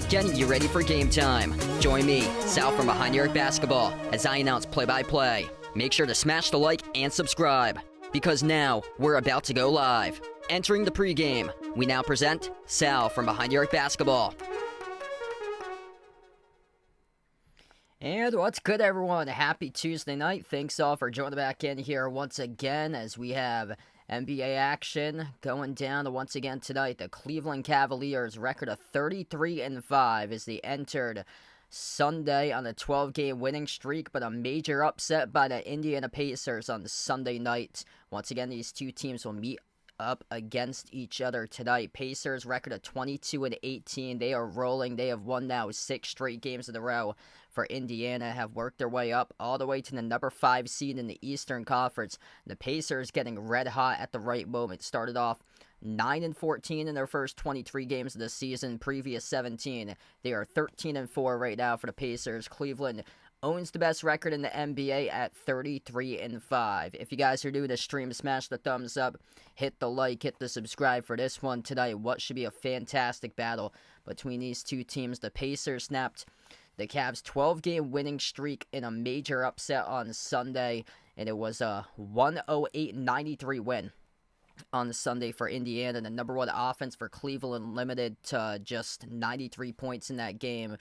Getting you ready for game time. Join me, Sal from Behind the Arc Basketball, as I announce play-by-play. Make sure to smash the like and subscribe, because now we're about to go live. Entering the pregame, we now present Sal from Behind the Arc Basketball. And what's good, everyone? Happy Tuesday night. Thanks all for joining back in here once again as we have NBA action going down once again tonight. The Cleveland Cavaliers record of 33-5 as they entered Sunday on a 12-game winning streak, but a major upset by the Indiana Pacers on Sunday night. Once again, these two teams will meet up against each other tonight. Pacers record of 22-18. They are rolling. They have won now 6 straight games in a row. For Indiana, have worked their way up all the way to the number 5 seed in the Eastern Conference. The Pacers getting red hot at the right moment. Started off 9-14 in their first 23 games of the season, previous 17. They are 13-4 right now for the Pacers. Cleveland owns the best record in the NBA at 33-5. If you guys are new to the stream, smash the thumbs up, hit the like, hit the subscribe for this one tonight. What should be a fantastic battle between these two teams. The Pacers snapped the Cavs' 12-game winning streak in a major upset on Sunday, and it was a 108-93 win on Sunday for Indiana. The number 1 offense for Cleveland limited to just 93 points in that game.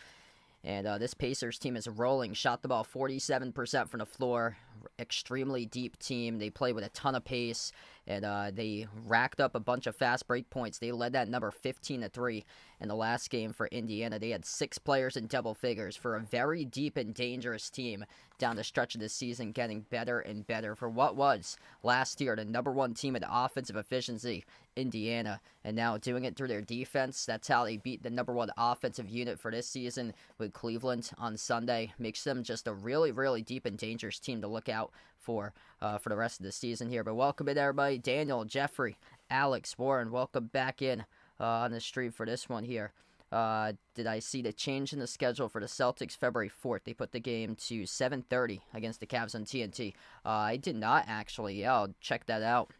And this Pacers team is rolling. Shot the ball 47% from the floor. Extremely deep team. They play with a ton of pace. And they racked up a bunch of fast break points. They led that number 15-3 in the last game for Indiana. They had 6 players in double figures for a very deep and dangerous team down the stretch of the season, getting better and better for what was last year the number 1 team in offensive efficiency, Indiana, and now doing it through their defense. That's how they beat the number 1 offensive unit for this season with Cleveland on Sunday. Makes them just a really, really deep and dangerous team to look out for the rest of the season here. But welcome in, everybody. Daniel, Jeffrey, Alex, Warren, welcome back in on the stream for this one here. Did I see the change in the schedule for the Celtics February 4th? They put the game to 7:30 against the Cavs on TNT. I did not actually. Yeah, I'll check that out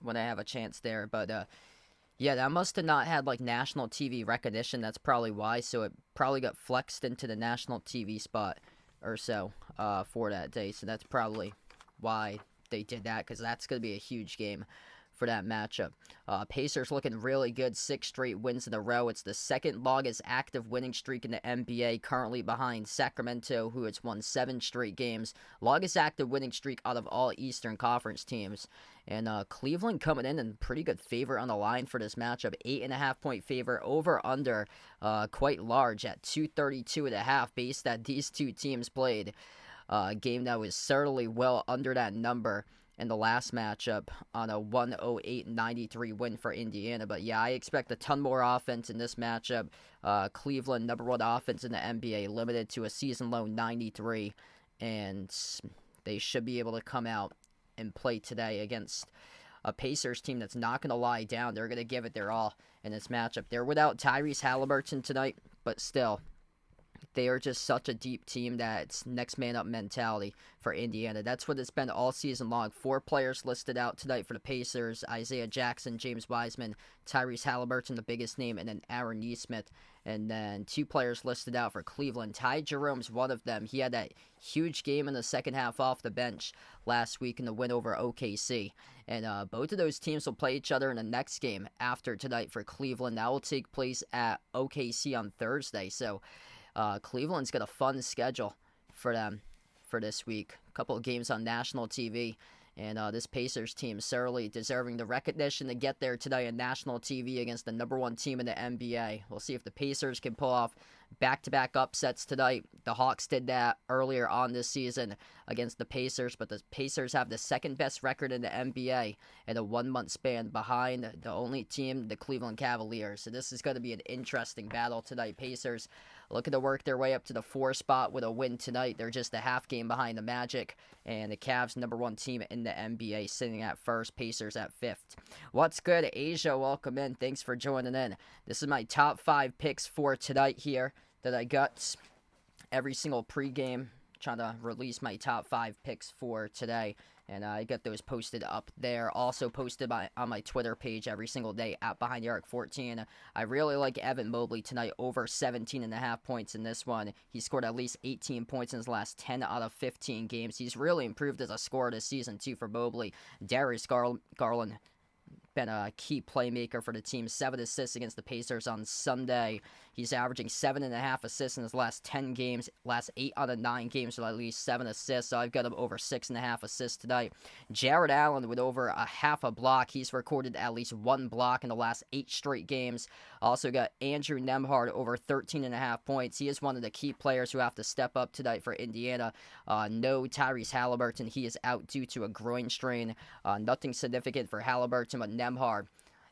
when I have a chance there. But yeah, that must have not had like national TV recognition. That's probably why. So it probably got flexed into the national TV spot or so for that day. So that's probably why they did that, because that's going to be a huge game for that matchup. Pacers looking really good, 6 straight wins in a row. It's the second longest active winning streak in the NBA, currently behind Sacramento, who has won 7 straight games. Longest active winning streak out of all Eastern Conference teams. And Cleveland coming in pretty good favor on the line for this matchup. 8.5-point favor, over under quite large at 232.5, based that these two teams played. A game that was certainly well under that number in the last matchup on a 108-93 win for Indiana. But yeah, I expect a ton more offense in this matchup. Cleveland, number 1 offense in the NBA, limited to a season-low 93. And they should be able to come out and play today against a Pacers team that's not going to lie down. They're going to give it their all in this matchup. They're without Tyrese Halliburton tonight, but still, they are just such a deep team that it's next man up mentality for Indiana. That's what it's been all season long. 4 players listed out tonight for the Pacers: Isaiah Jackson, James Wiseman, Tyrese Halliburton, the biggest name, and then Aaron Nesmith. And then 2 players listed out for Cleveland. Ty Jerome's one of them. He had that huge game in the second half off the bench last week in the win over OKC. And both of those teams will play each other in the next game after tonight for Cleveland. That will take place at OKC on Thursday. So Cleveland's got a fun schedule for them for this week. A couple of games on national TV. And this Pacers team certainly deserving the recognition to get there today on national TV against the number 1 team in the NBA. We'll see if the Pacers can pull off back-to-back upsets tonight. The Hawks did that earlier on this season against the Pacers, but the Pacers have the second-best record in the NBA in a 1-month span, behind the only team, the Cleveland Cavaliers. So this is going to be an interesting battle tonight. Pacers looking to work their way up to the 4 spot with a win tonight. They're just a half game behind the Magic, and the Cavs, number 1 team in the NBA, sitting at 1st, Pacers at 5th. What's good, Asia? Welcome in. Thanks for joining in. This is my top 5 picks for tonight here that I got every single pregame. Trying to release my top 5 picks for today. And I got those posted up there. Also posted on my Twitter page every single day at behindthearc14. I really like Evan Mobley tonight, over 17.5 points in this one. He scored at least 18 points in his last 10 out of 15 games. He's really improved as a scorer this season, too, for Mobley. Darius Garland been a key playmaker for the team. 7 assists against the Pacers on Sunday. He's averaging 7.5 assists in his last 10 games. Last 8 out of 9 games with at least 7 assists. So I've got him over 6.5 assists tonight. Jared Allen with over a half a block. He's recorded at least 1 block in the last 8 straight games. Also got Andrew Nembhard over 13.5 points. He is one of the key players who have to step up tonight for Indiana. No Tyrese Halliburton. He is out due to a groin strain. Nothing significant for Halliburton, but Nembhard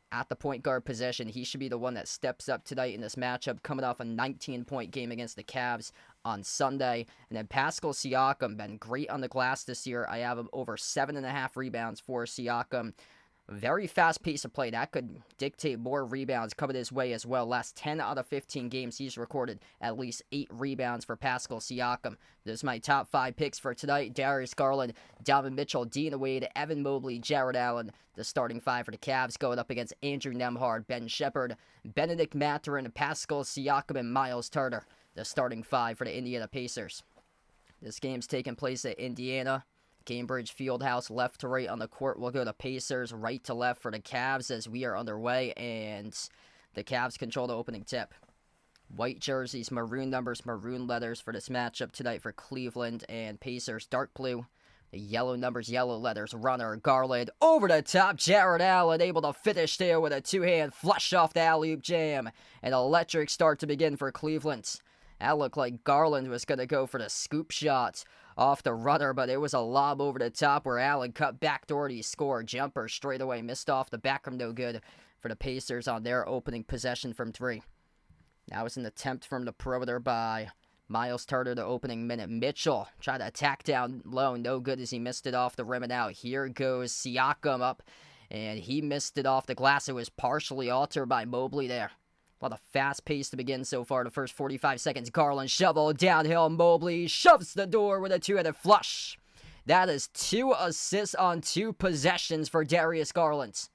at the point guard position, he should be the one that steps up tonight in this matchup, coming off a 19-point game against the Cavs on Sunday. And then Pascal Siakam, been great on the glass this year. I have him over 7.5 rebounds for Siakam. Very fast pace of play. That could dictate more rebounds coming his way as well. Last 10 out of 15 games, he's recorded at least 8 rebounds for Pascal Siakam. This is my top 5 picks for tonight. Darius Garland, Donovan Mitchell, Dina Wade, Evan Mobley, Jared Allen. The starting 5 for the Cavs going up against Andrew Nembhard, Ben Shepherd, Benedict Mathurin, Pascal Siakam, and Miles Turner. The starting 5 for the Indiana Pacers. This game's taking place at Indiana Cambridge Fieldhouse. Left to right on the court, we'll go to Pacers. Right to left for the Cavs as we are underway, and the Cavs control the opening tip. White jerseys, maroon numbers, maroon letters for this matchup tonight for Cleveland, and Pacers dark blue. The yellow numbers, yellow letters. Runner, Garland, over the top. Jared Allen able to finish there with a 2-hand flush off the alley-oop jam. An electric start to begin for Cleveland. That looked like Garland was going to go for the scoop shot off the runner, but it was a lob over the top where Allen cut backdoor to score. Jumper straight away, missed off the back rim, no good for the Pacers on their opening possession from 3. That was an attempt from the perimeter by Miles Turner, the opening minute. Mitchell tried to attack down low, no good as he missed it off the rim and out. Here goes Siakam up, and he missed it off the glass. It was partially altered by Mobley there. A lot of fast pace to begin so far. The first 45 seconds, Garland shovel downhill. Mobley shoves the door with a 2-handed flush. That is 2 assists on 2 possessions for Darius Garland.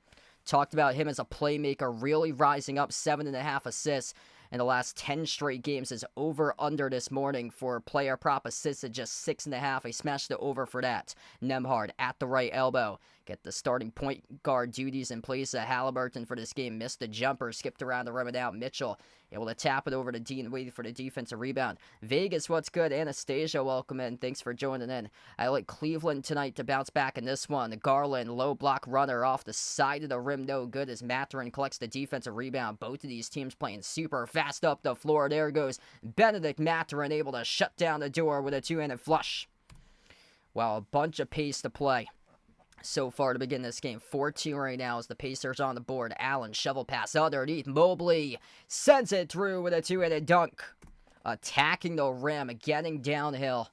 Talked about him as a playmaker, really rising up, 7.5 assists in the last 10 straight games. Is over-under this morning for player prop assists at just 6.5. I smashed the over for that. Nembhard at the right elbow. get the starting point guard duties in place. Halliburton for this game missed a jumper, skipped around the rim and out. Mitchell able to tap it over to Dean, waiting for the defensive rebound. Vegas, what's good? Anastasia, welcome in. Thanks for joining in. I like Cleveland tonight to bounce back in this one. Garland, low block runner off the side of the rim, no good as Mathurin collects the defensive rebound. Both of these teams playing super fast up the floor. There goes Benedict Mathurin, able to shut down the door with a two-handed flush. Wow, a bunch of pace to play so far to begin this game. 4-2 right now as the Pacers on the board. Allen, shovel pass underneath. Mobley sends it through with a two-handed dunk. Attacking the rim, getting downhill,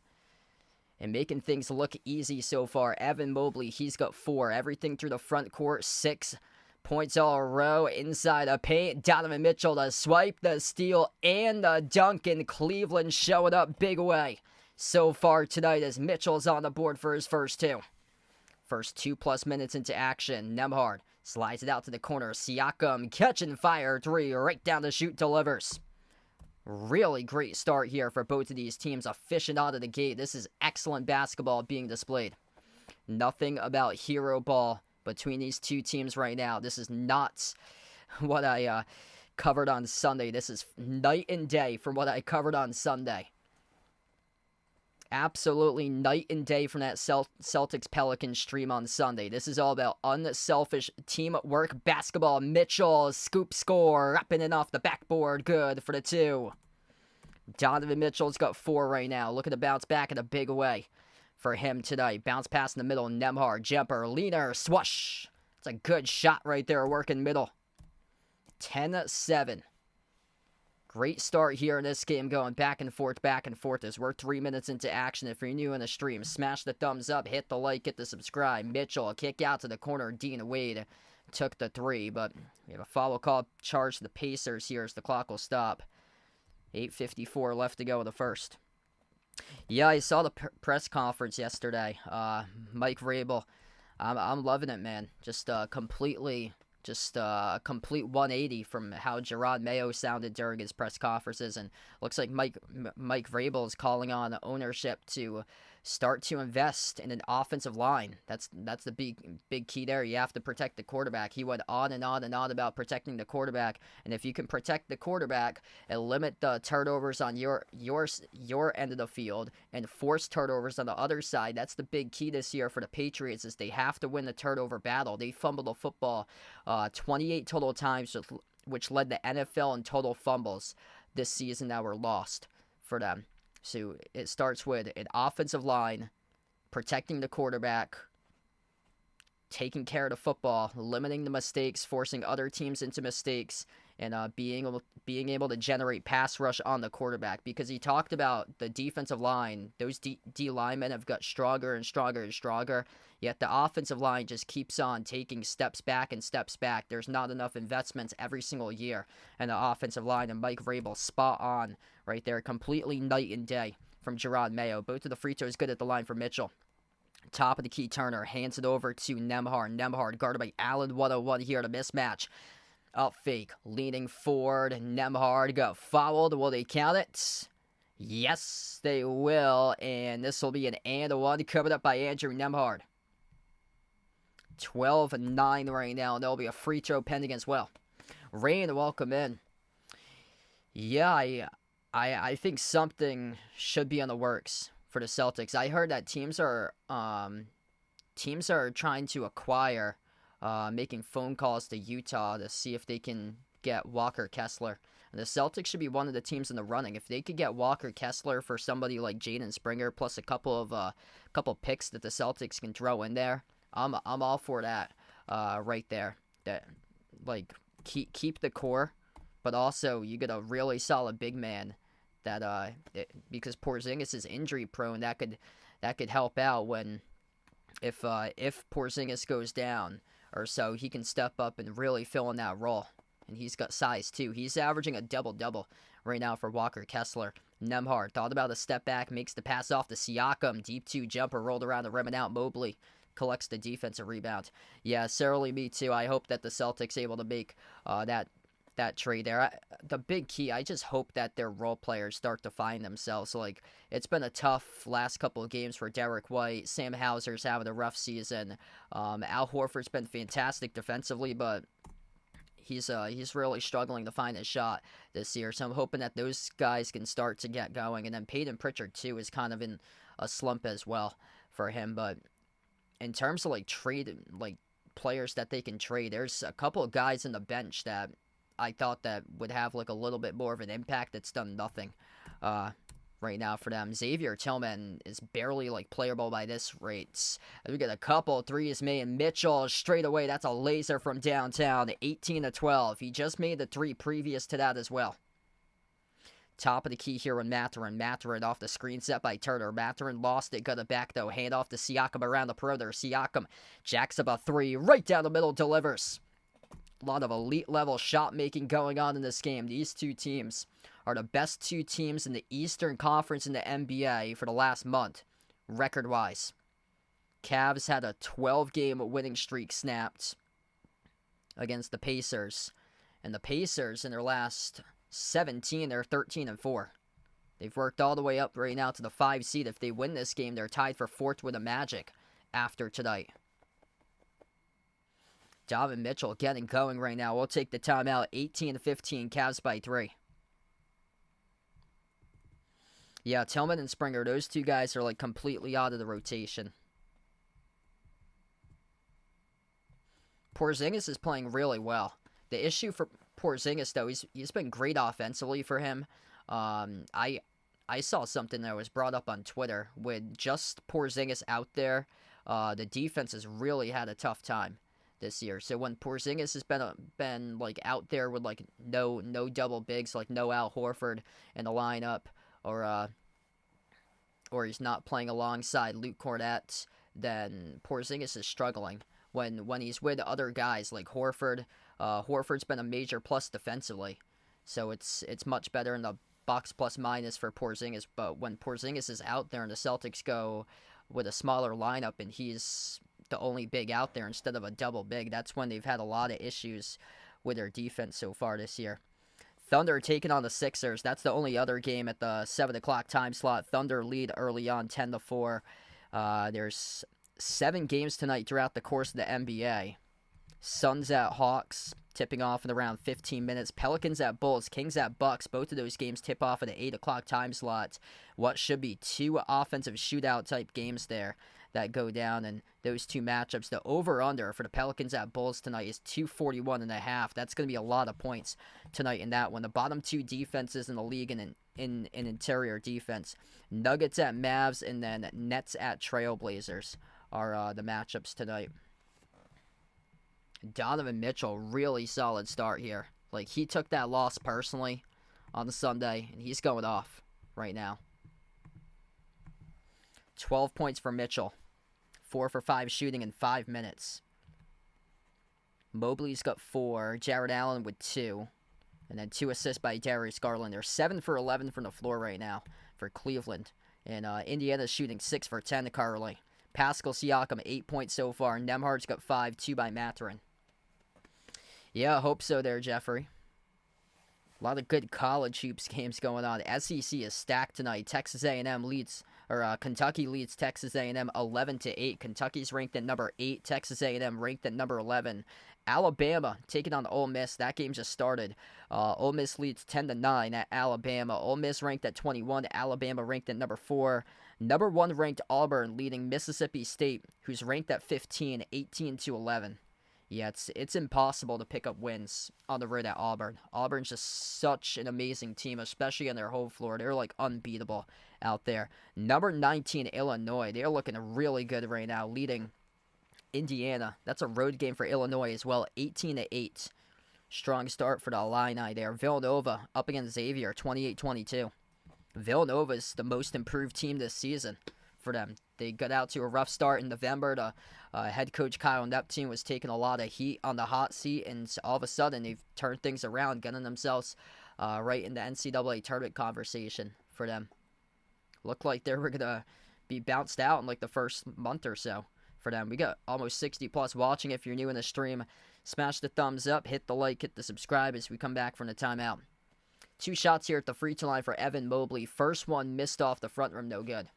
and making things look easy so far. Evan Mobley, he's got 4. Everything through the front court. 6 points all a row inside the paint. Donovan Mitchell, the swipe, the steal, and the dunk. And Cleveland showing up big way so far tonight as Mitchell's on the board for his first 2. First 2+ minutes into action. Nembhard slides it out to the corner. Siakam catching fire 3 right down the chute, delivers. Really great start here for both of these teams. Efficient out of the gate. This is excellent basketball being displayed. Nothing about hero ball between these two teams right now. This is not what I covered on Sunday. This is night and day from what I covered on Sunday. Absolutely night and day from that Celtics-Pelicans stream on Sunday. This is all about unselfish teamwork basketball. Mitchell, scoop score, up and off the backboard. Good for the 2. Donovan Mitchell's got 4 right now. Looking to bounce back in a big way for him tonight. Bounce pass in the middle. Nembhard, jumper, leaner, swoosh. It's a good shot right there, working middle. 10-7. Great start here in this game, going back and forth as we're 3 minutes into action. If you're new in the stream, smash the thumbs up, hit the like, hit the subscribe. Mitchell, a kick out to the corner. Dean Wade took the 3, but we have a foul call charge to the Pacers here as the clock will stop. 8:54 left to go in the first. Yeah, I saw the press conference yesterday. Mike Vrabel, I'm loving it, man. Just a complete 180 from how Gerard Mayo sounded during his press conferences, and looks like Mike Vrabel is calling on ownership to start to invest in an offensive line. That's the big key there. You have to protect the quarterback. He went on and on and on about protecting the quarterback, and if you can protect the quarterback and limit the turnovers on your end of the field and force turnovers on the other side, that's the big key this year for the Patriots, is they have to win the turnover battle. They fumbled the football 28 total times, which led the NFL in total fumbles this season that were lost for them. So it starts with an offensive line, protecting the quarterback, taking care of the football, limiting the mistakes, forcing other teams into mistakes, and being able to generate pass rush on the quarterback. Because he talked about the defensive line, those D linemen have got stronger and stronger and stronger, yet the offensive line just keeps on taking steps back and steps back. There's not enough investments every single year in the offensive line, and Mike Vrabel spot on right there. Completely night and day from Gerard Mayo. Both of the free throws good at the line for Mitchell. Top of the key, Turner hands it over to Nembhard. Nembhard guarded by Allen. 101 here to mismatch. Up fake, leaning forward. Nembhard got fouled. Will they count it? Yes, they will. And this will be an and one covered up by Andrew Nembhard. 12-9 right now, and there'll be a free throw pending as well. Rain, welcome in. Yeah, I think something should be in the works for the Celtics. I heard that teams are trying to acquire, making phone calls to Utah to see if they can get Walker Kessler. And the Celtics should be one of the teams in the running. If they could get Walker Kessler for somebody like Jaden Springer, plus a couple picks that the Celtics can throw in there, I'm all for that. Right there, that like keep the core, but also you get a really solid big man that because Porzingis is injury prone, that could help out when if Porzingis goes down or so, he can step up and really fill in that role. And he's got size too. He's averaging a double-double right now for Walker Kessler. Nembhard thought about a step back, makes the pass off to Siakam. Deep 2 jumper rolled around the rim and out. Mobley collects the defensive rebound. Yeah, certainly me too. I hope that the Celtics able to make that that trade there. The big key, I just hope that their role players start to find themselves. Like, it's been a tough last couple of games for Derek White. Sam Hauser's having a rough season. Al Horford's been fantastic defensively, but he's really struggling to find his shot this year. So I'm hoping that those guys can start to get going. And then Peyton Pritchard, too, is kind of in a slump as well for him. But in terms of, like, players that they can trade, there's a couple of guys in the bench that I thought that would have like a little bit more of an impact that's done nothing right now for them. Xavier Tillman is barely like playable by this rate. We get a couple threes made, and Mitchell straight away, that's a laser from downtown, 18-12. He just made the three previous to that as well. Top of the key here on Mathurin off the screen set by Turner. Mathurin lost it, got it back though. Hand off to Siakam around the perimeter. Siakam jacks up a three, right down the middle, delivers. A lot of elite level shot making going on in this game. These two teams are the best two teams in the Eastern Conference in the NBA for the last month, record wise. Cavs had a 12-game winning streak snapped against the Pacers. And the Pacers in their last 17, they're 13-4. They've worked all the way up right now to the 5 seed. If they win this game, they're tied for 4th with the Magic after tonight. Donovan Mitchell getting going right now. We'll take the timeout. 18-15, Cavs by 3. Yeah, Tillman and Springer, those two guys are like completely out of the rotation. Porzingis is playing really well. The issue for Porzingis, though, he's been great offensively for him. I saw something that was brought up on Twitter. With just Porzingis out there, the defense has really had a tough time this year. So when Porzingis has been like out there with like no double bigs, like no Al Horford in the lineup, or he's not playing alongside Luke Cornett, then Porzingis is struggling. When he's with other guys like Horford, Horford's been a major plus defensively, so it's much better in the box plus minus for Porzingis. But when Porzingis is out there and the Celtics go with a smaller lineup and he's the only big out there instead of a double big, that's when they've had a lot of issues with their defense so far this year. Thunder taking on the Sixers. That's the only other game at the 7 o'clock time slot. Thunder lead early on, 10-4. There's 7 games tonight throughout the course of the NBA. Suns at Hawks, tipping off in around 15 minutes. Pelicans at Bulls, Kings at Bucks. Both of those games tip off at the 8 o'clock time slot. What should be 2 offensive shootout type games there that go down in those 2 matchups. The over-under for the Pelicans at Bulls tonight is 241.5. That's going to be a lot of points tonight in that one. The bottom 2 defenses in the league in interior defense. Nuggets at Mavs, and then Nets at Trailblazers are the matchups tonight. Donovan Mitchell, really solid start here. Like, he took that loss personally on Sunday, and he's going off right now. 12 points for Mitchell. 4 for 5 shooting in 5 minutes. Mobley's got 4. Jared Allen with 2. And then 2 assists by Darius Garland. They're 7 for 11 from the floor right now for Cleveland. And Indiana's shooting 6 for 10 currently. Pascal Siakam, 8 points so far. Nembhard's got 5, 2 by Mathurin. Yeah, I hope so there, Jeffrey. A lot of good college hoops games going on. SEC is stacked tonight. Kentucky leads Texas A&M 11-8. Kentucky's ranked at number 8. Texas A&M ranked at number 11. Alabama taking on Ole Miss. That game just started. Ole Miss leads 10-9 at Alabama. Ole Miss ranked at 21. Alabama ranked at number 4. Number 1 ranked Auburn leading Mississippi State, who's ranked at 15, 18-11. Yeah, it's impossible to pick up wins on the road at Auburn. Auburn's just such an amazing team, especially on their home floor. They're like unbeatable out there. Number 19, Illinois. They're looking really good right now, leading Indiana. That's a road game for Illinois as well, 18-8. Strong start for the Illini there. Villanova up against Xavier, 28-22. Villanova's the most improved team this season for them. They got out to a rough start in November. The head coach Kyle Neptune was taking a lot of heat on the hot seat, and all of a sudden they've turned things around, getting themselves right in the NCAA tournament conversation for them. Looked like they were going to be bounced out in like the first month or so for for them. We got almost 60 plus watching. If you're new in the stream, smash the thumbs up, hit the like, hit the subscribe as we come back from the timeout. 2 shots here at the free throw line for Evan Mobley. First one missed off the front rim, no good.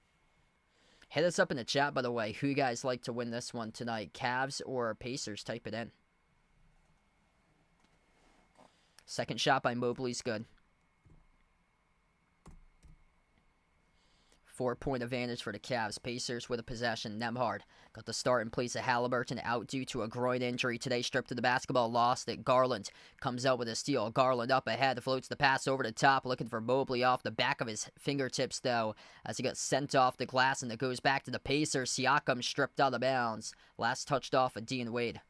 Hit us up in the chat, by the way, who you guys like to win this one tonight, Cavs or Pacers? Type it in. Second shot by Mobley's good. 4-point advantage for the Cavs. Pacers with a possession. Nembhard got the start in place of Halliburton, out due to a groin injury today. Stripped of the basketball, lost it. Garland comes out with a steal. Garland up ahead, floats the pass over the top, looking for Mobley off the back of his fingertips, though, as he got sent off the glass, and it goes back to the Pacers. Siakam stripped out of bounds. Last touched off of Dean Wade.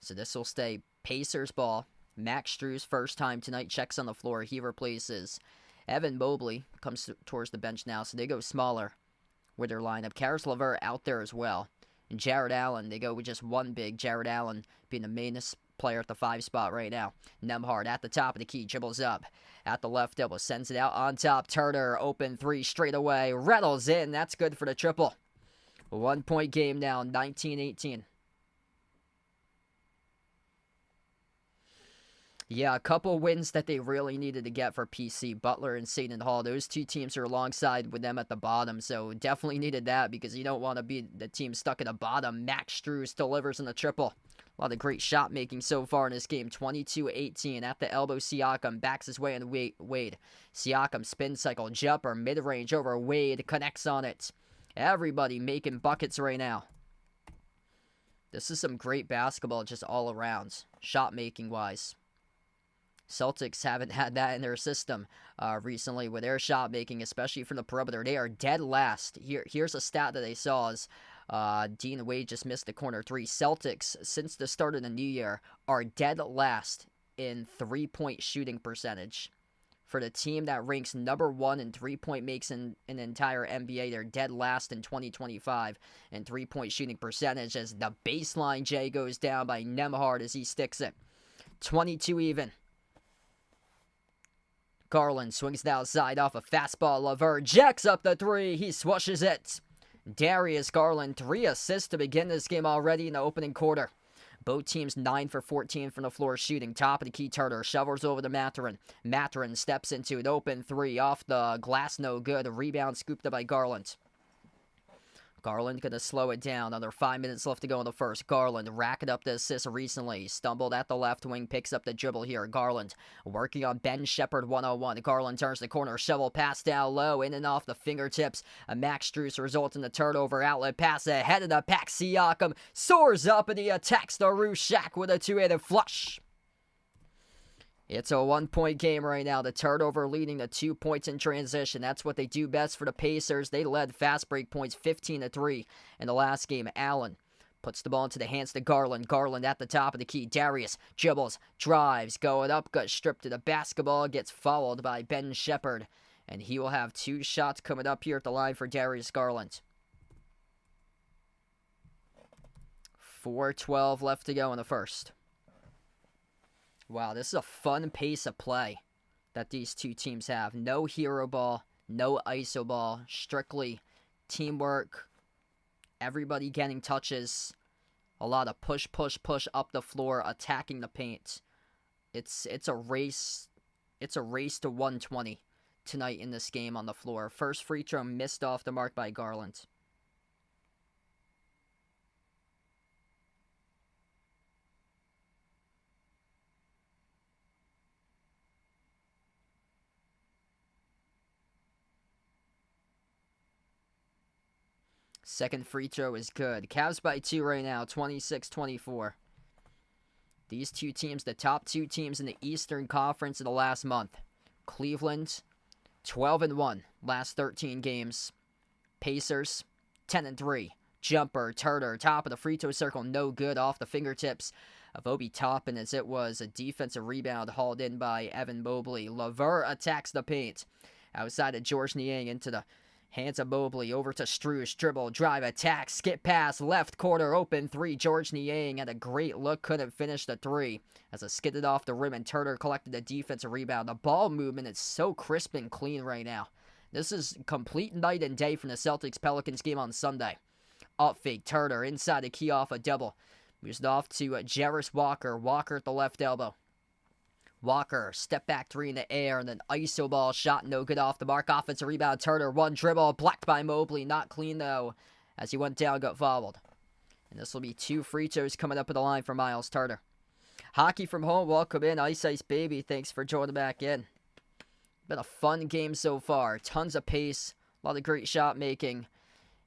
So this will stay Pacers ball. Max Strus, first time tonight, checks on the floor. He replaces Evan Mobley, comes towards the bench now, so they go smaller with their lineup. Caris LeVert out there as well. And Jared Allen, they go with just one big. Jared Allen being the mainest player at the 5 spot right now. Nembhard at the top of the key, dribbles up at the left elbow, sends it out on top. Turner, open 3 straight away. Rattles in, that's good for the triple. 1-point game now, 19-18. Yeah, a couple wins that they really needed to get for PC. Butler and Seton Hall. Those 2 teams are alongside with them at the bottom, so definitely needed that because you don't want to be the team stuck at the bottom. Max Strus delivers in the triple. A lot of great shot making so far in this game. 22-18 at the elbow. Siakam backs his way on Wade. Siakam spin cycle jumper mid-range over Wade, connects on it. Everybody making buckets right now. This is some great basketball just all around, shot making wise. Celtics haven't had that in their system recently with their shot making, especially from the perimeter. They are dead last. Here's a stat that they saw is Dean Wade just missed the corner 3. Celtics, since the start of the new year, are dead last in 3-point shooting percentage. For the team that ranks number 1 in 3-point makes in the entire NBA, they're dead last in 2025 in 3-point shooting percentage as the baseline J goes down by Nembhard as he sticks it. 22 even. Garland swings it outside off a fastball. LeVert jacks up the 3. He swishes it. Darius Garland, 3 assists to begin this game already in the opening quarter. Both teams 9 for 14 from the floor shooting. Top of the key, Turner shovels over to Mathurin. Mathurin steps into an open 3 off the glass, no good. A rebound scooped up by Garland. Garland going to slow it down. Under 5 minutes left to go in the first. Garland racking up the assist recently. Stumbled at the left wing. Picks up the dribble here. Garland working on Ben Shepherd 101. Garland turns the corner. Shovel pass down low. In and off the fingertips. A Max Strus results in the turnover. Outlet pass ahead of the pack. Siakam soars up and he attacks the roof shack with a 2-handed flush. It's a 1-point game right now. The turnover leading to 2 points in transition. That's what they do best for the Pacers. They led fast break points 15-3 in the last game. Allen puts the ball into the hands to Garland. Garland at the top of the key. Darius dribbles, drives, going up, got stripped of the basketball, gets fouled by Ben Shepherd. And he will have 2 shots coming up here at the line for Darius Garland. 4:12 left to go in the first. Wow, this is a fun pace of play that these 2 teams have. No hero ball, no iso ball, strictly teamwork, everybody getting touches, a lot of push up the floor, attacking the paint. It's a race to 120 tonight in this game on the floor. First free throw missed off the mark by Garland. Second free throw is good. Cavs by 2 right now, 26-24. These 2 teams, the top 2 teams in the Eastern Conference in the last month. Cleveland, 12-1, last 13 games. Pacers, 10-3. Jumper, Turner, top of the free throw circle, no good, off the fingertips of Obi Toppin as it was a defensive rebound hauled in by Evan Mobley. LeVert attacks the paint. Outside of George Niang into the hands of Mobley, over to Strus, dribble, drive, attack, skip pass, left corner, open 3. George Niang had a great look, couldn't finish the 3. As it skidded off the rim and Turner collected the defensive rebound. The ball movement is so crisp and clean right now. This is complete night and day from the Celtics-Pelicans game on Sunday. Up fake, Turner inside the key off a double. Moves it off to Jarris Walker. Walker at the left elbow. Walker, step back three in the air, and then ISO ball shot, no good off the mark. Offensive rebound, Turner, one dribble, blocked by Mobley. Not clean, though, as he went down, got fouled. And this will be 2 free throws coming up at the line for Miles Turner. Hockey from home, welcome in. Ice Ice Baby, thanks for joining back in. Been a fun game so far. Tons of pace, a lot of great shot making.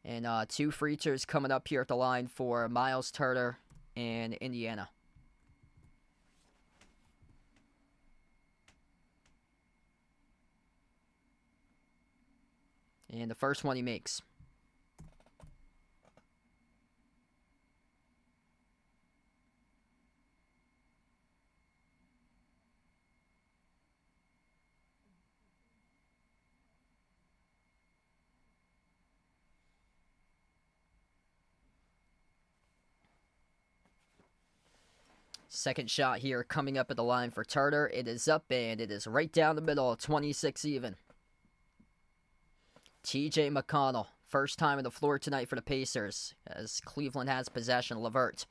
And 2 free throws coming up here at the line for Miles Turner and Indiana. And the first one he makes. Second shot here coming up at the line for Turner. It is up and it is right down the middle, 26 even. TJ McConnell, first time on the floor tonight for the Pacers, as Cleveland has possession. LeVert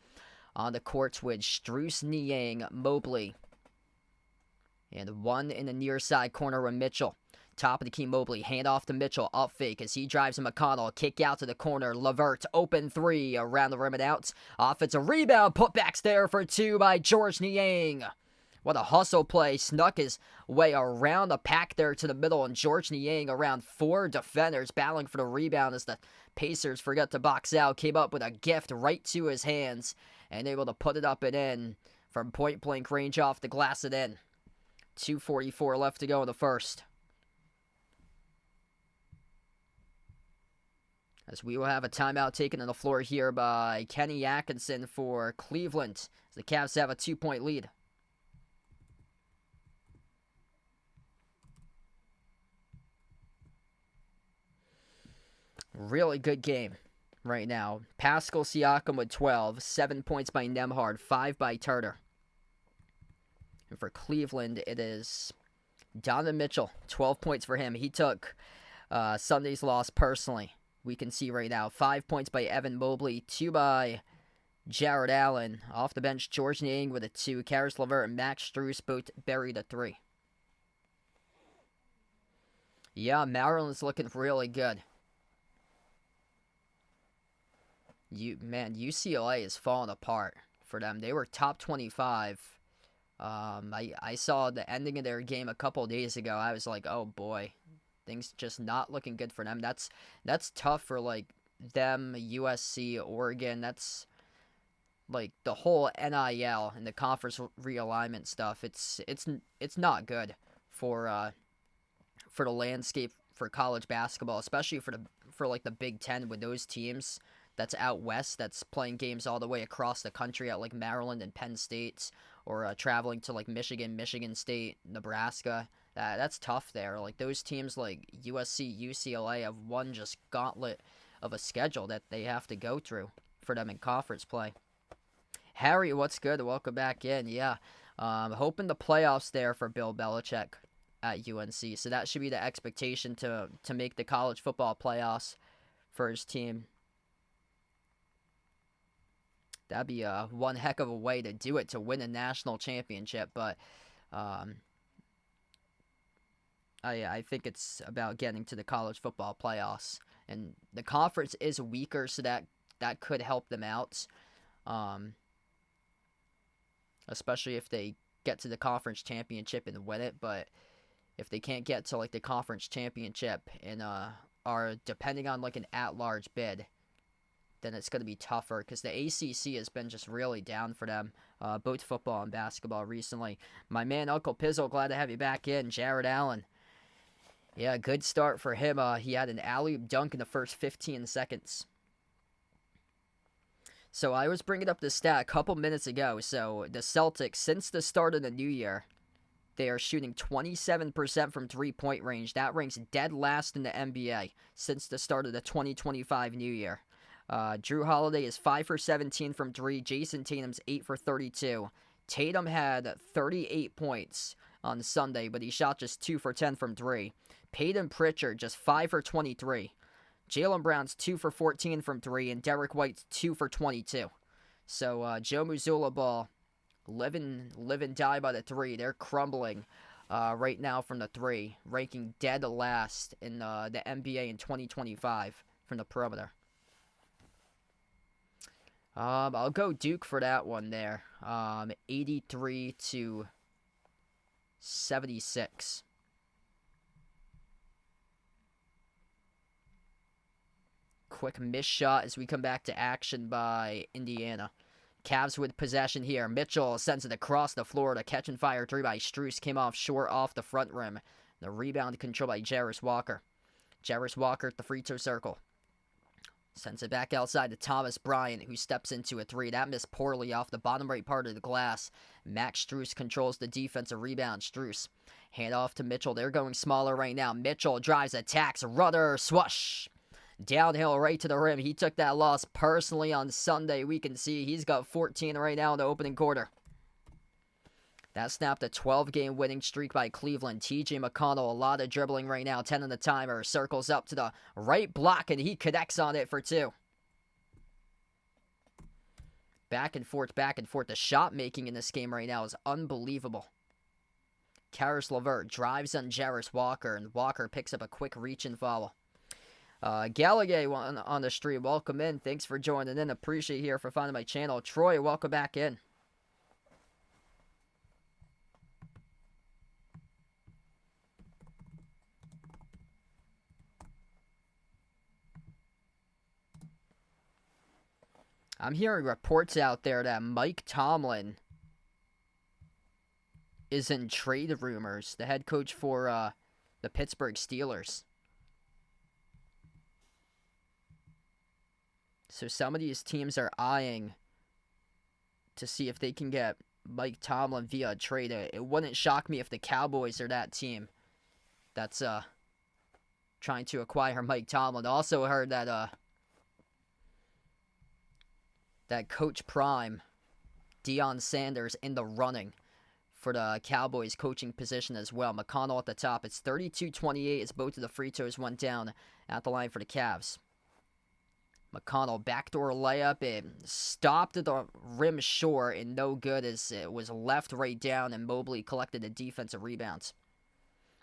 on the court with Strus, Niang, Mobley. And one in the near side corner with Mitchell. Top of the key, Mobley, hand off to Mitchell, up fake as he drives to McConnell, kick out to the corner, LeVert, open 3, around the rim and out. Offensive rebound, putbacks there for 2 by Georges Niang. What a hustle play, snuck his way around the pack there to the middle, and Georges Niang around 4 defenders battling for the rebound as the Pacers forgot to box out, came up with a gift right to his hands, and able to put it up and in from point-blank range off the glass and in. 2:44 left to go in the first. As we will have a timeout taken on the floor here by Kenny Atkinson for Cleveland, as the Cavs have a 2-point lead. Really good game right now. Pascal Siakam with 12, 7 points by Nembhard, 5 by Turner. And for Cleveland, it is Donovan Mitchell, 12 points for him. He took Sunday's loss personally. We can see right now, 5 points by Evan Mobley, 2 by Jared Allen. Off the bench, Georges Niang with a 2. Caris LeVert and Max Strus both buried a 3. Yeah, Maryland's looking really good. UCLA is falling apart for them. They were top 25. I saw the ending of their game a couple days ago. I was like, oh boy, things just not looking good for them. That's tough for like them, USC, Oregon. That's like the whole NIL and the conference realignment stuff. It's not good for the landscape for college basketball, especially for like the Big Ten with those teams that's out west, that's playing games all the way across the country at like Maryland and Penn State, or traveling to like Michigan State, Nebraska. That's tough there. Like those teams like USC, UCLA have one just gauntlet of a schedule that they have to go through for them in conference play. Harry, what's good? Welcome back in. Yeah, hoping the playoffs there for Bill Belichick at UNC. So that should be the expectation to make the college football playoffs for his team. That'd be one heck of a way to do it, to win a national championship. But I think it's about getting to the college football playoffs. And the conference is weaker, so that could help them out. Especially if they get to the conference championship and win it. But if they can't get to like the conference championship and are depending on like an at-large bid, then it's going to be tougher, because the ACC has been just really down for them, both football and basketball recently. My man, Uncle Pizzle, glad to have you back in. Jared Allen. Yeah, good start for him. He had an alley-oop dunk in the first 15 seconds. So I was bringing up this stat a couple minutes ago. So the Celtics, since the start of the new year, they are shooting 27% from three-point range. That ranks dead last in the NBA since the start of the 2025 new year. Drew Holiday is 5 for 17 from 3. Jason Tatum's 8 for 32. Tatum had 38 points on Sunday, but he shot just 2 for 10 from 3. Peyton Pritchard just 5 for 23. Jaylen Brown's 2 for 14 from 3, and Derek White's 2 for 22. So Joe Mazzulla ball, live and die by the 3. They're crumbling right now from the 3, ranking dead last in the NBA in 2025 from the perimeter. I'll go Duke for that one there. 83-76. Quick missed shot as we come back to action by Indiana. Cavs with possession here. Mitchell sends it across the floor to catch and fire 3 by Strus. Came off short off the front rim. The rebound controlled by Jarris Walker. Jarris Walker at the free throw circle. Sends it back outside to Thomas Bryant, who steps into a 3. That missed poorly off the bottom right part of the glass. Max Strus controls the defensive rebound. Strus hand off to Mitchell. They're going smaller right now. Mitchell drives, attacks, rudder, swoosh. Downhill right to the rim. He took that loss personally on Sunday. We can see he's got 14 right now in the opening quarter. That snapped a 12-game winning streak by Cleveland. TJ McConnell, a lot of dribbling right now. 10 on the timer. Circles up to the right block, and he connects on it for 2. Back and forth, back and forth. The shot making in this game right now is unbelievable. Caris LeVert drives on Jarris Walker, and Walker picks up a quick reach and foul. Gallagher on the stream, welcome in. Thanks for joining in. Appreciate you here for finding my channel. Troy, welcome back in. I'm hearing reports out there that Mike Tomlin is in trade rumors, the head coach for the Pittsburgh Steelers. So some of these teams are eyeing to see if they can get Mike Tomlin via a trade. It wouldn't shock me if the Cowboys are that team that's trying to acquire Mike Tomlin. Also heard that that Coach Prime, Deion Sanders, in the running for the Cowboys coaching position as well. McConnell at the top. It's 32-28 as both of the free throws went down at the line for the Cavs. McConnell, backdoor layup. It stopped at the rim short and no good as it was left right down, and Mobley collected the defensive rebounds.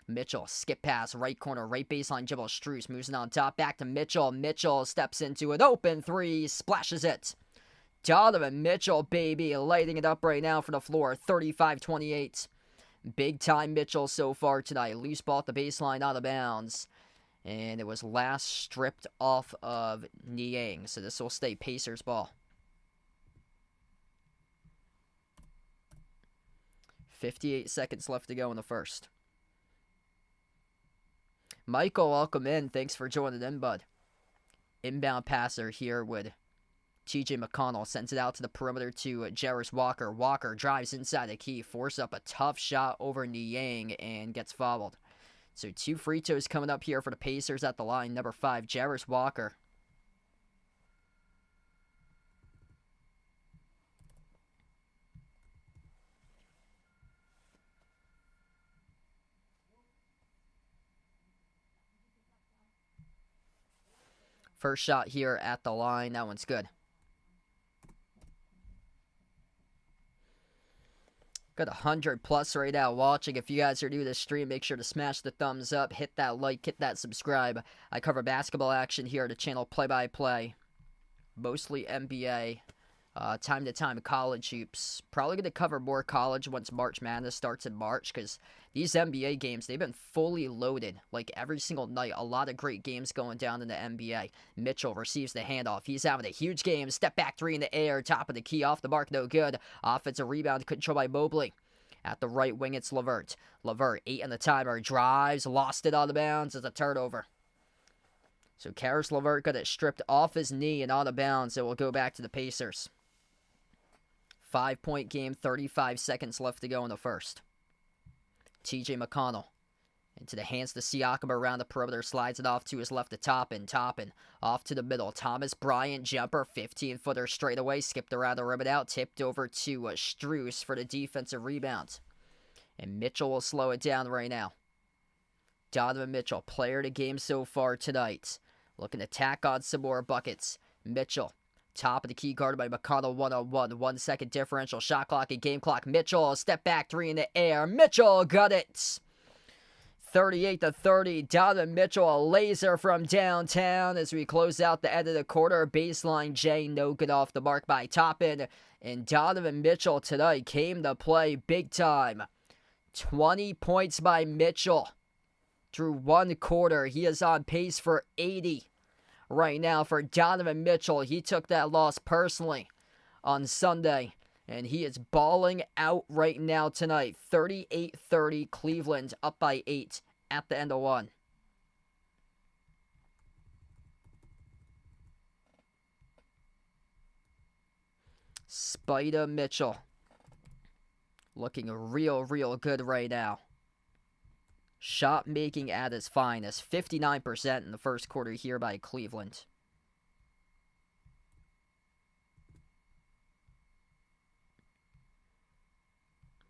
Mitchell, skip pass, right corner, right baseline, dribble. Strus moves it on top, back to Mitchell. Mitchell steps into an open 3, splashes it. Donovan Mitchell, baby, lighting it up right now for the floor. 35-28. Big time Mitchell so far tonight. Loose ball at the baseline, out of bounds. And it was last stripped off of Niang. So this will stay Pacers ball. 58 seconds left to go in the first. Michael, welcome in. Thanks for joining in, bud. Inbound passer here with TJ McConnell. Sends it out to the perimeter to Jarris Walker. Walker drives inside the key. Forces up a tough shot over Niang and gets fouled. So 2 free throws coming up here for the Pacers at the line. Number 5, Jarris Walker. First shot here at the line. That one's good. Got 100 plus right now watching. If you guys are new to the stream, make sure to smash the thumbs up, hit that like, hit that subscribe. I cover basketball action here at the channel, play-by-play. Mostly NBA. Time to time college hoops. Probably going to cover more college once March Madness starts in March, because these NBA games, they've been fully loaded. Like every single night, a lot of great games going down in the NBA. Mitchell receives the handoff. He's having a huge game. Step back 3 in the air. Top of the key. Off the mark. No good. Offensive rebound controlled by Mobley. At the right wing, it's LeVert. LeVert, 8 on the timer. Drives. Lost it out of bounds. It's a turnover. So Caris LeVert got it stripped off his knee and out of bounds. It will go back to the Pacers. 5-point game, 35 seconds left to go in the first. TJ McConnell into the hands to Siakam around the perimeter, slides it off to his left to Toppin. Off to the middle. Thomas Bryant jumper, 15-footer straight away, skipped around the rim and out, tipped over to Strus for the defensive rebound. And Mitchell will slow it down right now. Donovan Mitchell, player of the game so far tonight. Looking to tack on some more buckets. Mitchell, top of the key, guarded by McConnell, one-on-one. 1 second differential, shot clock and game clock. Mitchell, step back three in the air. Mitchell got it. 38-30. Donovan Mitchell, a laser from downtown as we close out the end of the quarter. Baseline J, no good off the mark by Toppin. And Donovan Mitchell tonight came to play big time. 20 points by Mitchell through one quarter. He is on pace for 80 right now for Donovan Mitchell. He took that loss personally on Sunday, and he is balling out right now tonight. 38-30, Cleveland up by 8 at the end of one. Spider Mitchell looking real good right now. Shot making at its finest. 59% in the first quarter here by Cleveland.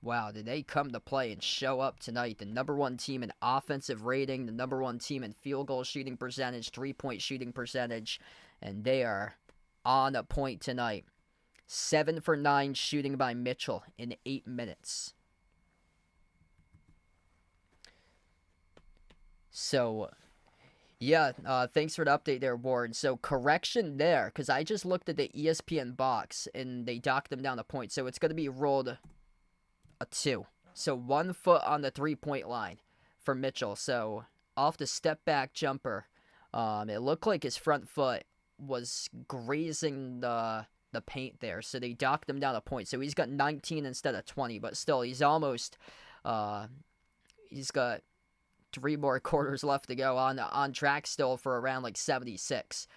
Wow, did they come to play and show up tonight? The number one team in offensive rating, the number one team in field goal shooting percentage, three-point shooting percentage, and they are on a point tonight. 7 for 9 shooting by Mitchell in 8 minutes. So, yeah, thanks for the update there, Ward. So, correction there, because I just looked at the ESPN box, and they docked them down a point. So, it's going to be rolled a 2. So, 1 foot on the three-point line for Mitchell. So, off the step-back jumper, it looked like his front foot was grazing the paint there. So, they docked him down a point. So, he's got 19 instead of 20. But still, he's almost, he's got 3 more quarters left to go, on track still for around like 76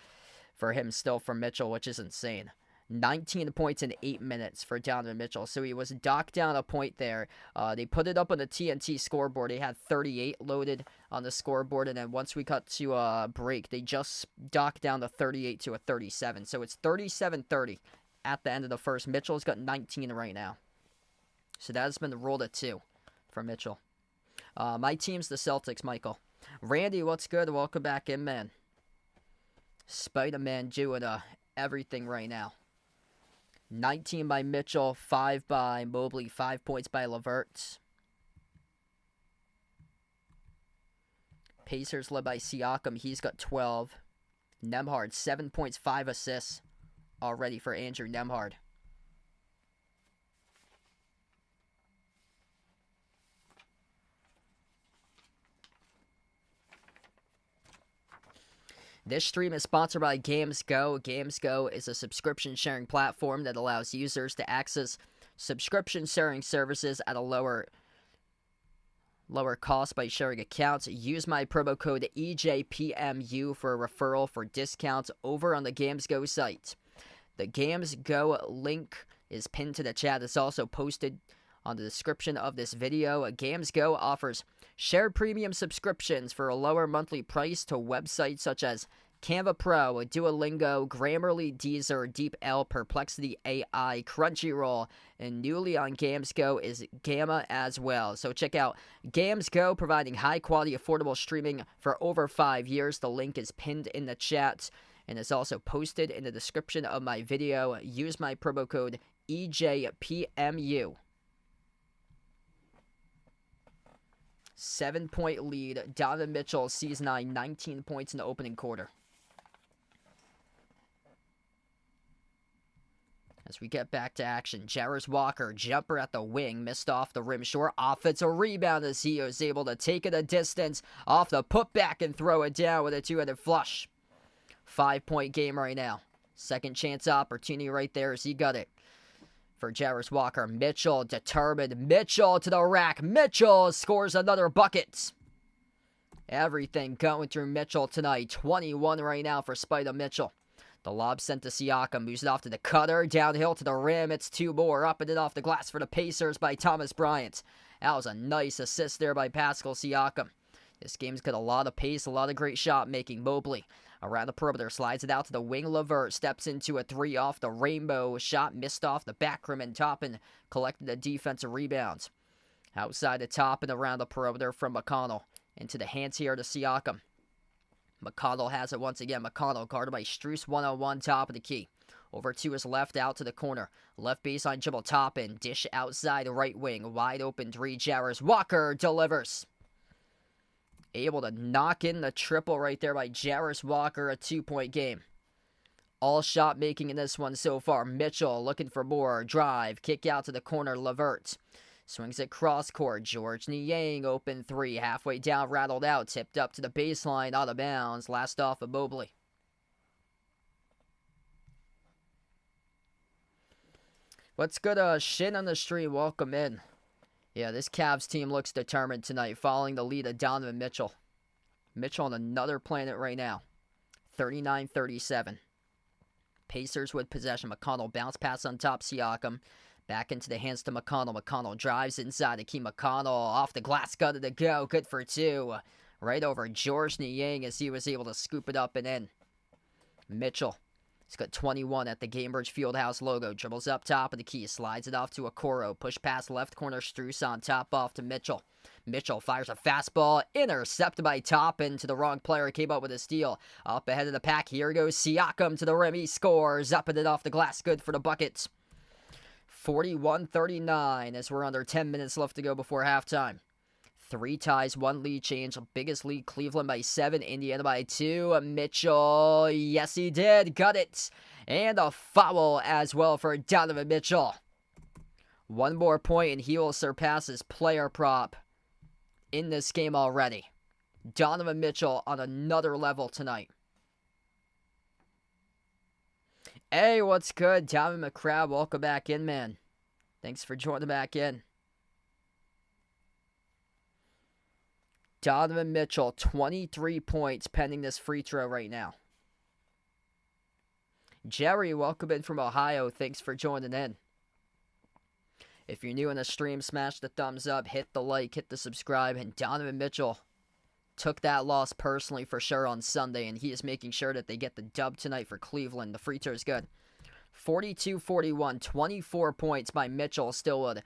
for him still from Mitchell, which is insane. 19 points in 8 minutes for Donovan Mitchell. So he was docked down a point there. They put it up on the TNT scoreboard. They had 38 loaded on the scoreboard, and then once we cut to a break, they just docked down to 38 to a 37. So it's 37-30 at the end of the first. Mitchell's got 19 right now. So that has been rolled at 2 for Mitchell. My team's the Celtics, Michael. Randy, what's good? Welcome back in, man. Spider-Man doing everything right now. 19 by Mitchell, 5 by Mobley, 5 points by LeVert. Pacers led by Siakam. He's got 12. Nembhard, 7 points, 5 assists already for Andrew Nembhard. This stream is sponsored by GamesGo. GamesGo is a subscription sharing platform that allows users to access subscription sharing services at a lower cost by sharing accounts. Use my promo code EJPMU for a referral for discounts over on the GamesGo site. The GamesGo link is pinned to the chat. It's also posted on the description of this video. GamesGo offers shared premium subscriptions for a lower monthly price to websites such as Canva Pro, Duolingo, Grammarly, Deezer, DeepL, Perplexity AI, Crunchyroll, and newly on GamesGo is Gamma as well. So check out GamesGo, providing high-quality, affordable streaming for over 5 years. The link is pinned in the chat, and it's also posted in the description of my video. Use my promo code EJPMU. 7-point lead. Donovan Mitchell, season 9, 19 points in the opening quarter. As we get back to action, Jarris Walker, jumper at the wing, missed off the rim short. Offensive rebound as he was able to take it a distance off the putback and throw it down with a two-handed flush. 5-point game right now. Second chance opportunity right there as he got it. For Jarris Walker, Mitchell determined. Mitchell to the rack. Mitchell scores another bucket. Everything going through Mitchell tonight. 21 right now for Spider Mitchell. The lob sent to Siakam. Moves it off to the cutter. Downhill to the rim. It's 2 more. Up and in off the glass for the Pacers by Thomas Bryant. That was a nice assist there by Pascal Siakam. This game's got a lot of pace, a lot of great shot making. Mobley around the perimeter, slides it out to the wing. LeVert steps into a 3 off the rainbow. Shot missed off the back rim, and Toppin collected a defensive rebound. Outside the top and around the perimeter from McConnell. Into the hands here to Siakam. McConnell has it once again. McConnell guarded by Strus, 1-on-1, top of the key. Over to his left, out to the corner. Left baseline dribble, top in. Dish outside, right wing. Wide open three, Jarris Walker delivers. Able to knock in the triple right there by Jarris Walker, a 2-point game. All shot making in this one so far. Mitchell looking for more. Drive, kick out to the corner, Levert. Swings it cross court. George Niang, open three. Halfway down, rattled out. Tipped up to the baseline, out of bounds. Last off of Mobley. What's good, Shin on the stream? Welcome in. Yeah, this Cavs team looks determined tonight, following the lead of Donovan Mitchell. Mitchell on another planet right now. 39-37. Pacers with possession. McConnell bounce pass on top. Siakam. Back into the hands to McConnell. McConnell drives inside the key. McConnell off the glass, got it to go. Good for two. Right over George Niang as he was able to scoop it up and in. Mitchell. He's got 21 at the Gainbridge Fieldhouse logo. Dribbles up top of the key. Slides it off to Okoro. Push pass left corner. Strus on top off to Mitchell. Mitchell fires a fastball. Intercepted by Toppin to the wrong player. Came up with a steal. Up ahead of the pack. Here goes Siakam to the rim. He scores. Up and it off the glass. Good for the buckets. 41-39 as we're under 10 minutes left to go before halftime. 3 ties, 1 lead change. Biggest lead, Cleveland by 7, Indiana by 2. Mitchell, yes he did, got it. And a foul as well for Donovan Mitchell. 1 more point and he will surpass his player prop in this game already. Donovan Mitchell on another level tonight. Hey, what's good? Tommy McCrab, welcome back in, man. Thanks for joining back in. Donovan Mitchell, 23 points pending this free throw right now. Jerry, welcome in from Ohio. Thanks for joining in. If you're new in the stream, smash the thumbs up, hit the like, hit the subscribe. And Donovan Mitchell took that loss personally for sure on Sunday, and he is making sure that they get the dub tonight for Cleveland. The free throw is good. 42-41, 24 points by Mitchell, still with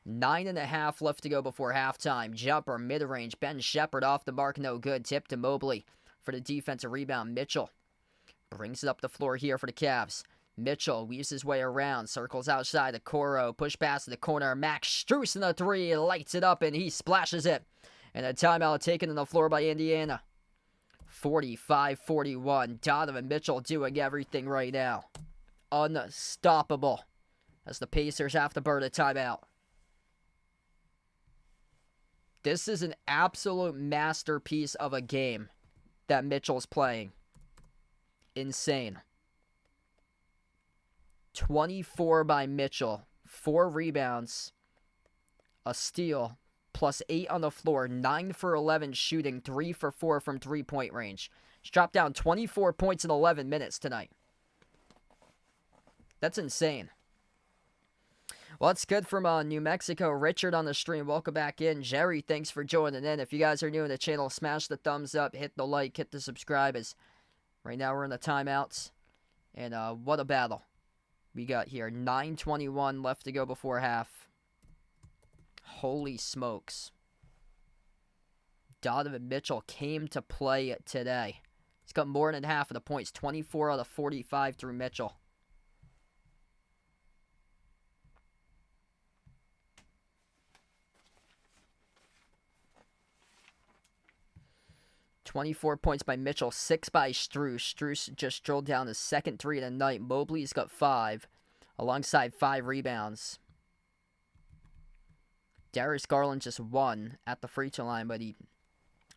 9.5 left to go before halftime. Jumper, mid-range. Ben Shepherd off the mark, no good. Tip to Mobley for the defensive rebound. Mitchell brings it up the floor here for the Cavs. Mitchell weaves his way around, circles outside the Coro, push pass to the corner. Max Strus in the 3, lights it up, and he splashes it. And a timeout taken on the floor by Indiana. 45-41. Donovan Mitchell doing everything right now. Unstoppable. As the Pacers have to burn a timeout. This is an absolute masterpiece of a game that Mitchell's playing. Insane. 24 by Mitchell. 4 rebounds. A steal. Plus 8 on the floor. 9 for 11 shooting. 3 for 4 from 3-point range. He's dropped down 24 points in 11 minutes tonight. That's insane. Well, it's good from New Mexico. Richard on the stream. Welcome back in. Jerry, thanks for joining in. If you guys are new in the channel, smash the thumbs up, hit the like, hit the subscribe. As right now we're in the timeouts. And what a battle we got here. 9:21 left to go before half. Holy smokes. Donovan Mitchell came to play today. He's got more than half of the points. 24 out of 45 through Mitchell. 24 points by Mitchell, 6 by Strus. Strus just drilled down his second 3 of the night. Mobley's got 5, alongside 5 rebounds. Darius Garland just 1 at the free throw line, but he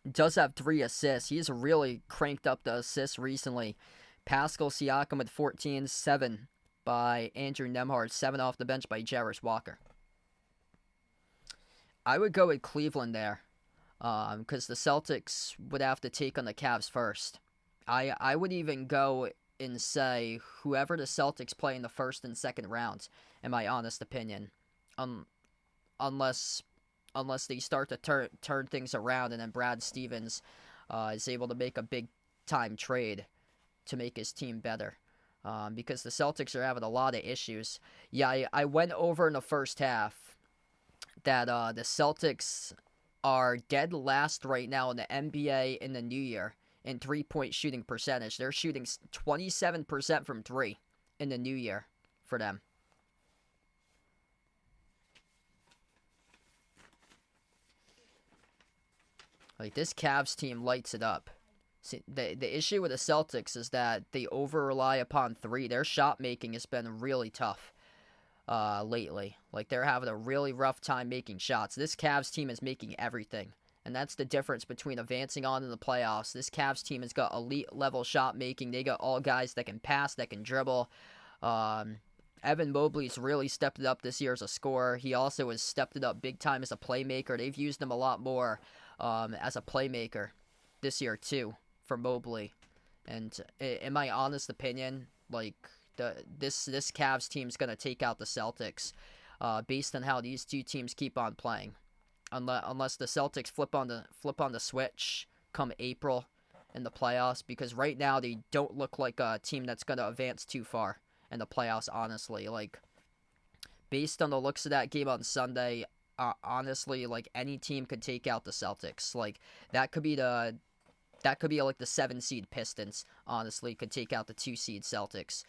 does have 3 assists. He's really cranked up the assists recently. Pascal Siakam with 14, 7 by Andrew Nembhard, 7 off the bench by Jarris Walker. I would go with Cleveland there. Because the Celtics would have to take on the Cavs first. I would even go and say whoever the Celtics play in the first and second rounds, in my honest opinion. Unless they start to turn things around and then Brad Stevens is able to make a big-time trade to make his team better. Because the Celtics are having a lot of issues. Yeah, I went over in the first half that the Celtics are dead last right now in the NBA in the new year in three-point shooting percentage. They're shooting 27% from three in the new year for them. Like, this Cavs team lights it up. See, the issue with the Celtics is that they over-rely upon three. Their shot making has been really tough lately. Like, they're having a really rough time making shots. This Cavs team is making everything. And that's the difference between advancing on in the playoffs. This Cavs team has got elite-level shot making. They got all guys that can pass, that can dribble. Evan Mobley's really stepped it up this year as a scorer. He also has stepped it up big time as a playmaker. They've used him a lot more as a playmaker this year too for Mobley. And in my honest opinion, like this Cavs team's gonna take out the Celtics based on how these two teams keep on playing. Unless the Celtics flip on the switch come April in the playoffs, because right now they don't look like a team that's gonna advance too far in the playoffs. Honestly, like based on the looks of that game on Sunday, honestly, like any team could take out the Celtics. Like that could be like the 7-seed Pistons. Honestly, could take out the 2-seed Celtics.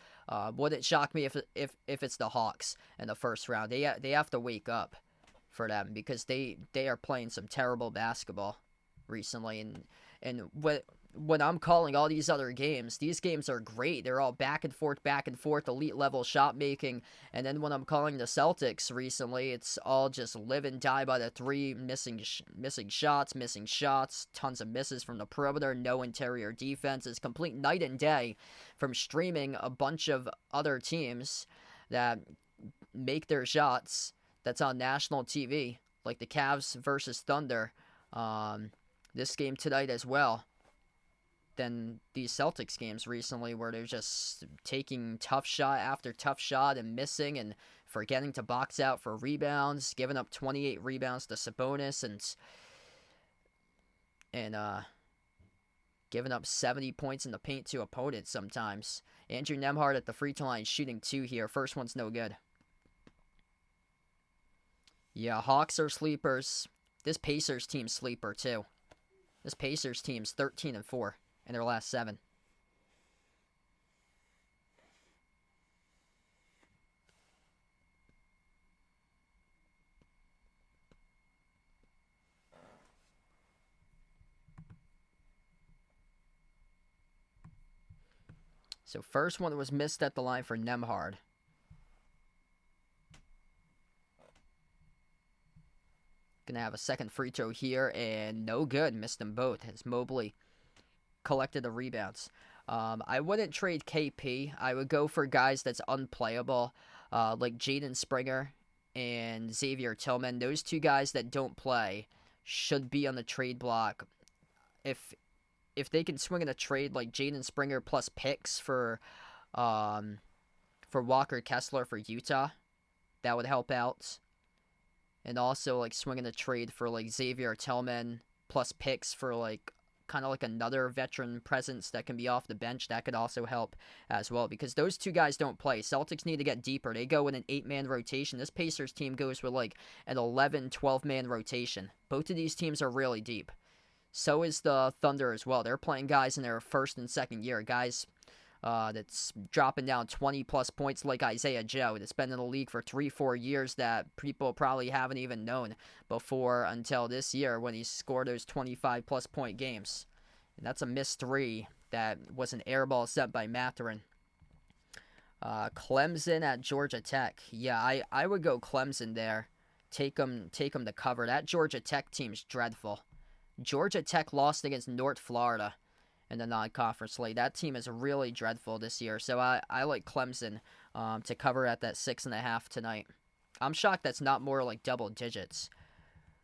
Wouldn't shock me if it's the Hawks in the first round. They have to wake up for them, because they are playing some terrible basketball recently. And when I'm calling all these other games, these games are great. They're all back and forth, elite level shot making. And then when I'm calling the Celtics recently, it's all just live and die by the three, missing shots, tons of misses from the perimeter, no interior defense. It's complete night and day from streaming a bunch of other teams that make their shots that's on national TV, like the Cavs versus Thunder, this game tonight as well, than these Celtics games recently, where they're just taking tough shot after tough shot and missing and forgetting to box out for rebounds, giving up 28 rebounds to Sabonis and giving up 70 points in the paint to opponents sometimes. Andrew Nembhard at the free throw line shooting 2 here. First one's no good. Yeah, Hawks are sleepers. This Pacers team's sleeper too. This Pacers team's 13-4 in their last 7. So first one was missed at the line for Nembhard. Gonna have a second free throw here, and no good. Missed them both as Mobley collected the rebounds. I wouldn't trade KP. I would go for guys that's unplayable, like Jaden Springer and Xavier Tillman. Those two guys that don't play should be on the trade block. If they can swing in a trade like Jaden Springer plus picks for Walker Kessler for Utah, that would help out. And also, like, swinging a trade for, like, Xavier Tillman plus picks for, like, kind of like another veteran presence that can be off the bench. That could also help as well, because those two guys don't play. Celtics need to get deeper. They go in an 8-man rotation. This Pacers team goes with, like, an 11, 12-man rotation. Both of these teams are really deep. So is the Thunder as well. They're playing guys in their first and second year. Guys that's dropping down 20-plus points like Isaiah Joe, that's been in the league for 3-4 years, that people probably haven't even known before until this year when he scored those 25-plus point games. And that's a missed 3 that was an air ball set by Mathurin. Clemson at Georgia Tech. Yeah, I would go Clemson there. Take them to cover. That Georgia Tech team's dreadful. Georgia Tech lost against North Florida in the non-conference slate. That team is really dreadful this year. So I like Clemson to cover at that 6.5 tonight. I'm shocked that's not more like double digits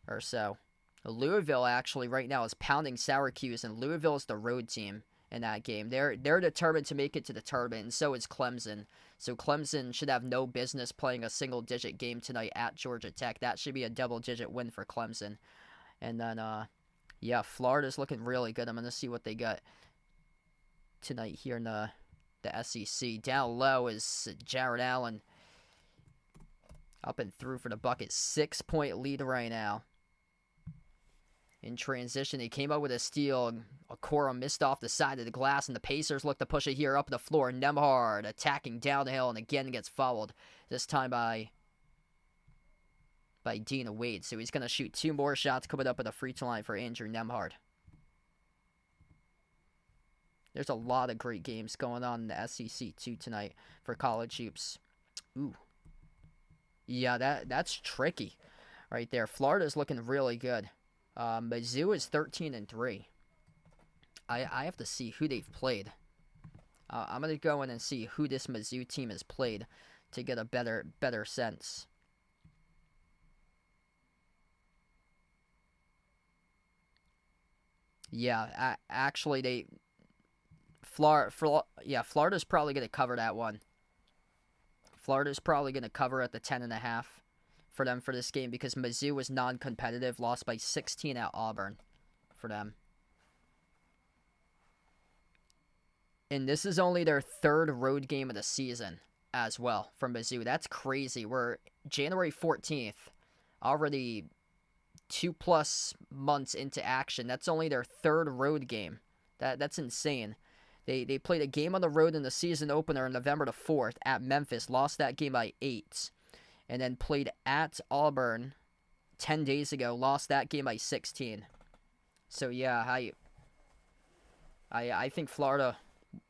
or so. Louisville actually right now is pounding Syracuse, and Louisville is the road team in that game. They're determined to make it to the tournament, and so is Clemson. So Clemson should have no business playing a single-digit game tonight at Georgia Tech. That should be a double-digit win for Clemson. And then yeah, Florida's looking really good. I'm going to see what they got tonight here in the SEC. Down low is Jared Allen. Up and through for the bucket. 6-point lead right now. in transition. He came up with a steal, and Okoro missed off the side of the glass, and the Pacers look to push it here up the floor. Nembhard attacking down the hill, and again gets fouled, this time by Dina Wade. So he's going to shoot 2 more shots coming up at the free throw line for Andrew Nembhard. There's a lot of great games going on in the SEC too tonight for college hoops. Ooh. Yeah, that's tricky right there. Florida's looking really good. Mizzou is 13-3. I have to see who they've played. I'm going to go in and see who this Mizzou team has played to get a better sense. Yeah, actually Florida's probably going to cover that one. Florida's probably going to cover at the 10.5 for them for this game because Mizzou was non-competitive, lost by 16 at Auburn for them. And this is only their 3rd road game of the season as well for Mizzou. That's crazy. We're January 14th, already 2+ months into action. That's only their 3rd road game. That's insane. They played a game on the road in the season opener on November the 4th at Memphis, lost that game by 8, and then played at Auburn 10 days ago, lost that game by 16. So yeah, I think Florida,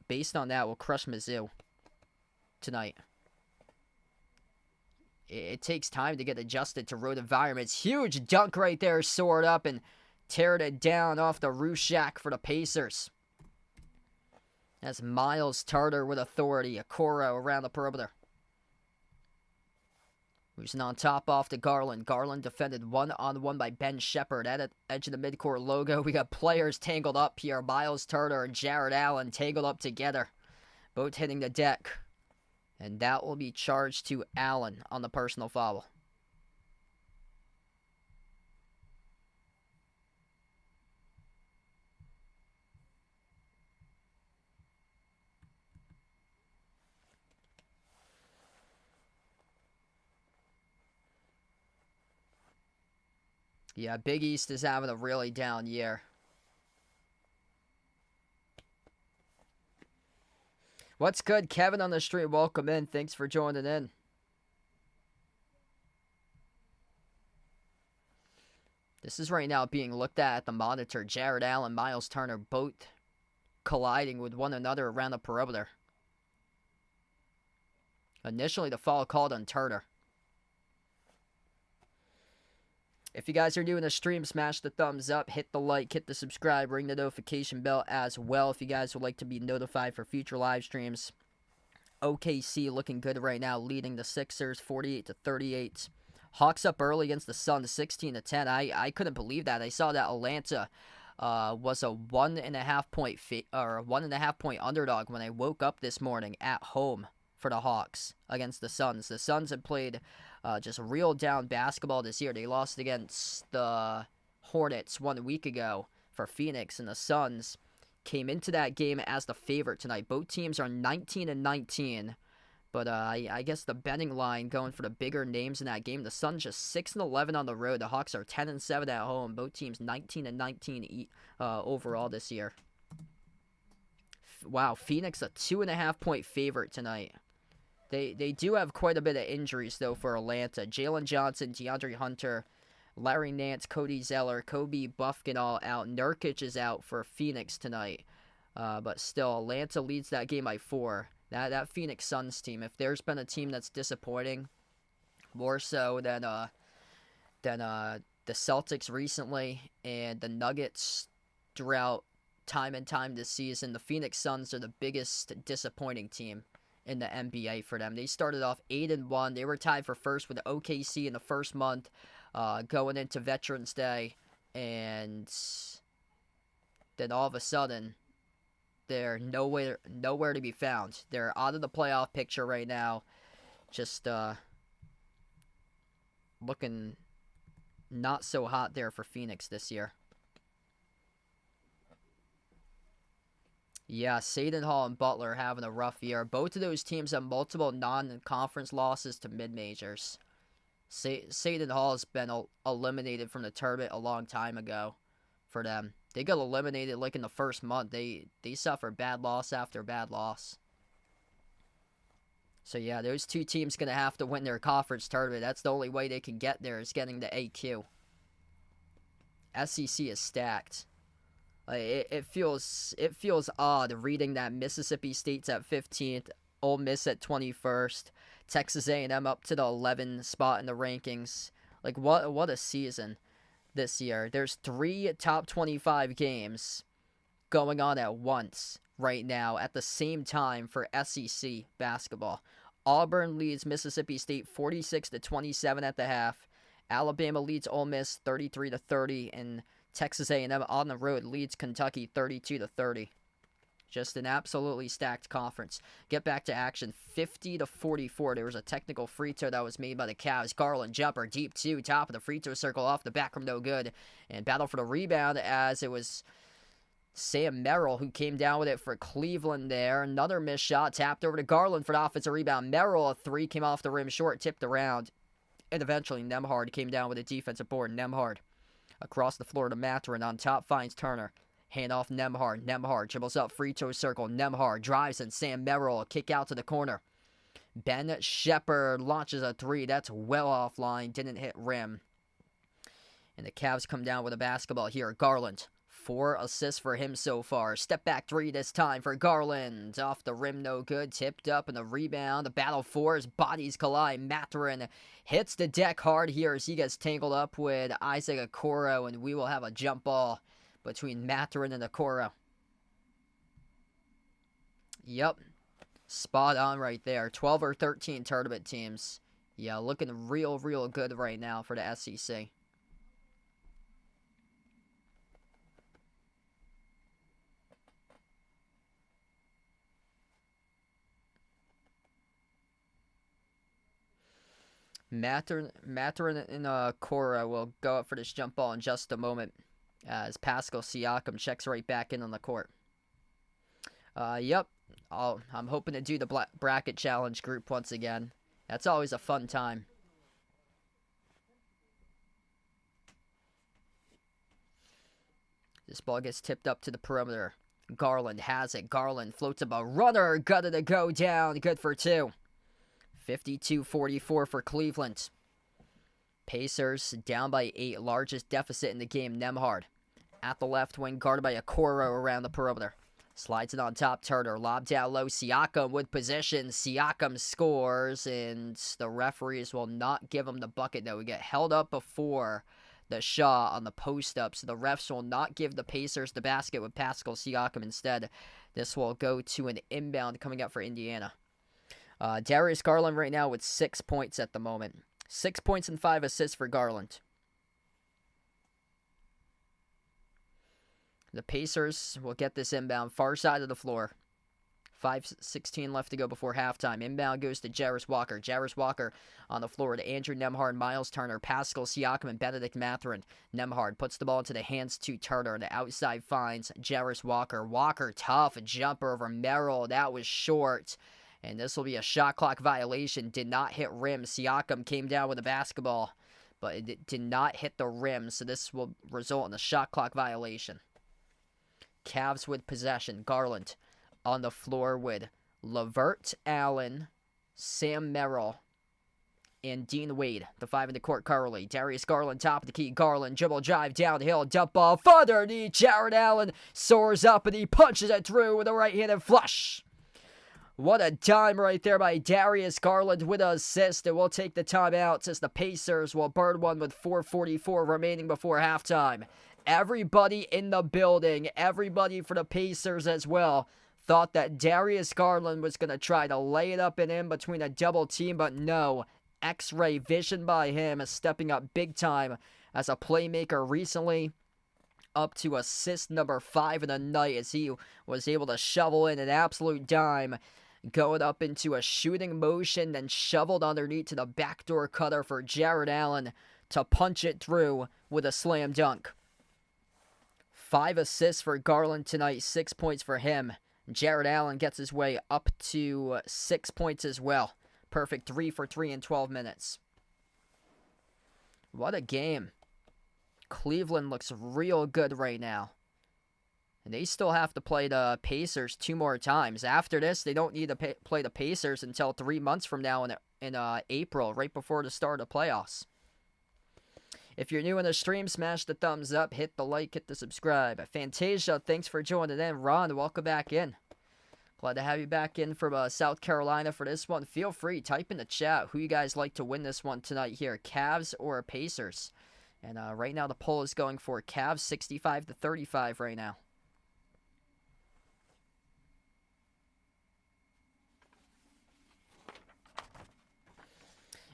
based on that, will crush Mizzou tonight. It takes time to get adjusted to road environments. Huge dunk right there, soared up and teared it down off the roof shack for the Pacers. That's Miles Tarter with authority. Okoro around the perimeter. Losing on top off to Garland. Garland defended 1-on-1 by Ben Shepard. At the edge of the midcourt logo, we got players tangled up here. Miles Tarter and Jared Allen tangled up together. Both hitting the deck. And that will be charged to Allen on the personal foul. Yeah, Big East is having a really down year. What's good, Kevin on the stream? Welcome in. Thanks for joining in. This is right now being looked at the monitor. Jared Allen, Miles Turner, both colliding with one another around the perimeter. Initially, the foul called on Turner. If you guys are doing a stream, smash the thumbs up, hit the like, hit the subscribe, ring the notification bell as well if you guys would like to be notified for future live streams. OKC looking good right now, leading the Sixers 48-38. Hawks up early against the Suns 16-10. I couldn't believe that. I saw that Atlanta was a 1.5 point underdog when I woke up this morning at home for the Hawks against the Suns. The Suns had played just real down basketball this year. They lost against the Hornets 1 week ago for Phoenix, and the Suns came into that game as the favorite tonight. Both teams are 19-19, but I guess the betting line going for the bigger names in that game. The Suns just 6-11 on the road. The Hawks are 10-7 at home. Both teams 19-19 overall this year. Wow, Phoenix a 2.5 point favorite tonight. They do have quite a bit of injuries, though, for Atlanta. Jalen Johnson, DeAndre Hunter, Larry Nance, Cody Zeller, Kobe Buffkin all out. Nurkic is out for Phoenix tonight. But still, Atlanta leads that game by 4. That Phoenix Suns team, if there's been a team that's disappointing, more so than the Celtics recently and the Nuggets throughout time and time this season, the Phoenix Suns are the biggest disappointing team in the NBA for them. They started off 8-1. They were tied for first with OKC in the first month, going into Veterans Day, and then all of a sudden, they're nowhere to be found. They're out of the playoff picture right now, just looking not so hot there for Phoenix this year. Yeah, Seton Hall and Butler having a rough year. Both of those teams have multiple non-conference losses to mid-majors. Seton Hall has been eliminated from the tournament a long time ago. for them. They got eliminated like in the first month. They suffered bad loss after bad loss. So yeah, those two teams going to have to win their conference tournament. That's the only way they can get there, is getting the AQ. SEC is stacked. It feels odd reading that Mississippi State's at 15th, Ole Miss at 21st, Texas A&M up to the 11th spot in the rankings. Like, what a season this year. There's 3 top 25 games going on at once right now at the same time for SEC basketball. Auburn leads Mississippi State 46-27 at the half. Alabama leads Ole Miss 33-30, and Texas A&M on the road leads Kentucky 32-30. Just an absolutely stacked conference. Get back to action, 50-44. There was a technical free throw that was made by the Cavs. Garland jumper, deep 2, top of the free throw circle, off the back from no good. And battle for the rebound as it was Sam Merrill who came down with it for Cleveland there. Another missed shot, tapped over to Garland for the offensive rebound. Merrill, a 3, came off the rim short, tipped around. And eventually Nembhard came down with a defensive board. Nembhard across the floor to Mathurin, on top finds Turner. Hand off Nembhard. Nembhard dribbles up free throw circle. Nembhard drives and Sam Merrill, kick out to the corner. Ben Shepherd launches a 3. That's well offline. Didn't hit rim. And the Cavs come down with a basketball here. Garland, 4 assists for him so far. Step back 3 this time for Garland. Off the rim, no good. Tipped up and the rebound. The battle for his bodies collide. Mathurin hits the deck hard here as he gets tangled up with Isaac Okoro, and we will have a jump ball between Mathurin and Okoro. Yep. Spot on right there. 12 or 13 tournament teams. Yeah, looking real good right now for the SEC. Mathurin and Cora will go up for this jump ball in just a moment as Pascal Siakam checks right back in on the court. Yep. I'm hoping to do the bracket challenge group once again. That's always a fun time. This ball gets tipped up to the perimeter. Garland has it. Garland floats up a runner. Gutted to go down. Good for 2. 52-44 for Cleveland. Pacers down by 8. Largest deficit in the game. Nembhard at the left wing, guarded by Okoro around the perimeter. Slides it on top. Turner lob down low. Siakam with possession. Siakam scores, and the referees will not give him the bucket. Though we get held up before the shot on the post up, so the refs will not give the Pacers the basket with Pascal Siakam. Instead, this will go to an inbound coming up for Indiana. Darius Garland right now with 6 points at the moment. 6 points and 5 assists for Garland. The Pacers will get this inbound far side of the floor. 5:16 left to go before halftime. Inbound goes to Jarris Walker. Jarris Walker on the floor to Andrew Nembhard, Miles Turner, Pascal Siakam, and Benedict Mathurin. Nembhard puts the ball into the hands to Turner. The outside finds Jarris Walker. Walker, tough jumper over Merrill. That was short. And this will be a shot clock violation. Did not hit rim. Siakam came down with a basketball, but it did not hit the rim. So this will result in a shot clock violation. Cavs with possession. Garland on the floor with Lavert Allen, Sam Merrill, and Dean Wade. The 5 in the court currently. Darius Garland, top of the key. Garland, dribble drive downhill, dump ball, further knee. Jared Allen soars up and he punches it through with a right-handed flush. What a dime right there by Darius Garland with an assist. And we'll take the timeout as the Pacers will burn one with 4:44 remaining before halftime. Everybody in the building, everybody for the Pacers as well, thought that Darius Garland was going to try to lay it up and in between a double team, but no. X-ray vision by him is stepping up big time as a playmaker recently. Up to assist number 5 in the night as he was able to shovel in an absolute dime, going up into a shooting motion, then shoveled underneath to the backdoor cutter for Jared Allen to punch it through with a slam dunk. 5 assists for Garland tonight, 6 points for him. Jared Allen gets his way up to 6 points as well. Perfect 3 for 3 in 12 minutes. What a game. Cleveland looks real good right now. And they still have to play the Pacers 2 more times. After this, they don't need to play the Pacers until 3 months from now in April, right before the start of the playoffs. If you're new in the stream, smash the thumbs up, hit the like, hit the subscribe. Fantasia, thanks for joining in. Ron, welcome back in. Glad to have you back in from South Carolina for this one. Feel free, type in the chat who you guys like to win this one tonight here, Cavs or Pacers. And right now the poll is going for Cavs 65-35 right now.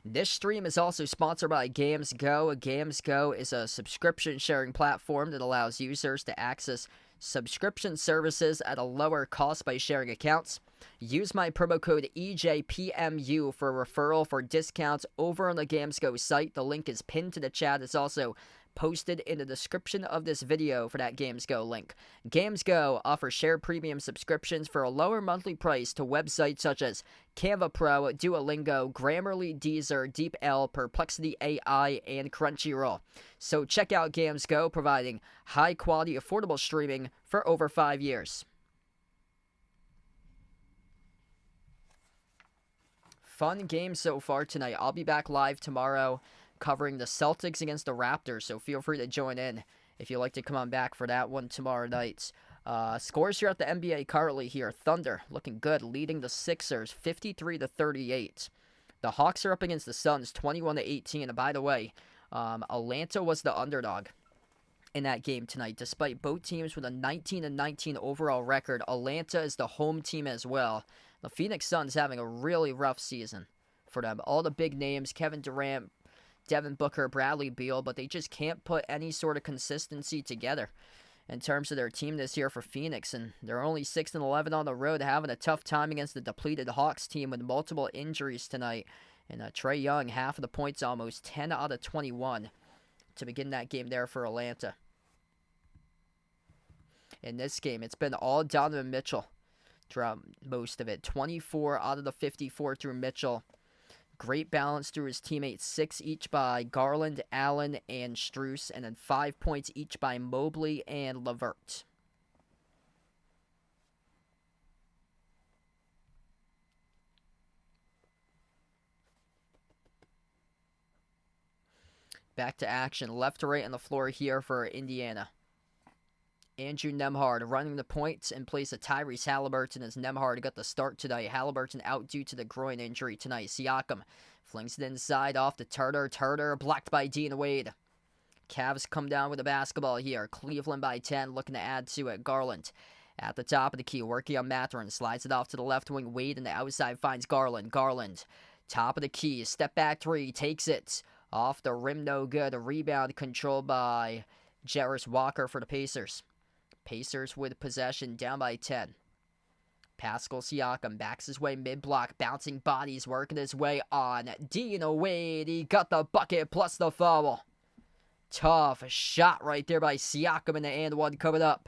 This stream is also sponsored by GamesGo. GamesGo is a subscription sharing platform that allows users to access subscription services at a lower cost by sharing accounts. Use my promo code EJPMU for a referral for discounts over on the GamesGo site. The link is pinned to the chat. It's also posted in the description of this video for that GamesGo link. GamesGo offers shared premium subscriptions for a lower monthly price to websites such as Canva Pro, Duolingo, Grammarly, Deezer, DeepL, Perplexity AI, and Crunchyroll. So check out GamesGo, providing high-quality, affordable streaming for over 5 years. Fun game so far tonight. I'll be back live tomorrow covering the Celtics against the Raptors, so feel free to join in if you'd like to come on back for that one tomorrow night. Scores here at the NBA currently here. Thunder looking good, leading the Sixers 53-38. The Hawks are up against the Suns 21-18. And by the way, Atlanta was the underdog in that game tonight. Despite both teams with a 19-19 overall record, Atlanta is the home team as well. The Phoenix Suns having a really rough season for them. All the big names, Kevin Durant, Devin Booker, Bradley Beal, but they just can't put any sort of consistency together in terms of their team this year for Phoenix, and they're only 6-11 on the road, having a tough time against the depleted Hawks team with multiple injuries tonight. And Trae Young, half of the points almost, 10 out of 21 to begin that game there for Atlanta. In this game, it's been all Donovan Mitchell throughout most of it. 24 out of the 54 through Mitchell. Great balance through his teammates, 6 each by Garland, Allen, and Strus, and then 5 points each by Mobley and LeVert. Back to action, left to right on the floor here for Indiana. Andrew Nembhard running the points in place of Tyrese Halliburton as Nembhard got the start tonight. Halliburton out due to the groin injury tonight. Siakam flings it inside off to Turner. Turner blocked by Dean Wade. Cavs come down with the basketball here. Cleveland by 10, looking to add to it. Garland at the top of the key, working on Mathurin. Slides it off to the left wing. Wade on the outside finds Garland. Garland, top of the key, step back three, takes it. Off the rim, no good. A rebound controlled by Jarris Walker for the Pacers. Pacers with possession, down by 10. Pascal Siakam backs his way mid-block, bouncing bodies, working his way on Dean Wade. He got the bucket plus the foul. Tough shot right there by Siakam, and the and one coming up.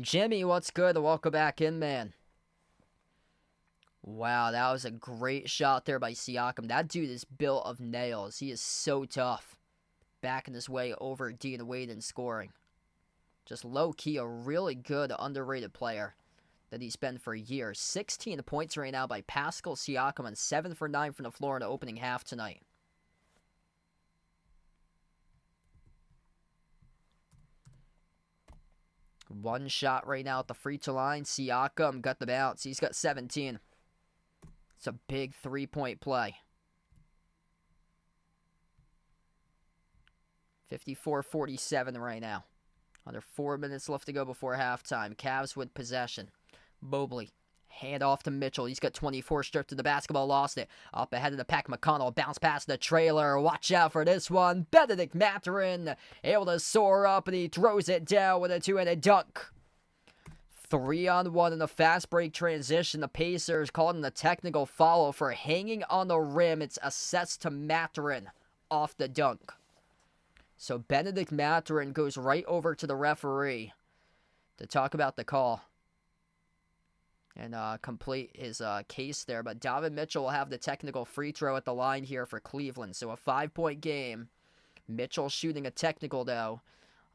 Jimmy, what's good? Welcome back in, man. Wow, that was a great shot there by Siakam. That dude is built of nails. He is so tough. Backing his way over Dean Wade and scoring. Just low-key, a really good, underrated player that he's been for years. 16 points right now by Pascal Siakam and 7 for 9 from the floor in the opening half tonight. One shot right now at the free throw line. Siakam got the bounce. He's got 17. It's a big three-point play. 54-47 right now. Under 4 minutes left to go before halftime. Cavs with possession. Mobley. Hand off to Mitchell. He's got 24, stripped to the basketball, lost it. Up ahead of the pack, McConnell. Bounce past the trailer. Watch out for this one. Benedict Mathurin able to soar up, and he throws it down with a two-handed dunk. 3-on-1 in the fast break transition. The Pacers called in the technical foul for hanging on the rim. It's assessed to Mathurin off the dunk. So Benedict Mathurin goes right over to the referee to talk about the call and complete his case there. But Donovan Mitchell will have the technical free throw at the line here for Cleveland. So a 5-point game Mitchell shooting a technical, though,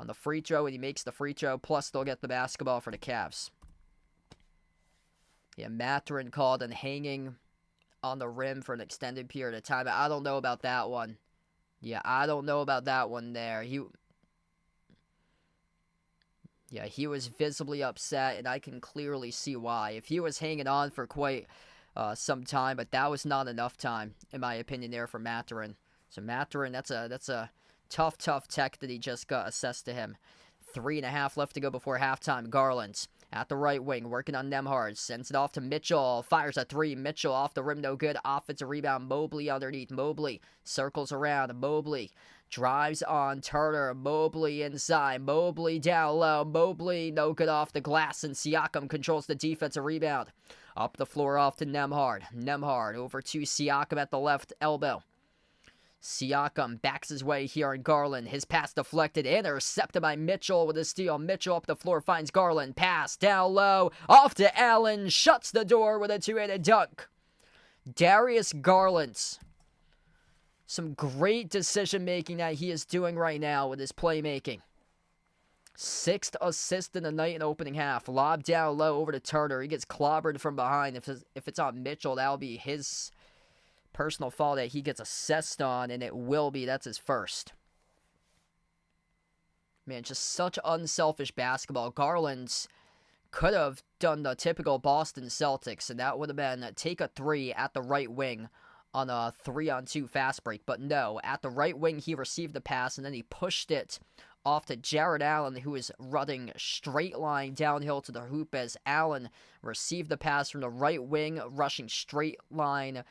on the free throw, and he makes the free throw, plus they'll get the basketball for the Cavs. Yeah, Mathurin called and hanging on the rim for an extended period of time. I don't know about that one. Yeah, I don't know about that one there. He was visibly upset, and I can clearly see why. If he was hanging on for quite some time, but that was not enough time, in my opinion, there for Mathurin. So Mathurin, that's a tough tech that he just got assessed to him. 3.5 left to go before halftime. Garland at the right wing, working on Nembhard. Sends it off to Mitchell. Fires a three. Mitchell off the rim, no good. Offensive rebound. Mobley underneath. Mobley circles around. Mobley drives on Turner. Mobley inside. Mobley down low. Mobley no good off the glass, and Siakam controls the defensive rebound. Up the floor off to Nembhard. Nembhard over to Siakam at the left elbow. Siakam backs his way here on Garland. His pass deflected, intercepted by Mitchell with a steal. Mitchell up the floor finds Garland. Pass down low, off to Allen. Shuts the door with a two-handed dunk. Darius Garland. Some great decision-making that he is doing right now with his playmaking. 6th assist in the night in opening half. Lob down low over to Turner. He gets clobbered from behind. If it's on Mitchell, that'll be his personal foul that he gets assessed on, and it will be. That's his first. Man, just such unselfish basketball. Garland's could have done the typical Boston Celtics, and that would have been take a three at the right wing on a 3-on-2 fast break. But no, at the right wing, he received the pass, and then he pushed it off to Jared Allen, who is running straight line downhill to the hoop as Allen received the pass from the right wing, rushing straight line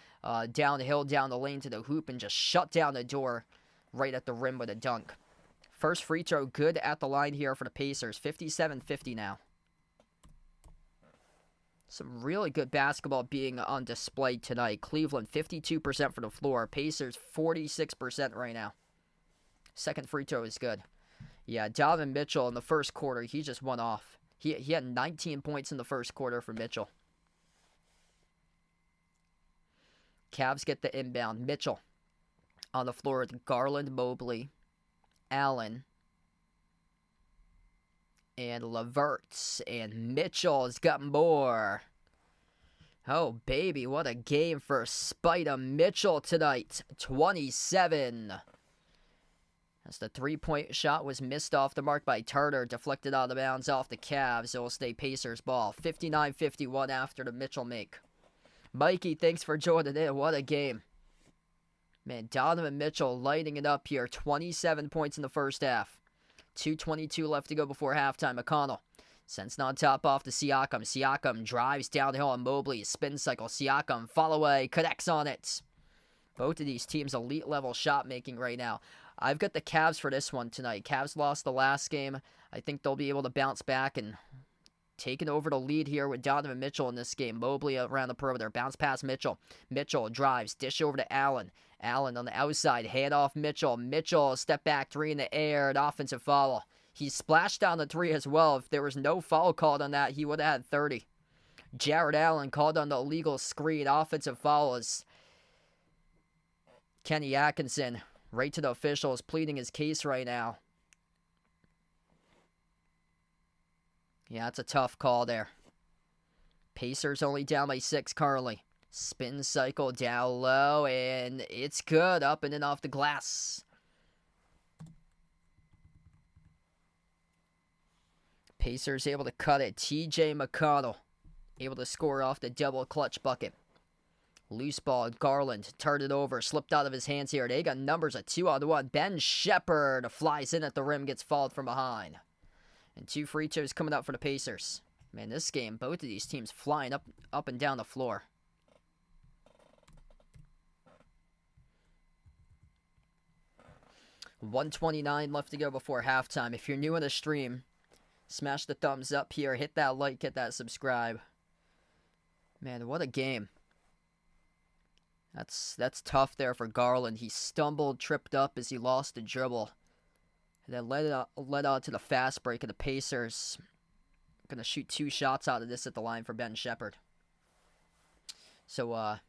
downhill down the lane to the hoop, and just shut down the door right at the rim with a dunk. First free throw good at the line here for the Pacers. 57-50 now. Some really good basketball being on display tonight. Cleveland 52% for the floor. Pacers 46% right now. Second free throw is good. Yeah, Donovan Mitchell in the first quarter, he just went off. He had 19 points in the first quarter for Mitchell. Cavs get the inbound. Mitchell on the floor with Garland, Mobley, Allen, and LeVert. And Mitchell's got more. Oh, baby, what a game for Spida Mitchell tonight. 27. As the three-point shot was missed off the mark by Turner, deflected out of bounds off the Cavs. It will stay Pacers ball. 59-51 after the Mitchell make. Mikey, thanks for joining in. What a game. Man, Donovan Mitchell lighting it up here. 27 points in the first half. 2:22 left to go before halftime. McConnell sends it on top off to Siakam. Siakam drives downhill on Mobley. Spin cycle. Siakam, fall away, connects on it. Both of these teams elite level shot making right now. I've got the Cavs for this one tonight. Cavs lost the last game. I think they'll be able to bounce back and taking over the lead here with Donovan Mitchell in this game. Mobley around the perimeter. Bounce past Mitchell. Mitchell drives. Dish over to Allen. Allen on the outside. Hand off Mitchell. Mitchell step back three in the air. An offensive foul. He splashed down the three as well. If there was no foul called on that, he would have had 30. Jared Allen called on the illegal screen. Offensive foul is Kenny Atkinson. Right to the officials, pleading his case right now. Yeah, it's a tough call there. Pacers only down by 6 currently. Spin cycle down low, and it's good. Up and in off the glass. Pacers able to cut it. TJ McConnell able to score off the double clutch bucket. Loose ball, Garland turned it over, slipped out of his hands here. They got numbers at 2-on-1. Ben Shepherd flies in at the rim, gets fouled from behind. And 2 free throws coming up for the Pacers. Man, this game, both of these teams flying up and down the floor. $1:29 left to go before halftime. If you're new in the stream, smash the thumbs up here, hit that like, hit that subscribe. Man, what a game. That's tough there for Garland. He stumbled, tripped up as he lost the dribble. And then led on to the fast break of the Pacers. Going to shoot 2 shots out of this at the line for Ben Shepherd. So,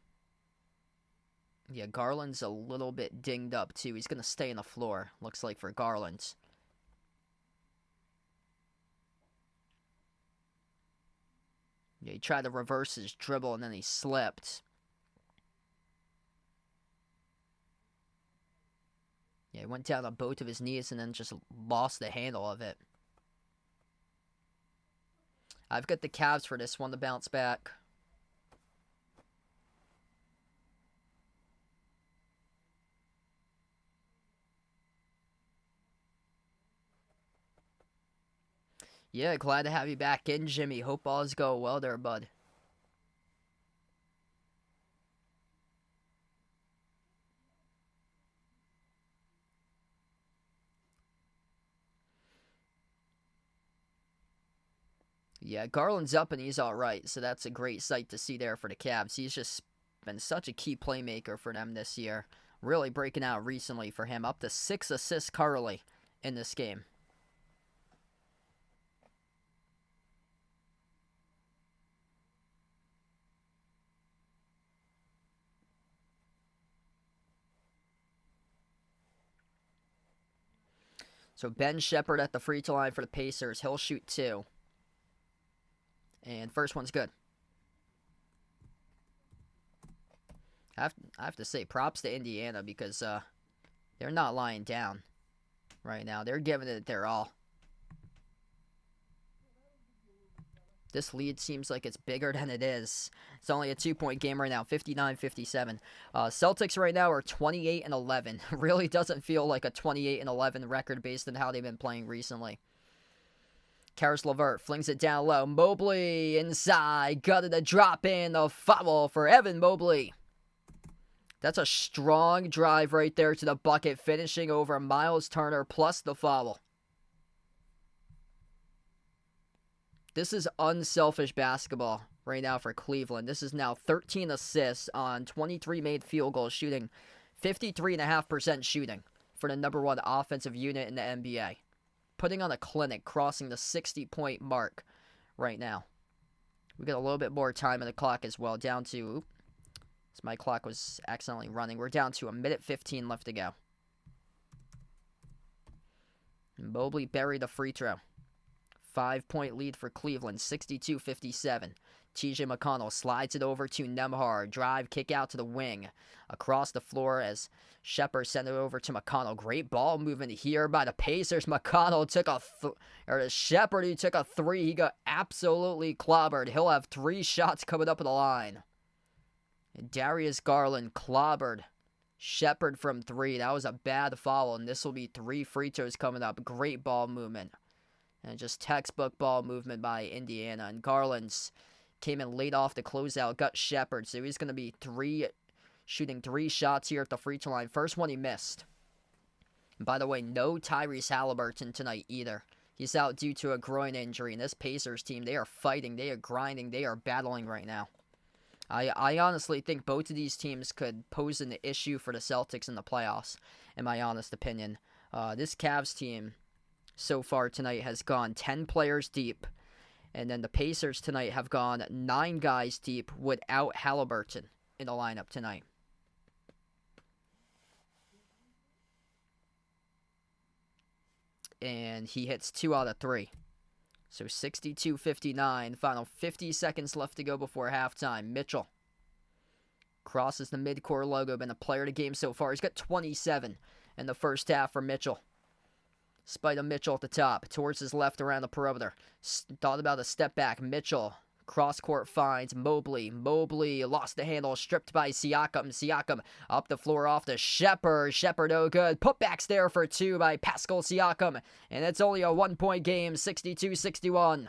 Yeah, Garland's a little bit dinged up, too. He's going to stay on the floor, looks like, for Garland. Yeah, he tried to reverse his dribble, and then he slipped. Yeah, he went down on both of his knees and then just lost the handle of it. I've got the Cavs for this one to bounce back. Yeah, glad to have you back in, Jimmy. Hope all's go well there, bud. Yeah, Garland's up and he's all right, so that's a great sight to see there for the Cavs. He's just been such a key playmaker for them this year. Really breaking out recently for him. Up to 6 assists currently in this game. So Ben Shepherd at the free throw line for the Pacers. He'll shoot 2. And first one's good. I have to say props to Indiana because they're not lying down right now. They're giving it their all. This lead seems like it's bigger than it is. It's only a 2-point game right now, 59-57. Celtics right now are 28-11. Really doesn't feel like a 28-11 record based on how they've been playing recently. Karis LeVert flings it down low. Mobley inside. Gutted a drop in. The foul for Evan Mobley. That's a strong drive right there to the bucket, finishing over Miles Turner plus the foul. This is unselfish basketball right now for Cleveland. This is now 13 assists on 23 made field goals, shooting 53.5% shooting for the number 1 offensive unit in the NBA. Putting on a clinic, crossing the 60-point mark right now. We got a little bit more time in the clock as well, down to... my clock was accidentally running. We're down to 1:15 left to go. Mobley buried the free throw. 5-point lead for Cleveland, 62-57. TJ McConnell slides it over to Nembhard. Drive, kick out to the wing. Across the floor as Shepherd sent it over to McConnell. Great ball movement here by the Pacers. McConnell took Shepherd, who took a 3. He got absolutely clobbered. He'll have 3 shots coming up at the line. And Darius Garland clobbered Shepherd from 3. That was a bad foul, and this will be 3 free throws coming up. Great ball movement. And just textbook ball movement by Indiana. And Garland's came in late off the closeout, got Shepherd. So he's going to be shooting 3 shots here at the free throw line. First one he missed. And by the way, no Tyrese Halliburton tonight either. He's out due to a groin injury. And this Pacers team, they are fighting, they are grinding, they are battling right now. I honestly think both of these teams could pose an issue for the Celtics in the playoffs, in my honest opinion. This Cavs team so far tonight has gone 10 players deep, and then the Pacers tonight have gone 9 guys deep without Halliburton in the lineup tonight. And he hits 2 out of 3. So 62-59, final 50 seconds left to go before halftime. Mitchell crosses the midcourt logo, been a player of the game so far. He's got 27 in the first half for Mitchell. Spida Mitchell at the top, towards his left around the perimeter. Thought about a step back. Mitchell, cross-court finds Mobley. Mobley lost the handle, stripped by Siakam. Siakam up the floor off to Shepherd. Shepherd no good. Putbacks there for 2 by Pascal Siakam. And it's only a 1-point game, 62-61.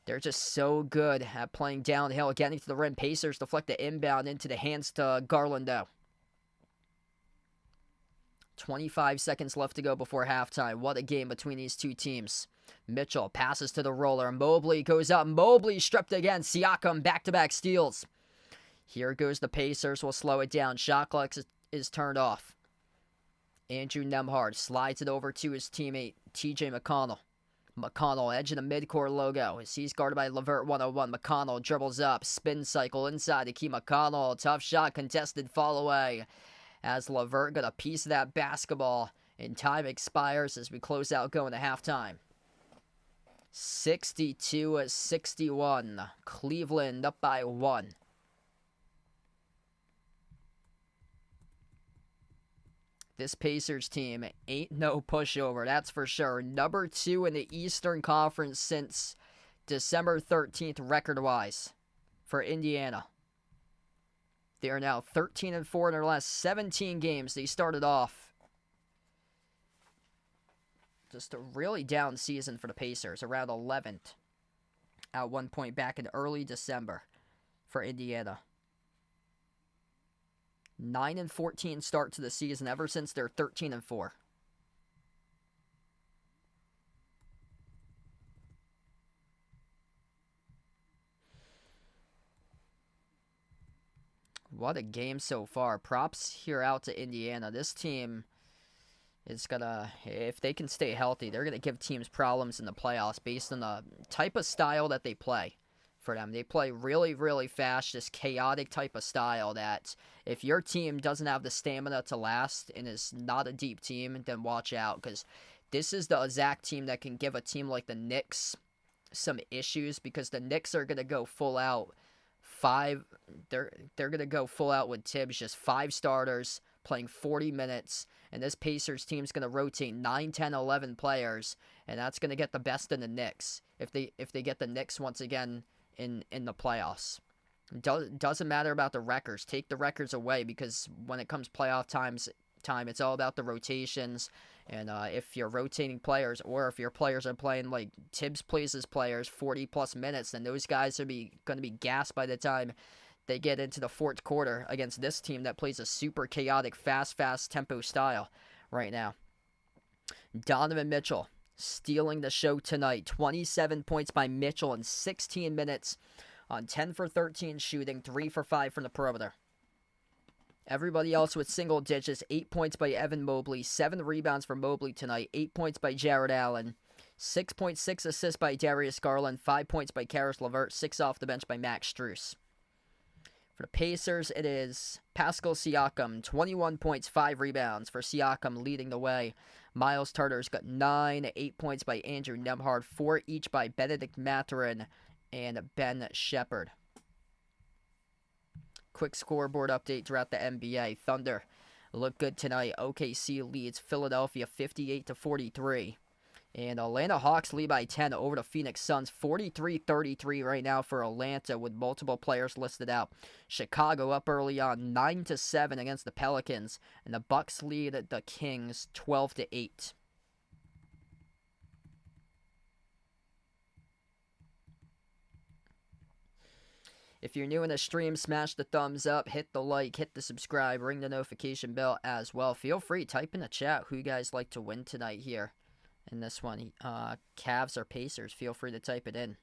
They're just so good at playing downhill, getting to the rim. Pacers deflect the inbound into the hands to Garland, though. 25 seconds left to go before halftime. What a game between these two teams. Mitchell passes to the roller. Mobley goes up. Mobley stripped again. Siakam back-to-back steals. Here goes the Pacers. Will slow it down. Shot clock is turned off. Andrew Nembhard slides it over to his teammate, TJ McConnell. McConnell, edge of the midcourt logo. As he's guarded by LeVert 101. McConnell dribbles up, spin cycle inside to keep McConnell. Tough shot, contested fall away. As LeVert got a piece of that basketball. And time expires as we close out going to halftime. 62-61. Cleveland up by 1. This Pacers team ain't no pushover, that's for sure. Number 2 in the Eastern Conference since December 13th record-wise for Indiana. They are now 13-4 in their last 17 games. They started off just a really down season for the Pacers, around 11th at one point back in early December for Indiana. 9-14 start to the season ever since they're 13-4. What a game so far. Props here out to Indiana. This team is gonna, if they can stay healthy, they're gonna give teams problems in the playoffs based on the type of style that they play for them. They play really, really fast, this chaotic type of style that if your team doesn't have the stamina to last and is not a deep team, then watch out, because this is the exact team that can give a team like the Knicks some issues, because the Knicks are gonna go full out they're gonna go full out with Tibbs, just 5 starters playing 40 minutes, and this Pacers team's going to rotate 9, 10, 11 players, and that's going to get the best in the Knicks if they get the Knicks once again in the playoffs. Doesn't matter about the records. Take the records away, because when it comes playoff time, it's all about the rotations, and if you're rotating players, or if your players are playing like Tibbs plays his players 40-plus minutes, then those guys are going to be gassed by the time they get into the fourth quarter against this team that plays a super chaotic, fast tempo style right now. Donovan Mitchell stealing the show tonight. 27 points by Mitchell in 16 minutes on 10 for 13 shooting, 3 for 5 from the perimeter. Everybody else with single digits. 8 points by Evan Mobley, 7 rebounds for Mobley tonight, 8 points by Jared Allen, 6.6 assists by Darius Garland, 5 points by Karis LeVert, 6 off the bench by Max Strus. For the Pacers, it is Pascal Siakam, 21 points, 5 rebounds for Siakam leading the way. Miles Turner's got 9, 8 points by Andrew Nembhard, 4 each by Benedict Mathurin and Ben Shepherd. Quick scoreboard update throughout the NBA. Thunder look good tonight. OKC leads Philadelphia 58-43. And Atlanta Hawks lead by 10 over the Phoenix Suns, 43-33 right now for Atlanta with multiple players listed out. Chicago up early on, 9-7 against the Pelicans, and the Bucks lead the Kings 12-8. If you're new in the stream, smash the thumbs up, hit the like, hit the subscribe, ring the notification bell as well. Feel free, type in the chat who you guys like to win tonight here. In this one, Cavs or Pacers, feel free to type it in.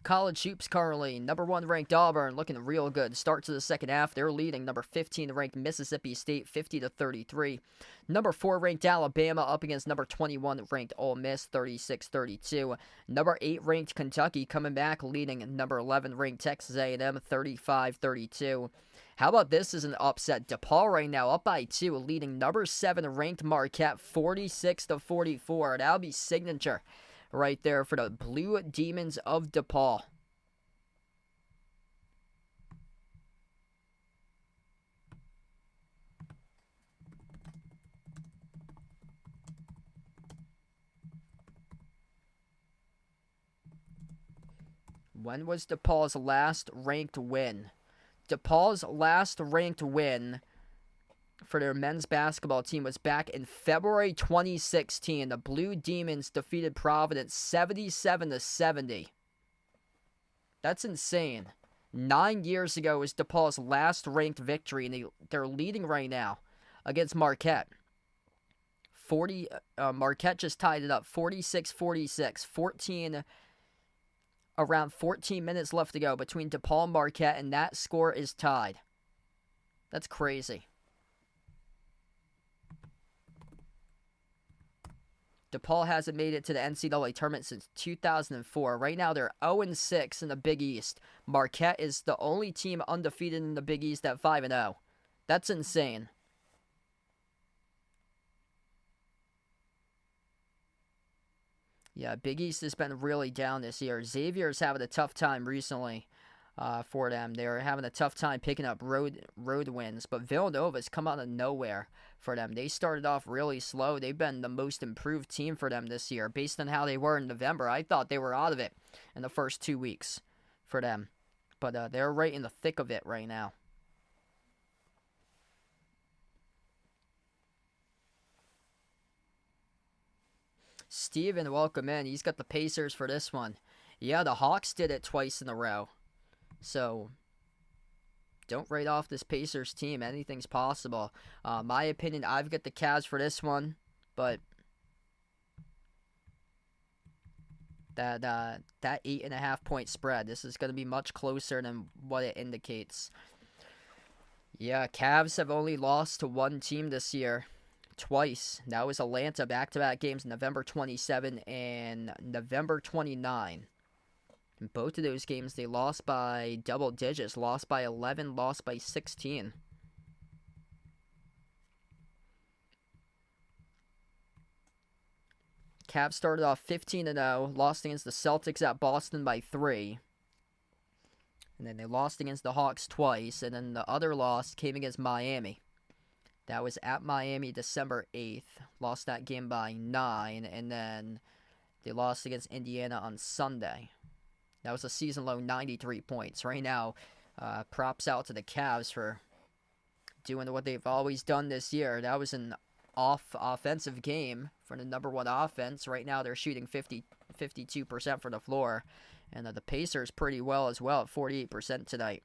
College hoops currently, number 1 ranked Auburn looking real good. Start to the second half, they're leading number 15 ranked Mississippi State 50-33. Number 4 ranked Alabama up against number 21 ranked Ole Miss 36-32. Number 8 ranked Kentucky coming back, leading number 11 ranked Texas A&M 35-32. How about this as an upset? DePaul right now up by 2, leading number 7 ranked Marquette 46-44. That'll be signature right there for the Blue Demons of DePaul. When was DePaul's last ranked win? DePaul's last ranked win for their men's basketball team was back in February 2016. The Blue Demons defeated Providence 77-70. That's insane. 9 years ago was DePaul's last ranked victory, and they're leading right now against Marquette. Marquette just tied it up, 46-46. Around 14 minutes left to go between DePaul and Marquette, and that score is tied. That's crazy. DePaul hasn't made it to the NCAA tournament since 2004. Right now, they're 0-6 in the Big East. Marquette is the only team undefeated in the Big East at 5-0. That's insane. Yeah, Big East has been really down this year. Xavier's having a tough time recently for them. They're having a tough time picking up road wins, but Villanova's come out of nowhere for them. They started off really slow. They've been the most improved team for them this year. Based on how they were in November, I thought they were out of it in the first 2 weeks for them. But they're right in the thick of it right now. Steven, welcome in. He's got the Pacers for this one. Yeah, the Hawks did it twice in a row. So, don't write off this Pacers team. Anything's possible. My opinion, I've got the Cavs for this one. But that 8.5 point spread, this is going to be much closer than what it indicates. Yeah, Cavs have only lost to one team this year. Twice. That was Atlanta, back-to-back games, November 27 and November 29. In both of those games, they lost by double digits. Lost by 11, lost by 16. Cavs started off 15-0, lost against the Celtics at Boston by 3. And then they lost against the Hawks twice, and then the other loss came against Miami. That was at Miami December 8th. Lost that game by 9. And then they lost against Indiana on Sunday. That was a season-low 93 points. Right now, props out to the Cavs for doing what they've always done this year. That was an offensive game for the number one offense. Right now, they're shooting 52% from the floor. And the Pacers pretty well as well at 48% tonight.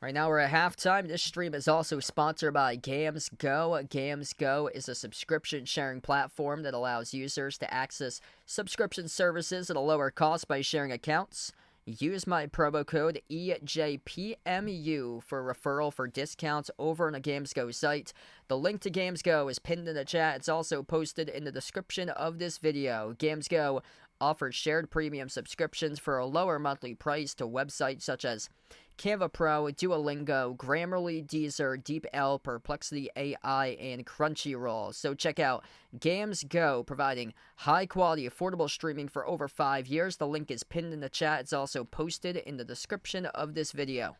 Right now we're at halftime. This stream is also sponsored by Games Go. Games Go is a subscription sharing platform that allows users to access subscription services at a lower cost by sharing accounts. Use my promo code EJPMU for referral for discounts over on the Games Go site. The link to Games Go is pinned in the chat. It's also posted in the description of this video. Games Go offers shared premium subscriptions for a lower monthly price to websites such as Canva Pro, Duolingo, Grammarly, Deezer, DeepL, Perplexity AI, and Crunchyroll. So check out Games Go, providing high-quality, affordable streaming for over 5 years. The link is pinned in the chat. It's also posted in the description of this video.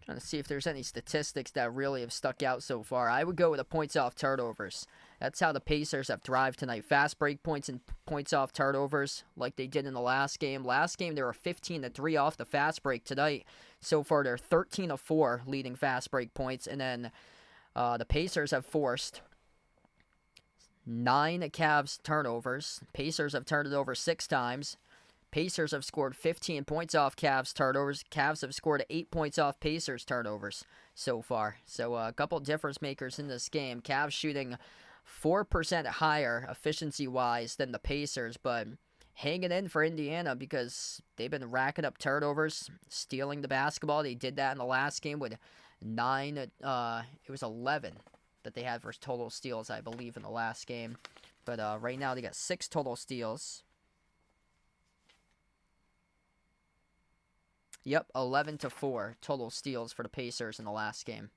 Trying to see if there's any statistics that really have stuck out so far. I would go with the points off turnovers. That's how the Pacers have thrived tonight. Fast break points and points off turnovers like they did in the last game. Last game, they were 15-3 off the fast break. Tonight, so far, they're 13-4 leading fast break points. And then the Pacers have forced 9 Cavs turnovers. Pacers have turned it over 6 times. Pacers have scored 15 points off Cavs turnovers. Cavs have scored 8 points off Pacers turnovers so far. So a couple difference makers in this game. Cavs shooting 4% higher efficiency-wise than the Pacers, but hanging in for Indiana because they've been racking up turnovers, stealing the basketball. They did that in the last game with 9. It was 11 that they had for total steals, I believe, in the last game. But right now they got 6 total steals. Yep, 11-4 total steals for the Pacers in the last game.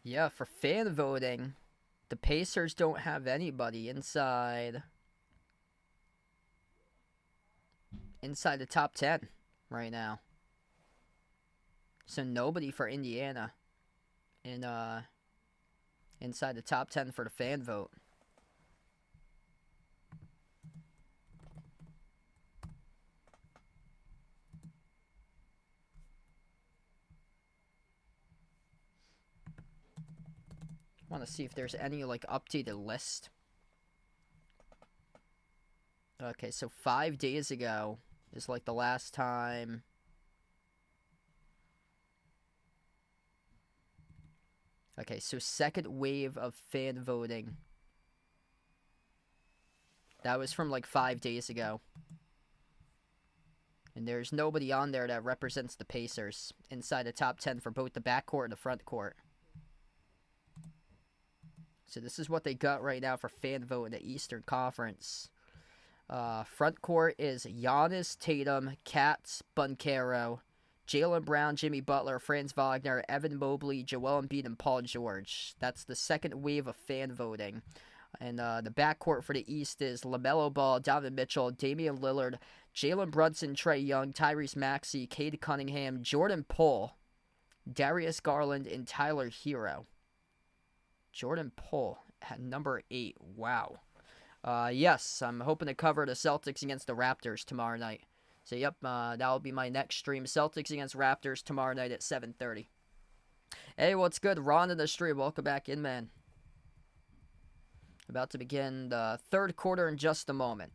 Yeah, for fan voting, the Pacers don't have anybody inside the top 10 right now. So nobody for Indiana in inside the top 10 for the fan vote. Want to see if there's any like updated list. Okay, so 5 days ago is like the last time. Okay, so second wave of fan voting. That was from like 5 days ago. And there's nobody on there that represents the Pacers inside the top 10 for both the backcourt and the front court. So this is what they got right now for fan vote in the Eastern Conference. Front court is Giannis, Tatum, Katz, Bunkero, Jaylen Brown, Jimmy Butler, Franz Wagner, Evan Mobley, Joel Embiid, and Paul George. That's the second wave of fan voting. And the backcourt for the East is LaMelo Ball, Donovan Mitchell, Damian Lillard, Jalen Brunson, Trae Young, Tyrese Maxey, Cade Cunningham, Jordan Poole, Darius Garland, and Tyler Hero. Jordan Poole at number 8. Wow. Yes, I'm hoping to cover the Celtics against the Raptors tomorrow night. So, yep, that'll be my next stream. Celtics against Raptors tomorrow night at 7:30. Hey, what's good? Ron in the stream. Welcome back in, man. About to begin the third quarter in just a moment.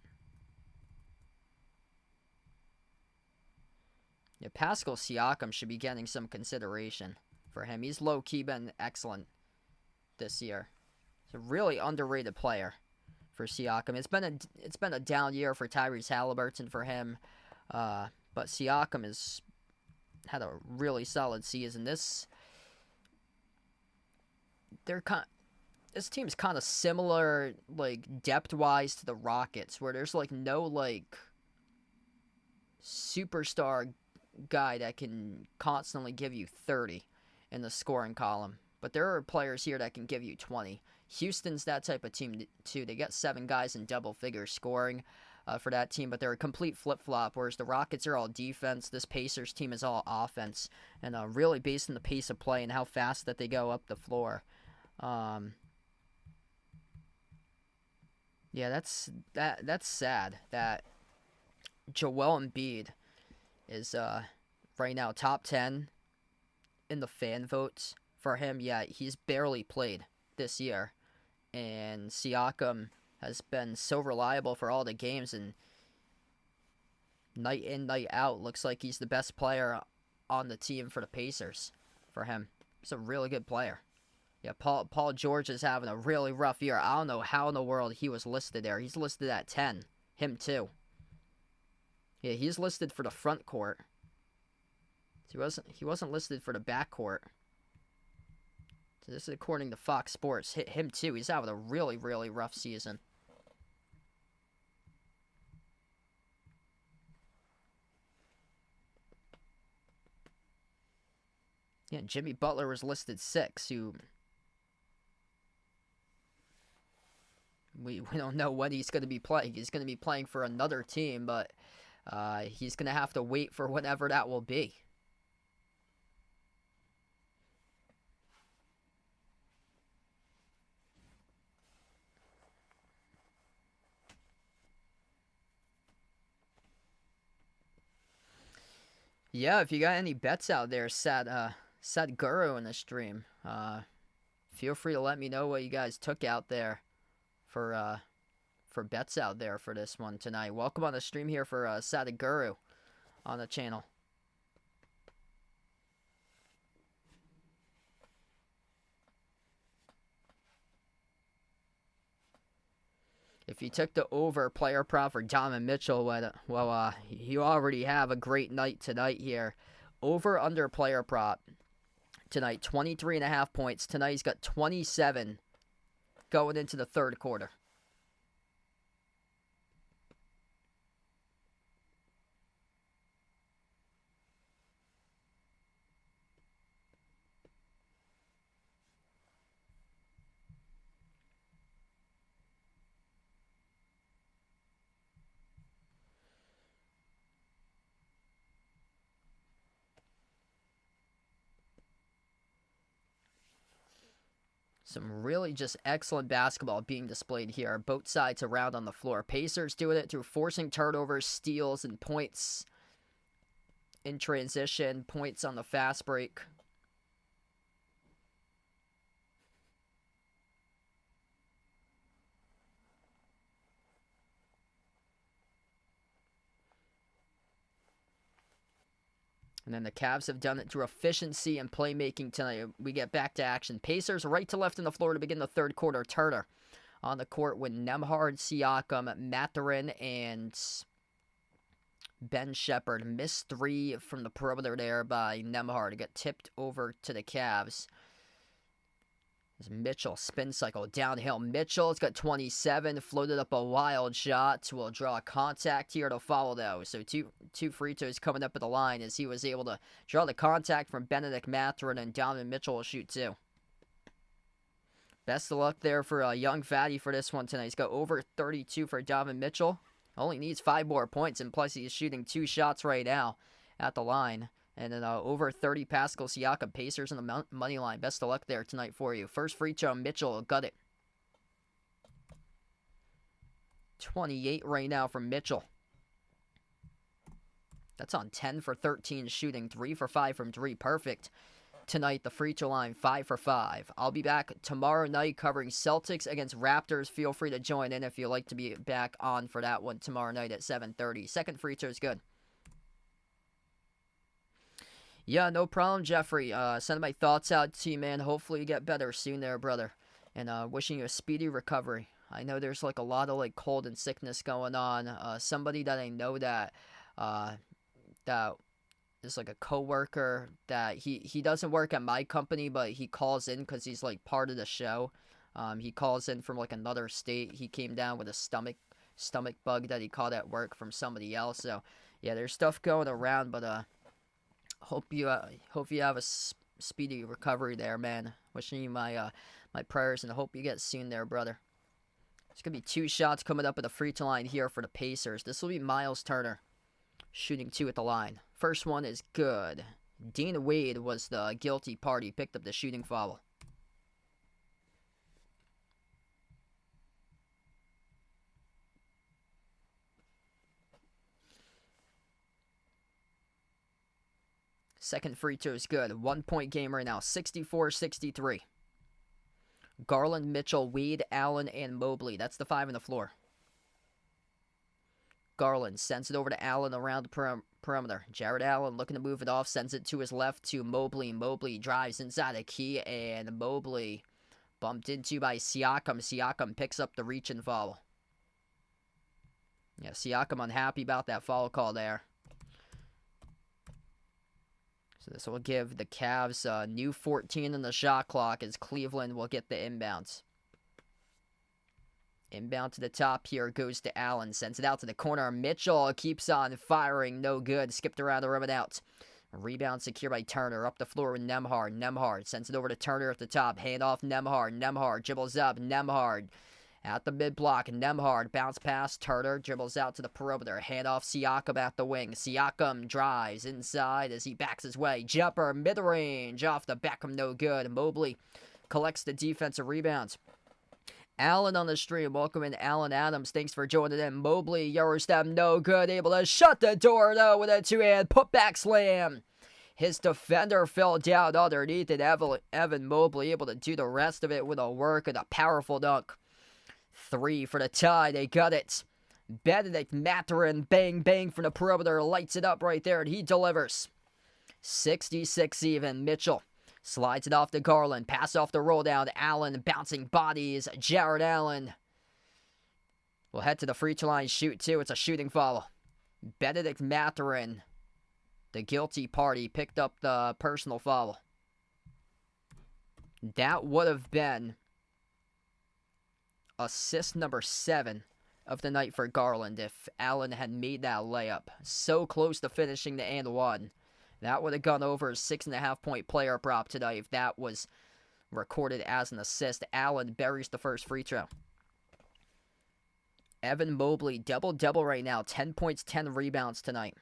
Yeah, Pascal Siakam should be getting some consideration for him. He's low-key been excellent this year. He's a really underrated player for Siakam. It's been a down year for Tyrese Halliburton for him, but Siakam has had a really solid season. This team's kind of similar, like depth-wise, to the Rockets, where there's like no like superstar guy that can constantly give you 30 in the scoring column. But there are players here that can give you 20. Houston's that type of team, too. They got 7 guys in double figure scoring for that team, but they're a complete flip-flop, whereas the Rockets are all defense. This Pacers team is all offense, and really based on the pace of play and how fast that they go up the floor. Yeah, that's sad that Joel Embiid is right now top 10 in the fan votes for him. Yeah, he's barely played this year, and Siakam has been so reliable for all the games, and night in, night out, looks like he's the best player on the team for the Pacers for him. He's a really good player. Yeah, Paul George is having a really rough year. I don't know how in the world he was listed there. He's listed at 10. Him too. Yeah, he's listed for the front court. He wasn't listed for the back court. So this is according to Fox Sports. Him too. He's having a really, really rough season. Yeah, Jimmy Butler was listed 6, who we don't know when he's going to be playing. He's going to be playing for another team, but he's going to have to wait for whatever that will be. Yeah, if you got any bets out there, Sadguru in the stream, feel free to let me know what you guys took out there for bets out there for this one tonight. Welcome on the stream here for Sadguru on the channel. If you took the over player prop for Donovan Mitchell, well, you already have a great night tonight here. Over under player prop tonight, 23.5 points. Tonight he's got 27 going into the third quarter. Some really just excellent basketball being displayed here. Both sides around on the floor. Pacers doing it through forcing turnovers, steals, and points in transition. Points on the fast break. And then the Cavs have done it through efficiency and playmaking tonight. We get back to action. Pacers right to left in the floor to begin the third quarter. Turner on the court with Nembhard, Siakam, Mathurin, and Ben Shepherd. Missed three from the perimeter there by Nembhard. It got tipped over to the Cavs. As Mitchell spin cycle downhill. Mitchell's got 27, floated up a wild shot. Will draw contact here to follow though. So two free throws coming up at the line as he was able to draw the contact from Benedict Mathurin, and Donovan Mitchell will shoot too. Best of luck there for young Fatty for this one tonight. He's got over 32 for Donovan Mitchell. Only needs 5 more points, and plus he's shooting 2 shots right now at the line. And then over 30 Pascal Siakam. Pacers on the money line. Best of luck there tonight for you. First free throw, Mitchell got it. 28 right now from Mitchell. That's on 10 for 13 shooting. 3 for 5 from 3. Perfect. Tonight, the free throw line, 5 for 5. I'll be back tomorrow night covering Celtics against Raptors. Feel free to join in if you'd like to be back on for that one tomorrow night at 7:30. Second free throw is good. Yeah, no problem, Jeffrey. Sending my thoughts out to you, man. Hopefully you get better soon there, brother. And wishing you a speedy recovery. I know there's like a lot of like cold and sickness going on. Somebody that I know that is like a coworker that he doesn't work at my company, but he calls in because he's like part of the show. He calls in from like another state. He came down with a stomach bug that he caught at work from somebody else. So yeah, there's stuff going around, but hope you have a speedy recovery there, man. Wishing you my prayers, and hope you get soon there, brother. There's gonna be 2 shots coming up at the free throw line here for the Pacers. This will be Miles Turner shooting 2 at the line. First one is good. Dean Wade was the guilty party. Picked up the shooting foul. Second free throw is good. 1-point game right now. 64-63. Garland, Mitchell, Wade, Allen, and Mobley. That's the 5 on the floor. Garland sends it over to Allen around the perimeter. Jared Allen looking to move it off. Sends it to his left to Mobley. Mobley drives inside the key, and Mobley bumped into by Siakam. Siakam picks up the reach and foul. Yeah, Siakam unhappy about that foul call there. So this will give the Cavs a new 14 in the shot clock as Cleveland will get the inbounds. Inbound to the top here goes to Allen. Sends it out to the corner. Mitchell keeps on firing. No good. Skipped around the rim and out. Rebound secured by Turner. Up the floor with Nembhard. Nembhard sends it over to Turner at the top. Hand off Nembhard. Nembhard dribbles up. Nembhard at the mid-block. Nembhard bounce pass. Turner dribbles out to the perimeter. Hand off Siakam at the wing. Siakam drives inside as he backs his way. Jumper mid-range off the Beckham. No good. Mobley collects the defensive rebounds. Allen on the stream. Welcome in, Allen Adams. Thanks for joining in. Mobley, Eurostep, no good. Able to shut the door, though, with a 2-hand putback slam. His defender fell down underneath it. Evan Mobley able to do the rest of it with a work and a powerful dunk. 3 for the tie. They got it. Benedict Mathurin, bang, bang from the perimeter. Lights it up right there, and he delivers. 66 even. Mitchell slides it off to Garland. Pass off the roll down. Allen bouncing bodies. Jared Allen will head to the free throw line. Shoot, too. It's a shooting foul. Benedict Mathurin, the guilty party, picked up the personal foul. That would have been assist number 7 of the night for Garland if Allen had made that layup. So close to finishing the and one. That would have gone over a 6.5-point player prop tonight if that was recorded as an assist. Allen buries the first free throw. Evan Mobley, double-double right now. 10 points, 10 rebounds tonight.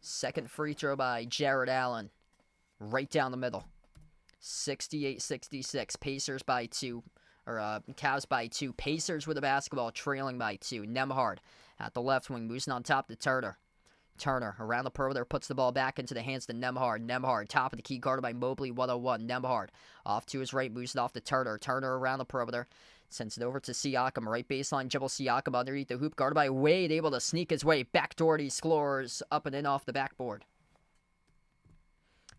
Second free throw by Jared Allen. right down the middle. 68-66. Pacers by 2. Or Cavs by 2. Pacers with the basketball, trailing by 2. Nembhard at the left wing, moves on top to Turner. Turner around the perimeter, puts the ball back into the hands of Nembhard. Nembhard, top of the key, guarded by Mobley, 101. Nembhard off to his right, moves it off to Turner. Turner around the perimeter, sends it over to Siakam. Right baseline, dribble Siakam underneath the hoop, guarded by Wade, able to sneak his way. Backdoor, he scores up and in off the backboard.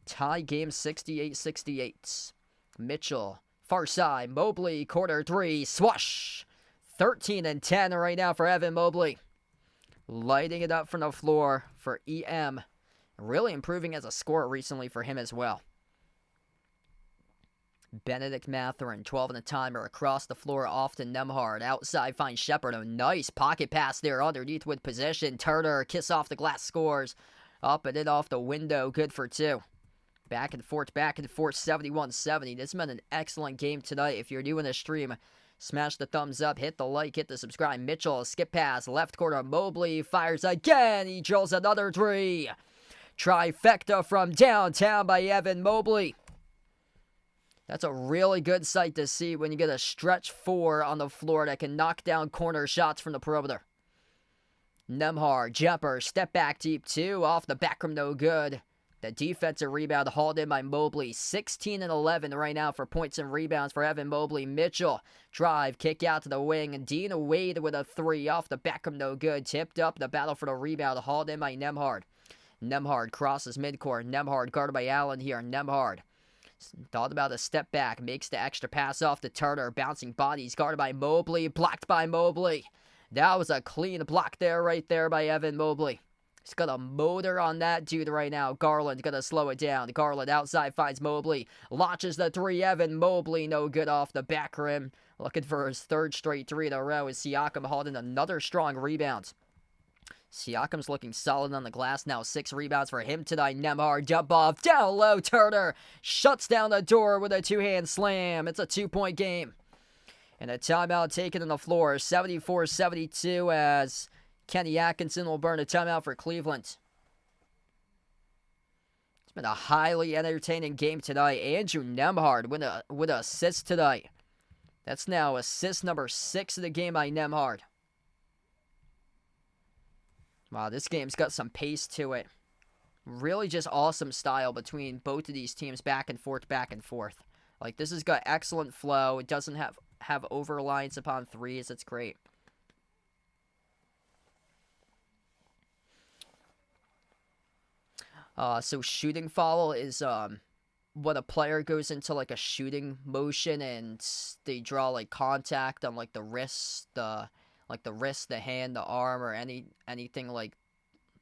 Tie game 68-68. Mitchell, far side, Mobley, corner 3, swash. 13-10 right now for Evan Mobley. Lighting it up from the floor for EM. Really improving as a scorer recently for him as well. Benedict Mathurin, 12 in the timer, across the floor off to Nembhard. Outside finds Shepard. A nice pocket pass there underneath with possession. Turner, kiss off the glass, scores. Up and in off the window, good for 2. Back and forth, 71-70. This has been an excellent game tonight. If you're new in the stream, smash the thumbs up, hit the like, hit the subscribe. Mitchell, skip pass, left corner, Mobley fires again. He drills another 3. Trifecta from downtown by Evan Mobley. That's a really good sight to see when you get a stretch 4 on the floor that can knock down corner shots from the perimeter. Nembhard, jumper, step back deep 2, off the back rim, no good. The defensive rebound hauled in by Mobley. 16-11 right now for points and rebounds for Evan Mobley. Mitchell, drive, kick out to the wing. And Dina Wade with a 3 off the back rim, no good. Tipped up, the battle for the rebound hauled in by Nembhard. Nembhard crosses midcourt. Nembhard guarded by Allen here. Nembhard thought about a step back. Makes the extra pass off to Turner. Bouncing bodies guarded by Mobley. Blocked by Mobley. That was a clean block there, right there by Evan Mobley. He's got a motor on that dude right now. Garland gonna slow it down. Garland outside finds Mobley. Launches the 3. Evan Mobley, no good off the back rim. Looking for his 3rd straight 3 in a row as Siakam holding another strong rebound. Siakam's looking solid on the glass now. 6 rebounds for him tonight. Nembhard, jump off, down low. Turner shuts down the door with a 2-hand slam. It's a 2-point game. And a timeout taken on the floor. 74-72 as Kenny Atkinson will burn a timeout for Cleveland. It's been a highly entertaining game tonight. Andrew Nembhard with an assist tonight. That's now assist number 6 of the game by Nembhard. Wow, this game's got some pace to it. Really just awesome style between both of these teams, back and forth, back and forth. Like, this has got excellent flow. It doesn't have over-reliance upon threes. It's great. So shooting foul is when a player goes into like a shooting motion and they draw like contact on like the wrist, the hand, the arm, or anything like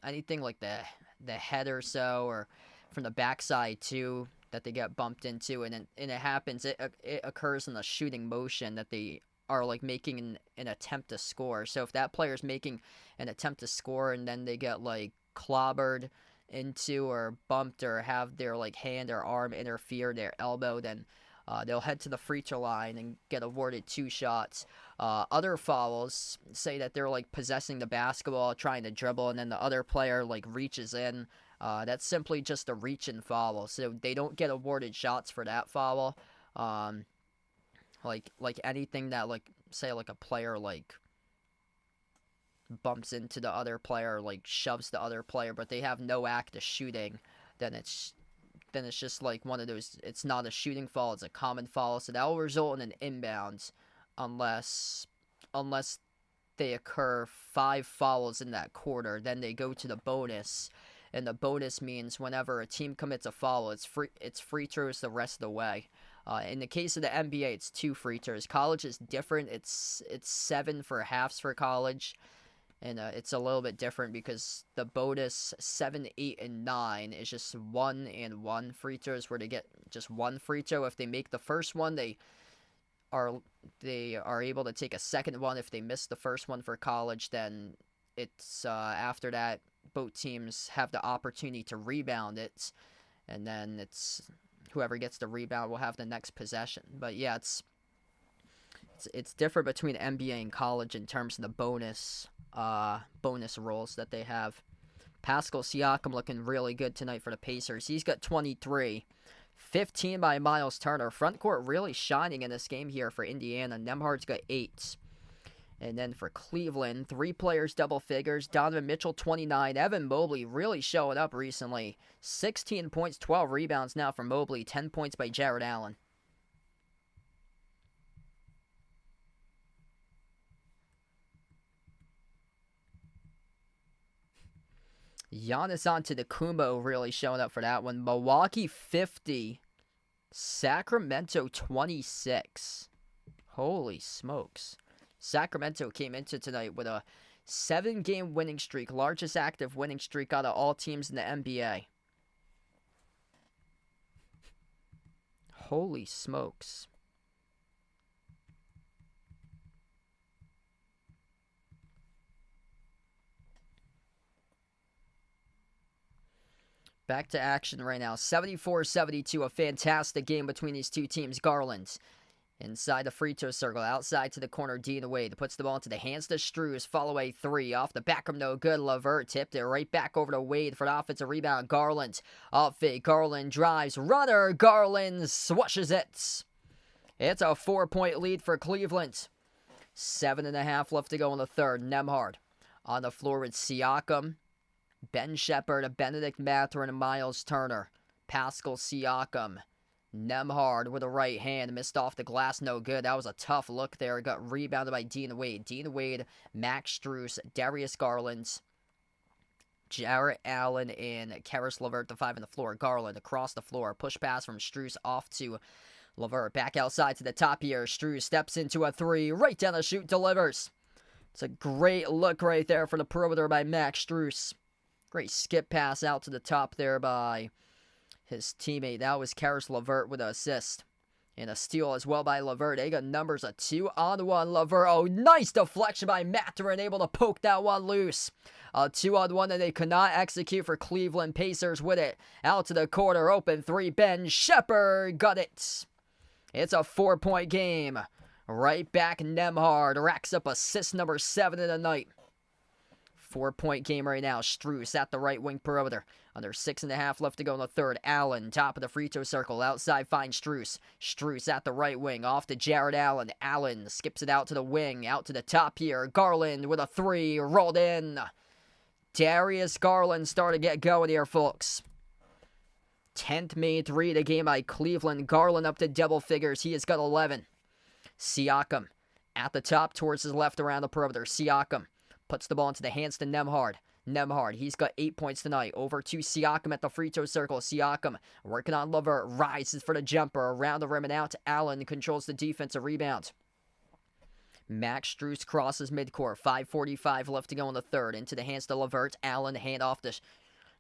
the head or so, or from the backside too, that they get bumped into, and it happens. It occurs in the shooting motion that they are like making an attempt to score. So if that player's making an attempt to score and then they get like clobbered into or bumped or have their like hand or arm interfere, their elbow, then they'll head to the free throw line and get awarded 2 shots. Other fouls, say that they're like possessing the basketball, trying to dribble, and then the other player like reaches in. That's simply just a reach and foul, so they don't get awarded shots for that foul. Like anything that like say like a player like bumps into the other player, like shoves the other player, but they have no act of shooting, then it's just like one of those. It's not a shooting foul; it's a common foul. So that will result in an inbound, unless they occur 5 fouls in that quarter. Then they go to the bonus, and the bonus means whenever a team commits a foul, it's free throws the rest of the way. In the case of the NBA, it's 2 free throws. College is different. It's 7 for halves for college. And it's a little bit different because the bonus 7, 8, and 9 is just 1 and 1 free throws, where they get just 1 free throw. If they make the first one, they are able to take a second one. If they miss the first one for college, then it's after that both teams have the opportunity to rebound it, and then it's whoever gets the rebound will have the next possession. But yeah, it's different between NBA and college in terms of the bonus rules that they have. Pascal Siakam looking really good tonight for the Pacers. He's got 23. 15 by Miles Turner. Front court really shining in this game here for Indiana. Nembhard's got 8. And then for Cleveland, 3 players double figures. Donovan Mitchell, 29. Evan Mobley really showing up recently. 16 points, 12 rebounds now for Mobley. 10 points by Jared Allen. Giannis Antetokounmpo really showing up for that one. Milwaukee 50. Sacramento 26. Holy smokes. Sacramento came into tonight with a 7-game winning streak. Largest active winning streak out of all teams in the NBA. Holy smokes. Back to action right now. 74-72, a fantastic game between these two teams. Garland inside the free throw circle, outside to the corner, Dean Wade puts the ball into the hands to Strus. Follow a 3 off the back of no good. LeVert tipped it right back over to Wade for the offensive rebound. Garland off fake. Garland drives. Runner. Garland swashes it. It's a 4-point lead for Cleveland. 7.5 left to go in the third. Nembhard on the floor with Siakam, Ben Shepherd, Benedict Mathurin, and Miles Turner. Pascal Siakam. Nembhard with a right hand. Missed off the glass. No good. That was a tough look there. Got rebounded by Dean Wade. Dean Wade, Max Strus, Darius Garland, Jarrett Allen, and Caris LeVert, the 5 on the floor. Garland across the floor. Push pass from Strus off to LeVert. Back outside to the top here. Strus steps into a 3. Right down the chute. Delivers. It's a great look right there for the perimeter by Max Strus. Great skip pass out to the top there by his teammate. That was Caris LeVert with an assist. And a steal as well by LeVert. They got numbers of 2-on-1. LeVert, oh, nice deflection by Mathurin, able to poke that one loose. A 2-on-1 that they could not execute for Cleveland. Pacers with it. Out to the corner, open 3. Ben Shepherd got it. It's a 4-point game. Right back, Nembhard racks up assist number 7 of the night. 4-point game right now. Strus at the right wing perimeter. Under 6.5 left to go in the third. Allen, top of the free throw circle. Outside finds Strus. Strus at the right wing. Off to Jared Allen. Allen skips it out to the wing. Out to the top here. Garland with a 3. Rolled in. Darius Garland starting to get going here, folks. 10th made 3 of the game by Cleveland. Garland up to double figures. He has got 11. Siakam at the top towards his left around the perimeter. Siakam puts the ball into the hands to Nembhard. Nembhard, he's got 8 points tonight. Over to Siakam at the free throw circle. Siakam working on LeVert. Rises for the jumper. Around the rim and out. Allen controls the defensive rebound. Max Strus crosses midcourt. 5:45 left to go in the third. Into the hands to LeVert. Allen, hand off to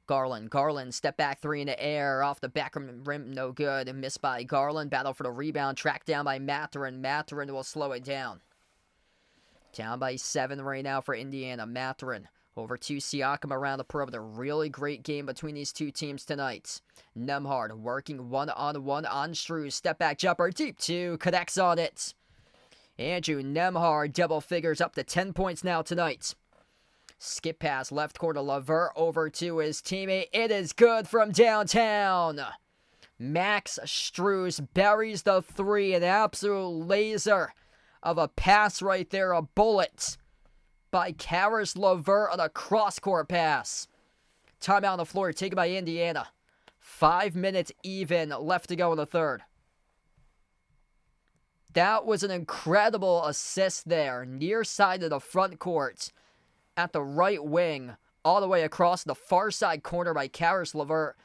Garland. Garland, step back 3 in the air. Off the back rim, no good. And missed by Garland. Battle for the rebound. Tracked down by Mathurin. Mathurin will slow it down. Down by 7 right now for Indiana. Mathurin over to Siakam around the perimeter. Really great game between these two teams tonight. Nembhard working 1-on-1 on Strus. Step back jumper. Deep 2. Connects on it. Andrew Nembhard double figures up to 10 points now tonight. Skip pass left corner. LeVert over to his teammate. It is good from downtown. Max Strus buries the 3. An absolute laser of a pass right there. A bullet by Caris LeVert on a cross-court pass. Timeout on the floor taken by Indiana. 5 minutes even left to go in the third. That was an incredible assist there. Near side of the front court. At the right wing. All the way across the far side corner by Caris LeVert.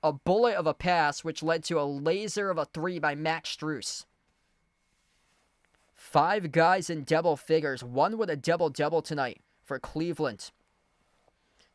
A bullet of a pass which led to a laser of a 3 by Max Strus. 5 guys in double figures. 1 with a double-double tonight for Cleveland.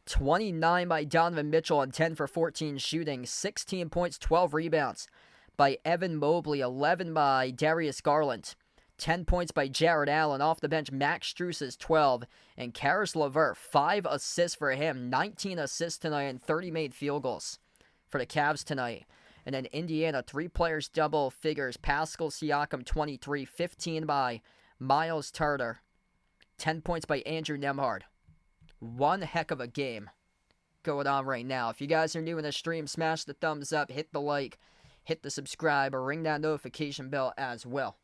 29 by Donovan Mitchell on 10 for 14 shooting. 16 points, 12 rebounds by Evan Mobley. 11 by Darius Garland. 10 points by Jared Allen. Off the bench, Max Strus is 12. And Caris LeVert, 5 assists for him. 19 assists tonight and 30 made field goals for the Cavs tonight. And then Indiana, 3 players double figures. Pascal Siakam, 23. 15 by Miles Turner. 10 points by Andrew Nembhard. One heck of a game going on right now. If you guys are new in the stream, smash the thumbs up, hit the like, hit the subscribe, or ring that notification bell as well.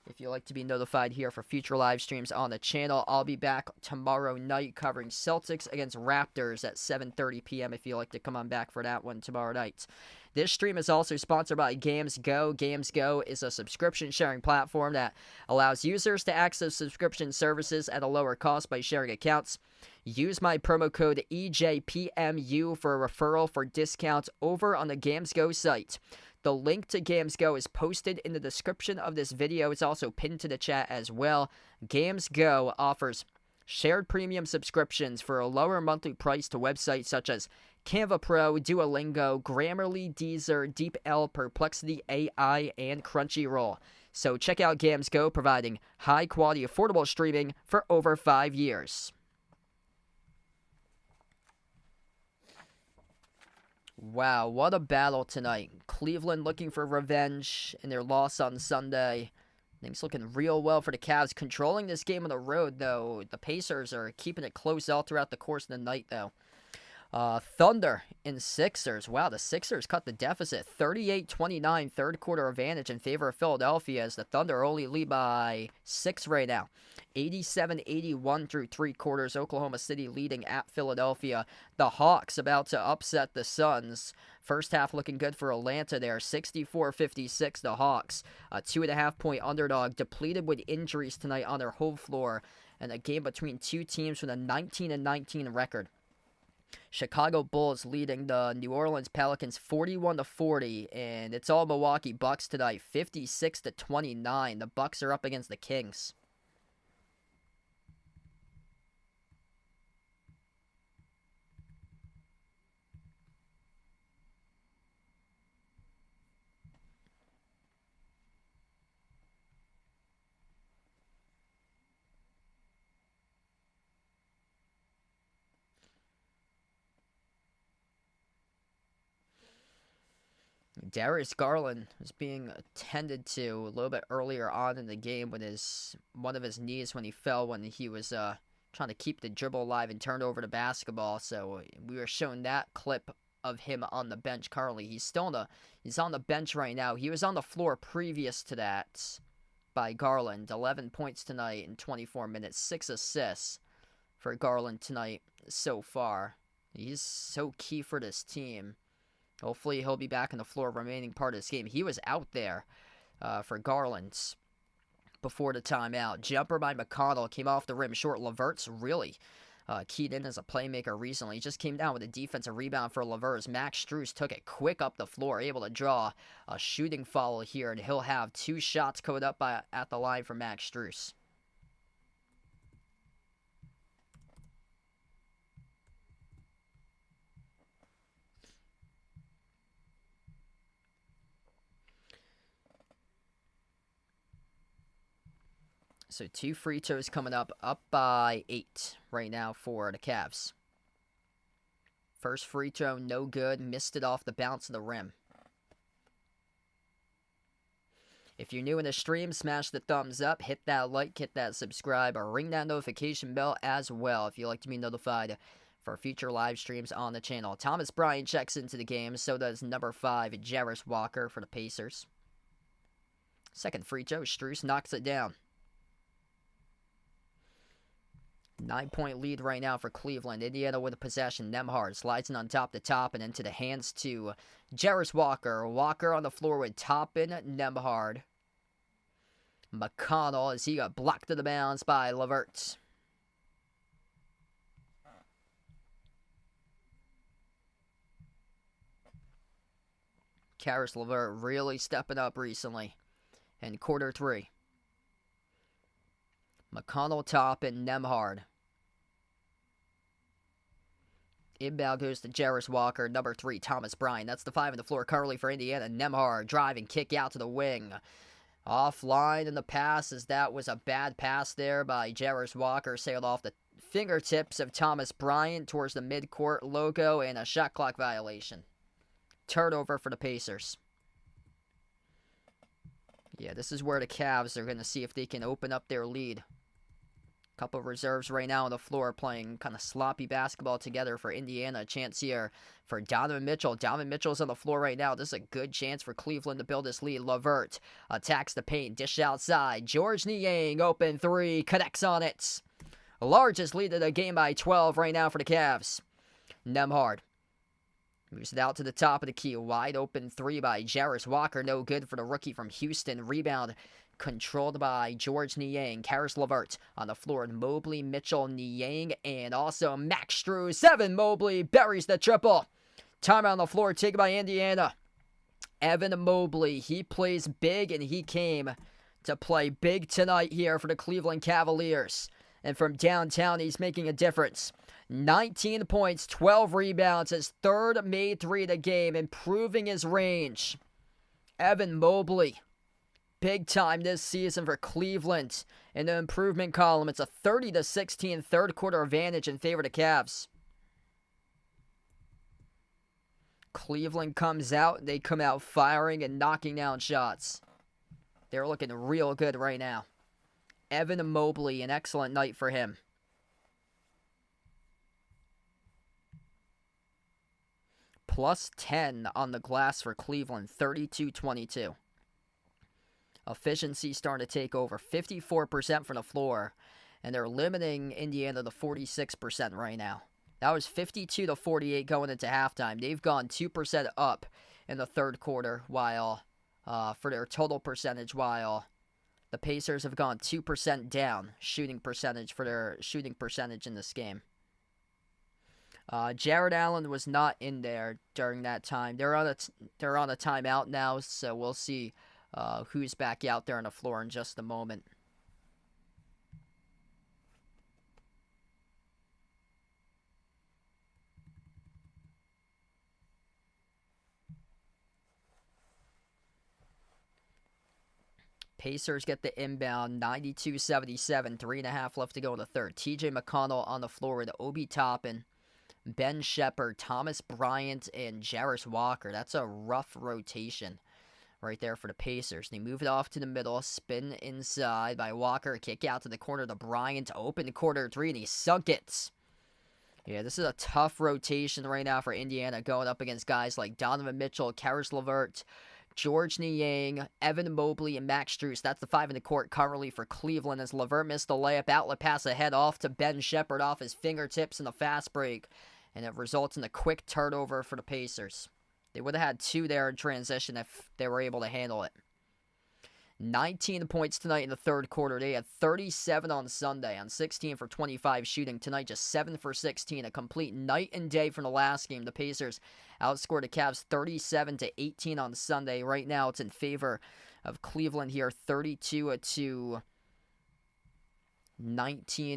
If you'd like to be notified here for future live streams on the channel, I'll be back tomorrow night covering Celtics against Raptors at 7:30 p.m. if you'd like to come on back for that one tomorrow night. This stream is also sponsored by GamesGo. GamesGo is a subscription sharing platform that allows users to access subscription services at a lower cost by sharing accounts. Use my promo code EJPMU for a referral for discounts over on the GamesGo site. The link to GamesGo is posted in the description of this video. It's also pinned to the chat as well. GamesGo offers shared premium subscriptions for a lower monthly price to websites such as Canva Pro, Duolingo, Grammarly, Deezer, DeepL, Perplexity AI, and Crunchyroll. So check out GamesGo, providing high-quality, affordable streaming for over 5 years. Wow, what a battle tonight. Cleveland looking for revenge in their loss on Sunday. Things looking real well for the Cavs. Controlling this game on the road, though. The Pacers are keeping it close all throughout the course of the night, though. Thunder and Sixers. Wow, the Sixers cut the deficit. 38-29, third quarter advantage in favor of Philadelphia as the Thunder only lead by 6 right now. 87-81 through 3 quarters. Oklahoma City leading at Philadelphia. The Hawks about to upset the Suns. First half looking good for Atlanta there. 64-56, the Hawks. A 2.5-point underdog. Depleted with injuries tonight on their home floor. And a game between two teams with a 19-19 record. Chicago Bulls leading the New Orleans Pelicans 41-40, and it's all Milwaukee Bucks tonight, 56-29. The Bucks are up against the Kings. Darius Garland was being attended to a little bit earlier on in the game with one of his knees when he fell when he was trying to keep the dribble alive and turned over the basketball. So we were shown that clip of him on the bench currently. He's on the bench right now. He was on the floor previous to that by Garland. 11 points tonight in 24 minutes, 6 assists for Garland tonight so far. He's so key for this team. Hopefully he'll be back on the floor remaining part of this game. He was out there for Garland before the timeout. Jumper by McConnell came off the rim short. LeVert's really keyed in as a playmaker recently. He just came down with a defensive rebound for LeVert. Max Strus took it quick up the floor, able to draw a shooting foul here, and he'll have 2 shots coded up at the line for Max Strus. So 2 free throws coming up by 8 right now for the Cavs. First free throw, no good. Missed it off the bounce of the rim. If you're new in the stream, smash the thumbs up, hit that like, hit that subscribe, or ring that notification bell as well if you'd like to be notified for future live streams on the channel. Thomas Bryant checks into the game, so does number 5, Jarris Walker for the Pacers. Second free throw, Strus knocks it down. 9-point lead right now for Cleveland. Indiana with a possession. Nembhard slides in on top to Toppin into the hands to Jarris Walker. Walker on the floor with Toppin, Nembhard. McConnell as he got blocked to the bounds by LeVert. Caris LeVert really stepping up recently in quarter 3. McConnell, Toppin, Nembhard. Inbound goes to Jarris Walker. Number 3, Thomas Bryant. That's the 5 on the floor currently for Indiana. Nembhard driving, kick out to the wing. Offline in the pass, as that was a bad pass there by Jarris Walker. Sailed off the fingertips of Thomas Bryant towards the midcourt logo, and a shot clock violation. Turnover for the Pacers. Yeah, this is where the Cavs are going to see if they can open up their lead Couple of reserves right now on the floor playing kind of sloppy basketball together for Indiana. A chance here for Donovan Mitchell. Donovan Mitchell's on the floor right now. This is a good chance for Cleveland to build this lead. LeVert attacks the paint. Dish outside. George Niang, open three. Connects on it. Largest lead of the game by 12 right now for the Cavs. Nembhard moves it out to the top of the key. Wide open three by Jarris Walker. No good for the rookie from Houston. Rebound controlled by George Niang. Caris LeVert on the floor. Mobley, Mitchell, Niang, and also Max Strus. Evan Mobley buries the triple. Timeout on the floor taken by Indiana. Evan Mobley, he plays big, and he came to play big tonight here for the Cleveland Cavaliers. And from downtown, he's making a difference. 19 points, 12 rebounds, his third made three of the game, improving his range. Evan Mobley, big time this season for Cleveland. In the improvement column, it's a 30-16 third quarter advantage in favor of the Cavs. Cleveland comes out, they come out firing and knocking down shots. They're looking real good right now. Evan Mobley, an excellent night for him. Plus 10 on the glass for Cleveland, 32-22. Efficiency starting to take over, 54% from the floor, and they're limiting Indiana to 46% right now. That was 52-48 going into halftime. They've gone 2% up in the third quarter, while for their total percentage, while the Pacers have gone 2% down shooting percentage for their shooting percentage in this game. Jared Allen was not in there during that time. They're on a timeout now, so we'll see who's back out there on the floor in just a moment. Pacers get the inbound, 92-77, 3.5 left to go in the third. TJ McConnell on the floor with Obi Toppin, Ben Shepherd, Thomas Bryant, and Jarris Walker. That's a rough rotation right there for the Pacers. They move it off to the middle, spin inside by Walker, kick out to the corner to Bryant, open quarter three, and he sunk it. Yeah, this is a tough rotation right now for Indiana, going up against guys like Donovan Mitchell, Caris LeVert, George Niang, Evan Mobley, and Max Strus. That's the five in the court currently for Cleveland as LeVert missed the layup. Outlet pass ahead off to Ben Shepherd off his fingertips in the fast break. And it results in a quick turnover for the Pacers. They would have had two there in transition if they were able to handle it. 19 points tonight in the third quarter. They had 37 on Sunday on 16 for 25 shooting. Tonight just 7 for 16. A complete night and day from the last game. The Pacers outscored the Cavs 37-18 on Sunday. Right now it's in favor of Cleveland here, 32-19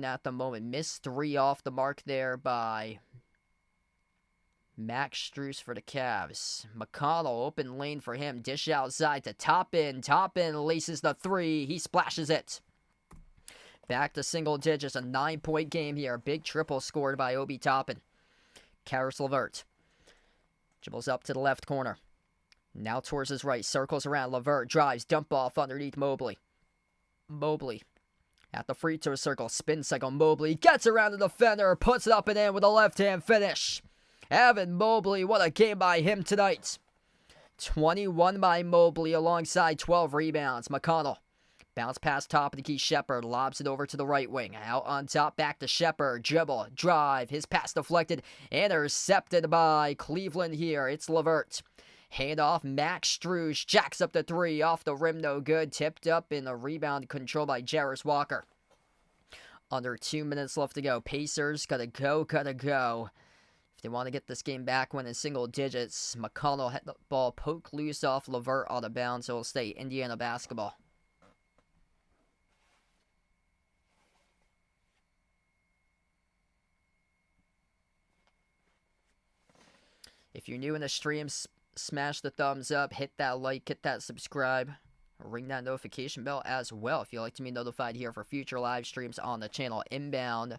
at the moment. Missed three off the mark there by Max Strus for the Cavs. McConnell, open lane for him. Dish outside to Toppin. Toppin laces the three. He splashes it. Back to single digits. A 9-point game here. Big triple scored by Obi Toppin. Caris LeVert dribbles up to the left corner. Now towards his right. Circles around. LeVert drives. Dump off underneath Mobley. Mobley at the free throw circle. Spin cycle. Mobley gets around the defender. Puts it up and in with a left-hand finish. Evan Mobley, what a game by him tonight. 21 by Mobley alongside 12 rebounds. McConnell, bounce past top of the key. Shepherd lobs it over to the right wing. Out on top, back to Shepherd. Dribble, drive, his pass deflected, intercepted by Cleveland here. It's LeVert. Hand off, Max Strus jacks up the three. Off the rim, no good. Tipped up in the rebound control by Jarris Walker. Under 2 minutes left to go. Pacers gotta go. If they want to get this game back when in single digits, McConnell had the ball poke loose off LeVert out of bounds, so it'll stay Indiana basketball. If you're new in the stream, smash the thumbs up, hit that like, hit that subscribe, ring that notification bell as well if you'd like to be notified here for future live streams on the channel. Inbound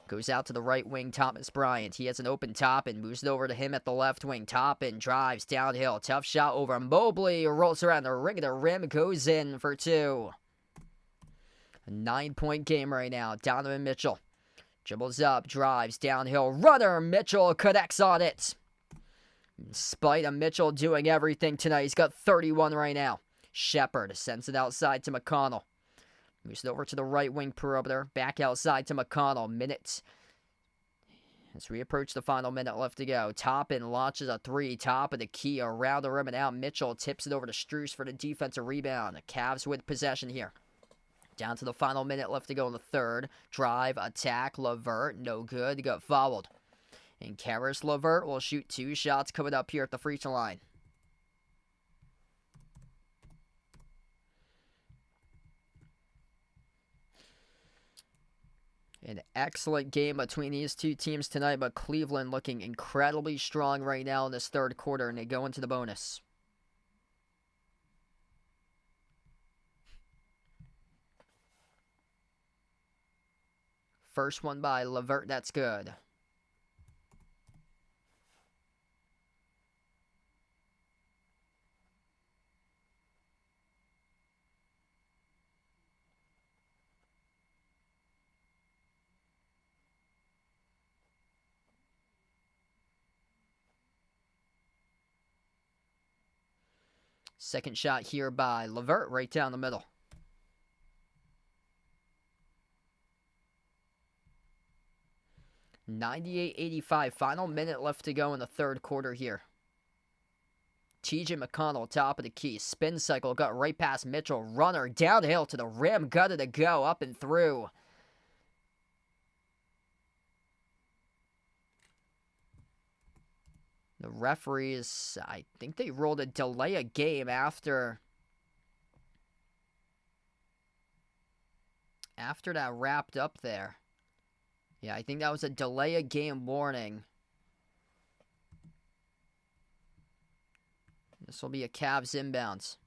goes out to the right wing, Thomas Bryant. He has an open Toppin, moves it over to him at the left wing. Toppin drives downhill, tough shot over Mobley, rolls around the ring of the rim, goes in for two. A 9-point game right now. Donovan Mitchell dribbles up, drives, downhill, runner. Mitchell connects on it. In spite of Mitchell doing everything tonight, he's got 31 right now. Shepard sends it outside to McConnell. Moves it over to the right wing perimeter. Back outside to McConnell. Minutes as we approach the final minute left to go. Toppin launches a three. Top of the key around the rim and out. Mitchell tips it over to Strus for the defensive rebound. The Cavs with possession here. Down to the final minute left to go in the third. Drive, attack, LeVert. No good. Got fouled. And Karis LeVert will shoot 2 shots coming up here at the free throw line. An excellent game between these two teams tonight, but Cleveland looking incredibly strong right now in this third quarter, and they go into the bonus. First one by LeVert, that's good. Second shot here by LeVert, right down the middle. .98-85, final minute left to go in the third quarter here. TJ McConnell, top of the key, spin cycle, got right past Mitchell, runner, downhill to the rim, got it to go, up and through. The referees, I think they ruled a delay of game after that wrapped up there. Yeah, I think that was a delay of game warning. This will be a Cavs inbounds.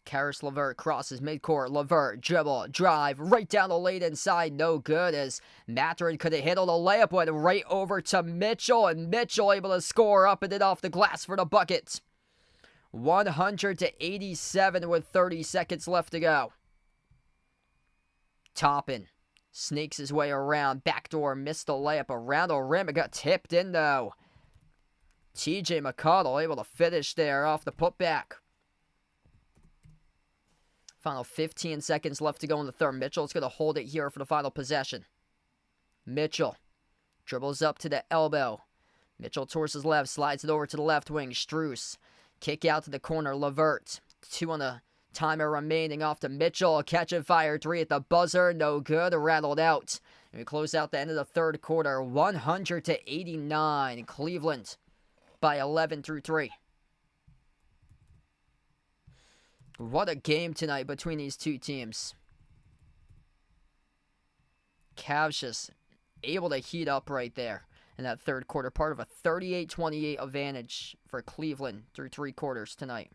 Karis LeVert crosses midcourt. LeVert, dribble, drive, right down the lane inside. No good as Mathurin could have handled a layup. Went right over to Mitchell, and Mitchell able to score up and then off the glass for the bucket. 100-87 with 30 seconds left to go. Toppin sneaks his way around. Backdoor missed the layup around the rim. It got tipped in though. TJ McConnell able to finish there off the putback. Final 15 seconds left to go in the third. Mitchell's going to hold it here for the final possession. Mitchell dribbles up to the elbow. Mitchell towards his left, slides it over to the left wing. Strus, kick out to the corner. LeVert, 2 on the timer remaining off to Mitchell. Catch and fire 3 at the buzzer. No good, rattled out. And we close out the end of the third quarter. 100-89. Cleveland by 11 through 3. What a game tonight between these two teams. Cavs just able to heat up right there in that third quarter. Part of a 38-28 advantage for Cleveland through 3 quarters tonight.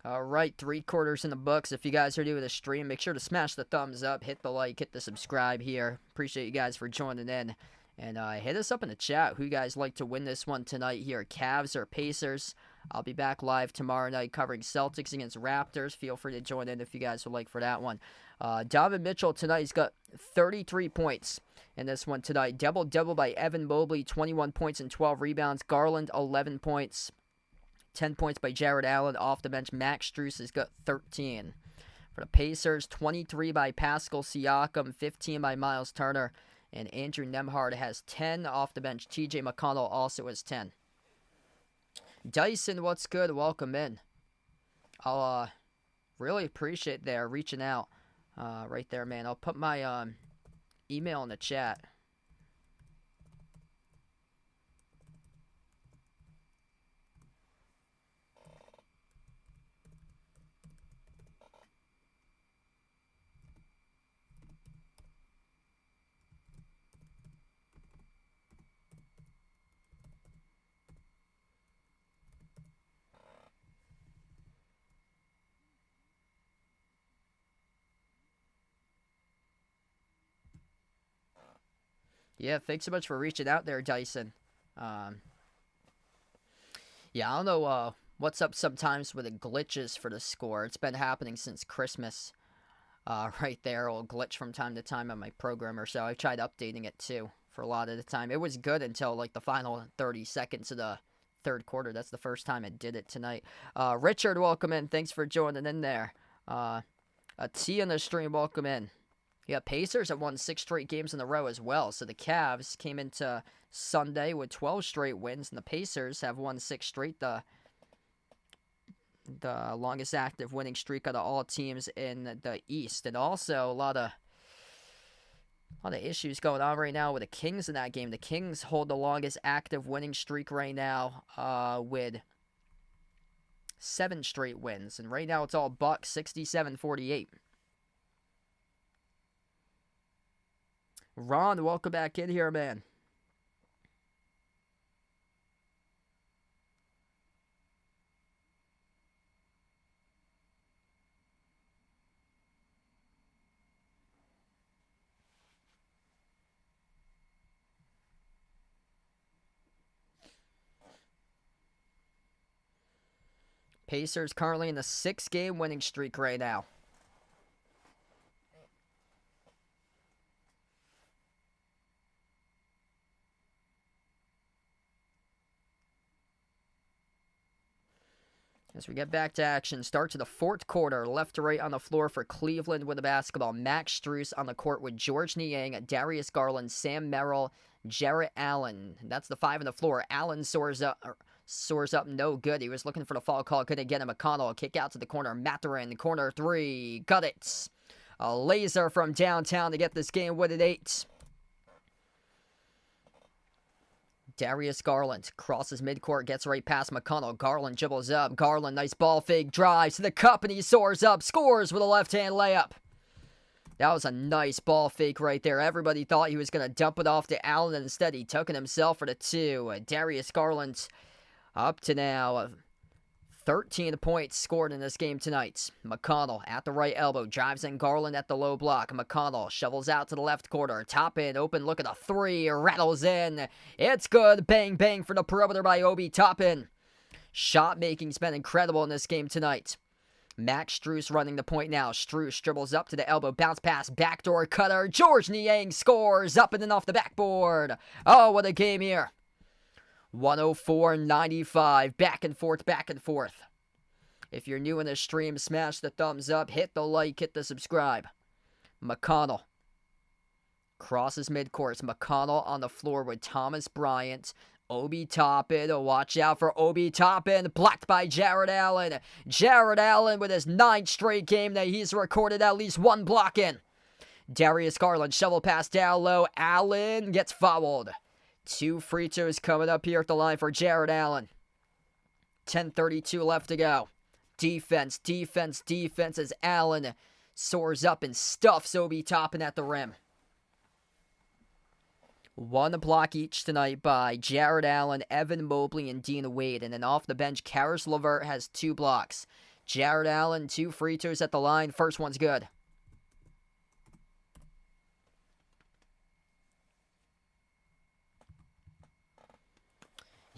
All right, 3 quarters in the books. If you guys are new to the stream, make sure to smash the thumbs up, hit the like, hit the subscribe here. Appreciate you guys for joining in. And hit us up in the chat who you guys like to win this one tonight here, Cavs or Pacers. I'll be back live tomorrow night covering Celtics against Raptors. Feel free to join in if you guys would like for that one. Donovan Mitchell tonight, he's got 33 points in this one tonight. Double-double by Evan Mobley, 21 points and 12 rebounds. Garland, 11 points. 10 points by Jared Allen off the bench. Max Strus has got 13. For the Pacers, 23 by Pascal Siakam, 15 by Miles Turner, and Andrew Nembhard has 10 off the bench. TJ McConnell also has 10. Dyson, what's good? Welcome in. I'll really appreciate there reaching out right there, man. I'll put my email in the chat. Yeah, thanks so much for reaching out there, Dyson. Yeah, I don't know what's up sometimes with the glitches for the score. It's been happening since Christmas. Right there, it'll glitch from time to time on my programmer, so I've tried updating it too for a lot of the time. It was good until like the final 30 seconds of the third quarter. That's the first time it did it tonight. Richard, welcome in. Thanks for joining in there. A T in the stream, welcome in. Yeah, Pacers have won 6 straight games in a row as well. So the Cavs came into Sunday with 12 straight wins, and the Pacers have won 6 straight. The longest active winning streak out of all teams in the East. And also a lot of issues going on right now with the Kings in that game. The Kings hold the longest active winning streak right now with 7 straight wins. And right now it's all Bucks 67-48. Ron, welcome back in here, man. Pacers currently in the 6-game winning streak right now. As we get back to action, start to the fourth quarter, left to right on the floor for Cleveland with the basketball. Max Strus on the court with George Niang, Darius Garland, Sam Merrill, Jarrett Allen. That's the 5 on the floor. Allen soars up, no good. He was looking for the foul call, couldn't get him. McConnell, kick out to the corner. Mathurin, corner 3, got it. A laser from downtown to get this game with an 8. Darius Garland crosses midcourt, gets right past McConnell. Garland dribbles up. Garland, nice ball fake, drives to the cup, and he soars up, scores with a left-hand layup. That was a nice ball fake right there. Everybody thought he was going to dump it off to Allen, and instead he took it himself for the 2. Darius Garland up to now 13 points scored in this game tonight. McConnell at the right elbow, drives in Garland at the low block. McConnell shovels out to the left corner. Top in, open look at the 3, rattles in. It's good. Bang, bang for the perimeter by Obi Toppin. Shot making's been incredible in this game tonight. Max Strus running the point now. Strus dribbles up to the elbow, bounce pass, backdoor cutter. George Niang scores up and then off the backboard. Oh, what a game here. 104-95, back and forth, back and forth. If you're new in the stream, smash the thumbs up, hit the like, hit the subscribe. McConnell crosses midcourt. McConnell on the floor with Thomas Bryant. Obi Toppin, watch out for Obi Toppin, blocked by Jarrett Allen. Jarrett Allen with his 9th straight game that he's recorded at least 1 block in. Darius Garland, shovel pass down low. Allen gets fouled. 2 free throws coming up here at the line for Jarrett Allen. 10:32 left to go. Defense as Allen soars up and stuffs Obi Toppin at the rim. 1 block each tonight by Jarrett Allen, Evan Mobley, and Dean Wade. And then off the bench, Karis LeVert has 2 blocks. Jarrett Allen, 2 free throws at the line. First one's good.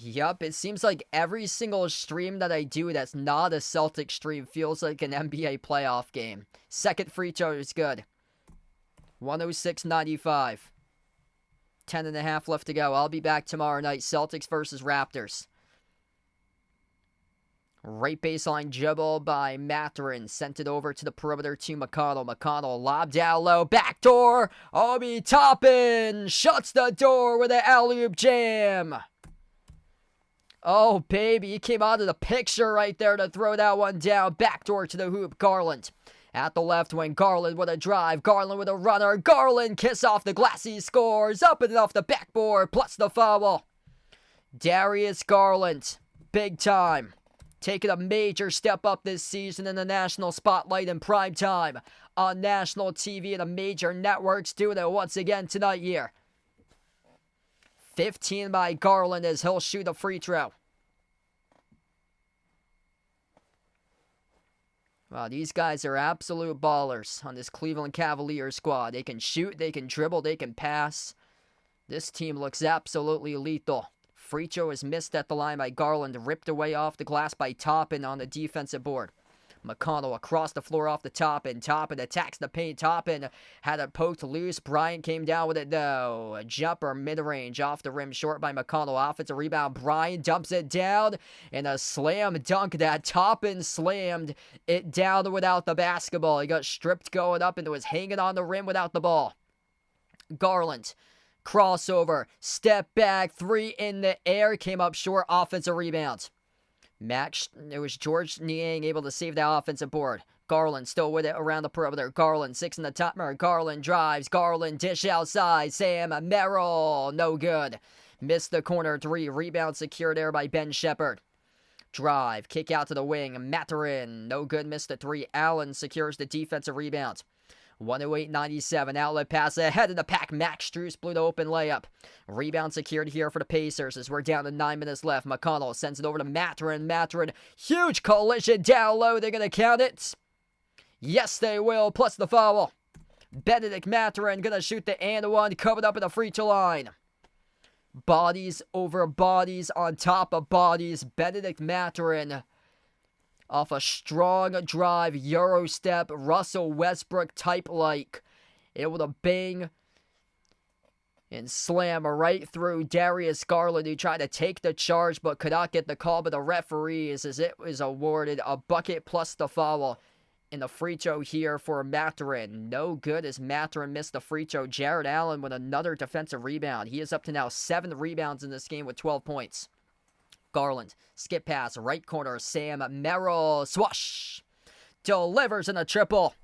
Yup, it seems like every single stream that I do that's not a Celtic stream feels like an NBA playoff game. Second free throw is good. 106-95. 10.5 left to go. I'll be back tomorrow night. Celtics versus Raptors. Right baseline dribble by Mathurin. Sent it over to the perimeter to McConnell. McConnell lobbed down low. Backdoor. Obi Toppin shuts the door with an alley-oop jam. Oh, baby, he came out of the picture right there to throw that one down. Backdoor to the hoop, Garland. At the left wing, Garland with a drive. Garland with a runner. Garland, kiss off the glass. He scores. Up and off the backboard, plus the foul. Darius Garland, big time. Taking a major step up this season in the national spotlight in prime time. On national TV and the major networks, doing it once again tonight here. 15 by Garland as he'll shoot a free throw. Wow, these guys are absolute ballers on this Cleveland Cavaliers squad. They can shoot, they can dribble, they can pass. This team looks absolutely lethal. Free throw is missed at the line by Garland, ripped away off the glass by Toppin on the defensive board. McConnell across the floor off the Toppin. Toppin attacks the paint. Toppin had it poked loose. Bryant came down with it though. A jumper mid-range off the rim, short by McConnell. Offensive rebound. Bryant dumps it down. And a slam dunk that Toppin slammed it down without the basketball. He got stripped going up and was hanging on the rim without the ball. Garland. Crossover. Step back. Three in the air. Came up short. Offensive rebound. It was George Niang able to save that offensive board. Garland still with it around the perimeter. Garland, 6 in the top. Garland drives. Garland dish outside. Sam Merrill, no good. Missed the corner 3. Rebound secured there by Ben Shepherd. Drive. Kick out to the wing. Maturin, no good. Missed the 3. Allen secures the defensive rebound. 108-97. Outlet pass ahead of the pack. Max Strus blew the open layup. Rebound secured here for the Pacers as we're down to 9 minutes left. McConnell sends it over to Maturin. Maturin, huge collision down low. They're going to count it. Yes, they will. Plus the foul. Benedict Maturin going to shoot the and one. Covered up at the free throw line. Bodies over bodies on top of bodies. Benedict Maturin off a strong drive, Euro step, Russell Westbrook type like. Able to bang and slam right through Darius Garland, who tried to take the charge but could not get the call by the referees as it was awarded a bucket plus the foul. In the free throw here for Maturin. No good as Maturin missed the free throw. Jared Allen with another defensive rebound. He is up to now 7 rebounds in this game with 12 points. Garland, skip pass, right corner, Sam Merrill, swash, delivers in a triple.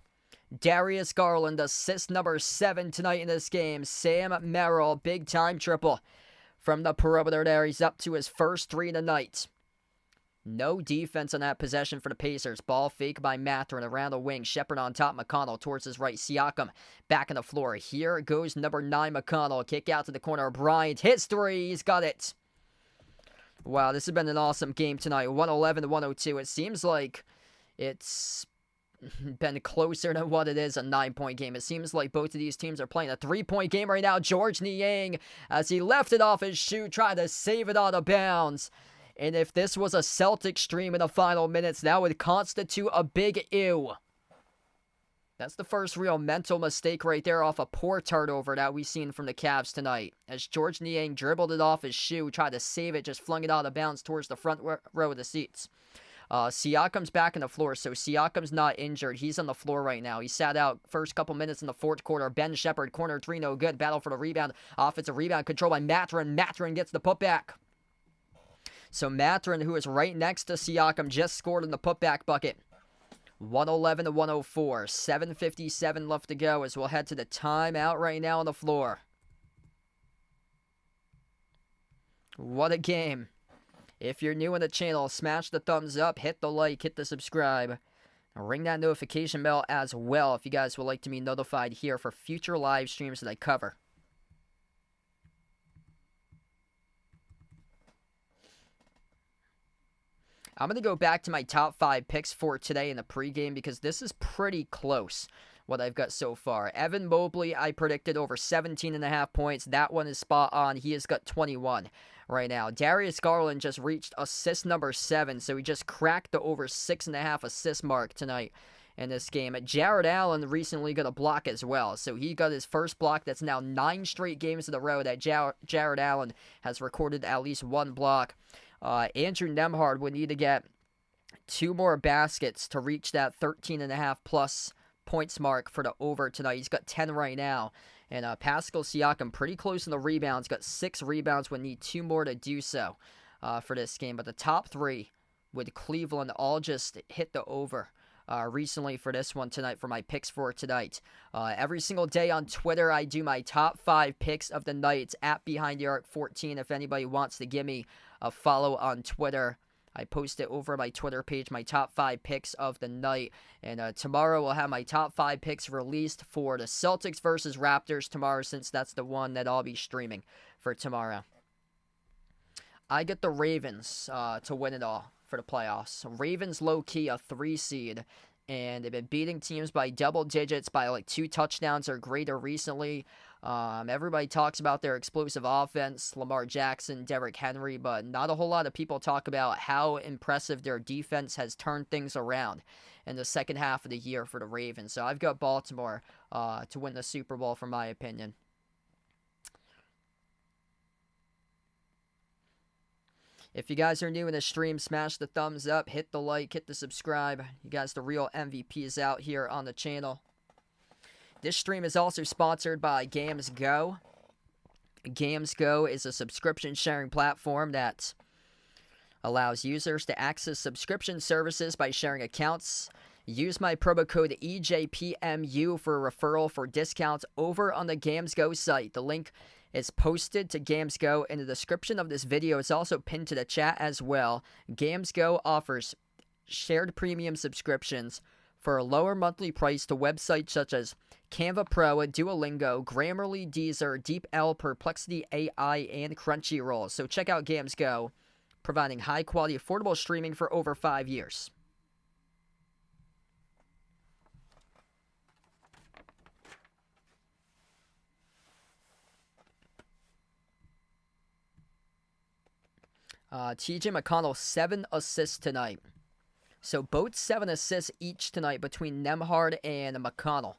Darius Garland, assist number 7 tonight in this game. Sam Merrill, big time triple from the perimeter there. He's up to his first 3 tonight. No defense on that possession for the Pacers. Ball fake by Maturin around the wing. Shepherd on top. McConnell towards his right. Siakam back on the floor. Here goes number 9 McConnell. Kick out to the corner. Bryant hits 3. He's got it. Wow, this has been an awesome game tonight. 111-102. It seems like it's been closer than what it is, a 9-point game. It seems like both of these teams are playing a 3-point game right now. George Niang, as he left it off his shoe, tried to save it out of bounds. And if this was a Celtic stream in the final minutes, that would constitute a big ew. That's the first real mental mistake right there off a poor turnover that we've seen from the Cavs tonight. As George Niang dribbled it off his shoe, tried to save it, just flung it out of bounds towards the front row of the seats. Siakam's back on the floor, so Siakam's not injured. He's on the floor right now. He sat out first couple minutes in the fourth quarter. Ben Shepherd, corner 3, no good. Battle for the rebound. Offensive rebound controlled by Maturin. Maturin gets the putback. So Maturin, who is right next to Siakam, just scored in the putback bucket. 111-104. 7:57 left to go as we'll head to the timeout right now on the floor. What a game. If you're new on the channel, smash the thumbs up, hit the like, hit the subscribe. And ring that notification bell as well if you guys would like to be notified here for future live streams that I cover. I'm going to go back to my top 5 picks for today in the pregame because this is pretty close, what I've got so far. Evan Mobley, I predicted over 17.5 points. That one is spot on. He has got 21 right now. Darius Garland just reached assist number 7, so he just cracked the over 6.5 assist mark tonight in this game. Jared Allen recently got a block as well, so he got his first block. That's now 9 straight games in a row that Jared Allen has recorded at least 1 block. Andrew Nembhard would need to get 2 more baskets to reach that 13.5 plus points mark for the over tonight. He's got 10 right now. And Pascal Siakam pretty close in the rebounds. Got 6 rebounds. Would need 2 more to do so for this game. But the top 3 with Cleveland all just hit the over recently for this one tonight for my picks for tonight. Every single day on Twitter, I do my top 5 picks of the night. It's at behindthearc14 if anybody wants to give me a follow on Twitter. I post it over my Twitter page, my top 5 picks of the night. And tomorrow we'll have my top 5 picks released for the Celtics versus Raptors tomorrow, since that's the one that I'll be streaming for tomorrow. I get the Ravens to win it all for the playoffs. Ravens low-key a 3 seed. And they've been beating teams by double digits by like 2 touchdowns or greater recently. Everybody talks about their explosive offense, Lamar Jackson, Derrick Henry, but not a whole lot of people talk about how impressive their defense has turned things around in the second half of the year for the Ravens. So I've got Baltimore to win the Super Bowl, for my opinion. If you guys are new in the stream, smash the thumbs up, hit the like, hit the subscribe. You guys the real MVPs out here on the channel. This stream is also sponsored by GamesGo. GamesGo is a subscription sharing platform that allows users to access subscription services by sharing accounts. Use my promo code EJPMU for a referral for discounts over on the GamesGo site. The link is posted to GamesGo in the description of this video. It's also pinned to the chat as well. GamesGo offers shared premium subscriptions for a lower monthly price to websites such as Canva Pro, Duolingo, Grammarly, Deezer, DeepL, Perplexity AI, and Crunchyroll. So check out GamesGo, providing high-quality, affordable streaming for over 5 years. TJ McConnell, 7 assists tonight. So both 7 assists each tonight between Nembhard and McConnell.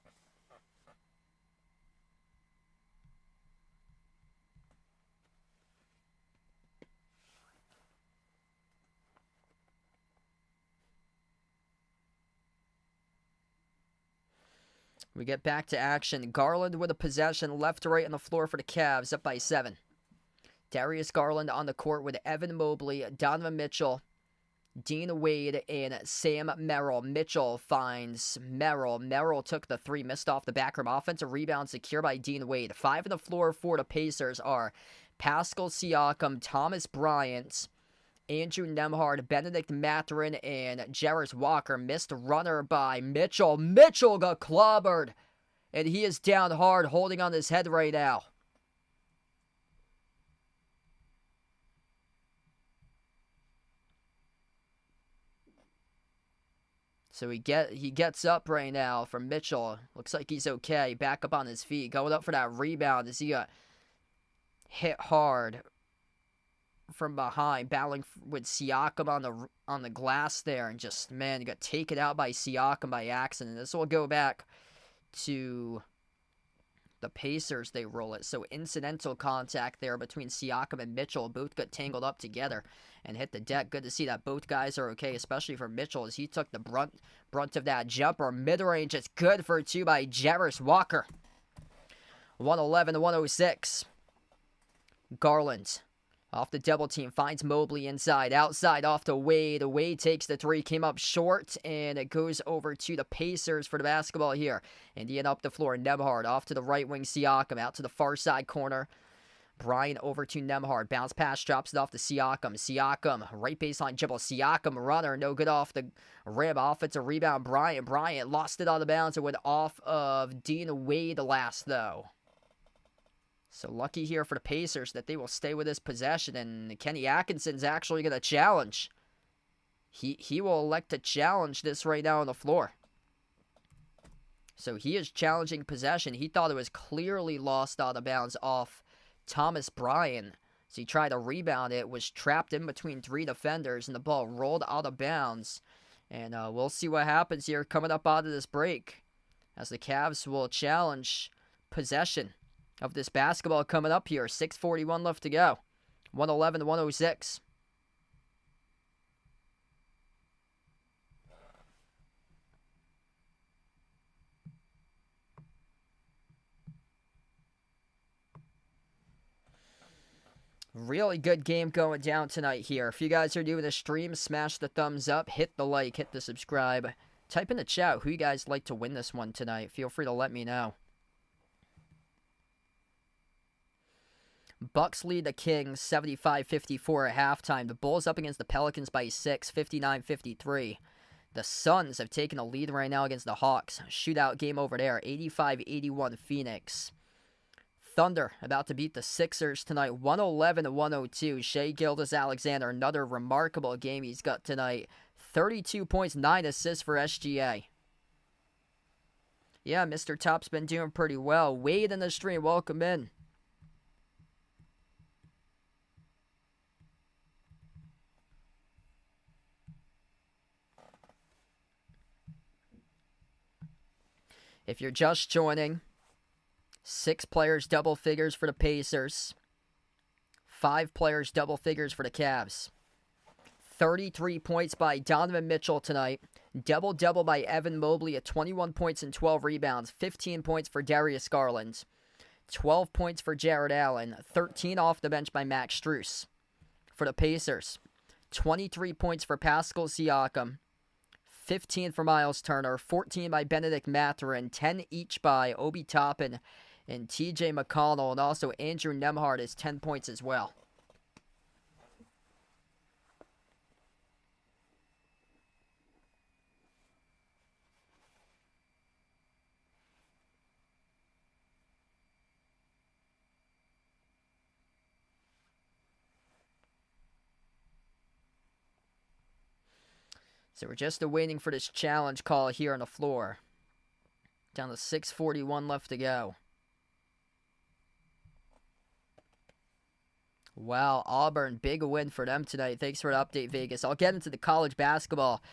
We get back to action. Garland with a possession, left to right on the floor for the Cavs, up by 7. Darius Garland on the court with Evan Mobley, Donovan Mitchell, Dean Wade, and Sam Merrill. Mitchell finds Merrill. Merrill took the 3, missed off the back rim. Offensive rebound secure by Dean Wade. 5 on the floor for the Pacers are Pascal Siakam, Thomas Bryant, Andrew Nembhard, Benedict Mathurin, and Jarris Walker. Missed runner by Mitchell. Mitchell got clobbered, and he is down hard, holding on his head right now. So he gets up right now from Mitchell. Looks like he's okay. Back up on his feet. Going up for that rebound as he got hit hard from behind. Battling with Siakam on the glass there. And just, man, he got taken out by Siakam by accident. This will go back to the Pacers. They roll it. So incidental contact there between Siakam and Mitchell. Both got tangled up together and hit the deck. Good to see that both guys are okay, especially for Mitchell as he took the brunt of that jumper. Mid-range, it's good for 2 by Jarris Walker. 111-106. Garland off the double team, finds Mobley inside, outside off to Wade. Wade takes the 3, came up short, and it goes over to the Pacers for the basketball here. Indiana up the floor, Nembhard off to the right wing, Siakam out to the far side corner. Bryant over to Nembhard. Bounce pass, drops it off to Siakam. Siakam, right baseline dribble. Siakam, runner, no good off the rim. Offensive rebound, Bryant. Bryant lost it on the bounce. It went off of Dean Wade last, though. So lucky here for the Pacers that they will stay with this possession. And Kenny Atkinson's actually going to challenge. He will elect to challenge this right now on the floor. So he is challenging possession. He thought it was clearly lost out of bounds off Thomas Bryant. So he tried to rebound it, was trapped in between 3 defenders, and the ball rolled out of bounds. And we'll see what happens here coming up out of this break, as the Cavs will challenge possession of this basketball coming up here. 6:41 left to go. 111-106. Really good game going down tonight here. If you guys are new to the stream, smash the thumbs up, hit the like, hit the subscribe. Type in the chat who you guys like to win this one tonight. Feel free to let me know. Bucks lead the Kings 75-54 at halftime. The Bulls up against the Pelicans by 6, 59-53. The Suns have taken a lead right now against the Hawks. Shootout game over there, 85-81 Phoenix. Thunder about to beat the Sixers tonight, 111-102. Shai Gilgeous-Alexander, another remarkable game he's got tonight. 32 points, 9 assists for SGA. Yeah, Mr. Top's been doing pretty well. Wade in the stream, welcome in. If you're just joining, 6 players double figures for the Pacers. 5 players double figures for the Cavs. 33 points by Donovan Mitchell tonight. Double-double by Evan Mobley at 21 points and 12 rebounds. 15 points for Darius Garland. 12 points for Jared Allen. 13 off the bench by Max Strus. For the Pacers, 23 points for Pascal Siakam. 15 for Miles Turner, 14 by Benedict Mathurin, 10 each by Obi Toppin and TJ McConnell, and also Andrew Nembhard is 10 points as well. So we're just waiting for this challenge call here on the floor. Down to 6:41 left to go. Wow, Auburn, big win for them tonight. Thanks for the update, Vegas. I'll get into the college basketball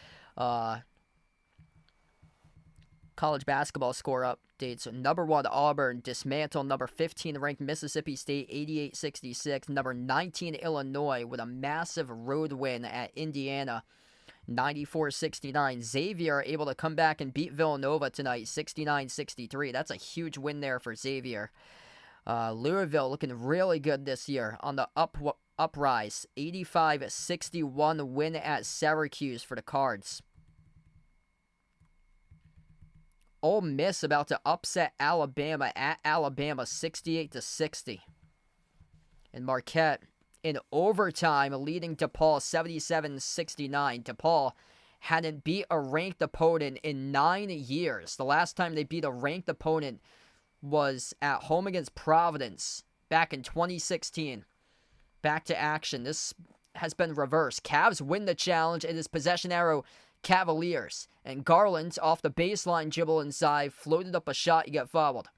score updates. So number 1, Auburn dismantled number 15 ranked Mississippi State 88-66. Number 19, Illinois with a massive road win at Indiana 94-69. Xavier able to come back and beat Villanova tonight 69-63. That's a huge win there for Xavier. Louisville looking really good this year on the uprise. 85-61 win at Syracuse for the Cards. Ole Miss about to upset Alabama at Alabama 68-60. And Marquette in overtime leading DePaul 77-69. DePaul hadn't beat a ranked opponent in 9 years. The last time they beat a ranked opponent was at home against Providence back in 2016. Back to action. This has been reversed. Cavs win the challenge. It is possession arrow Cavaliers. And Garland off the baseline dribble inside. Floated up a shot. You get fouled.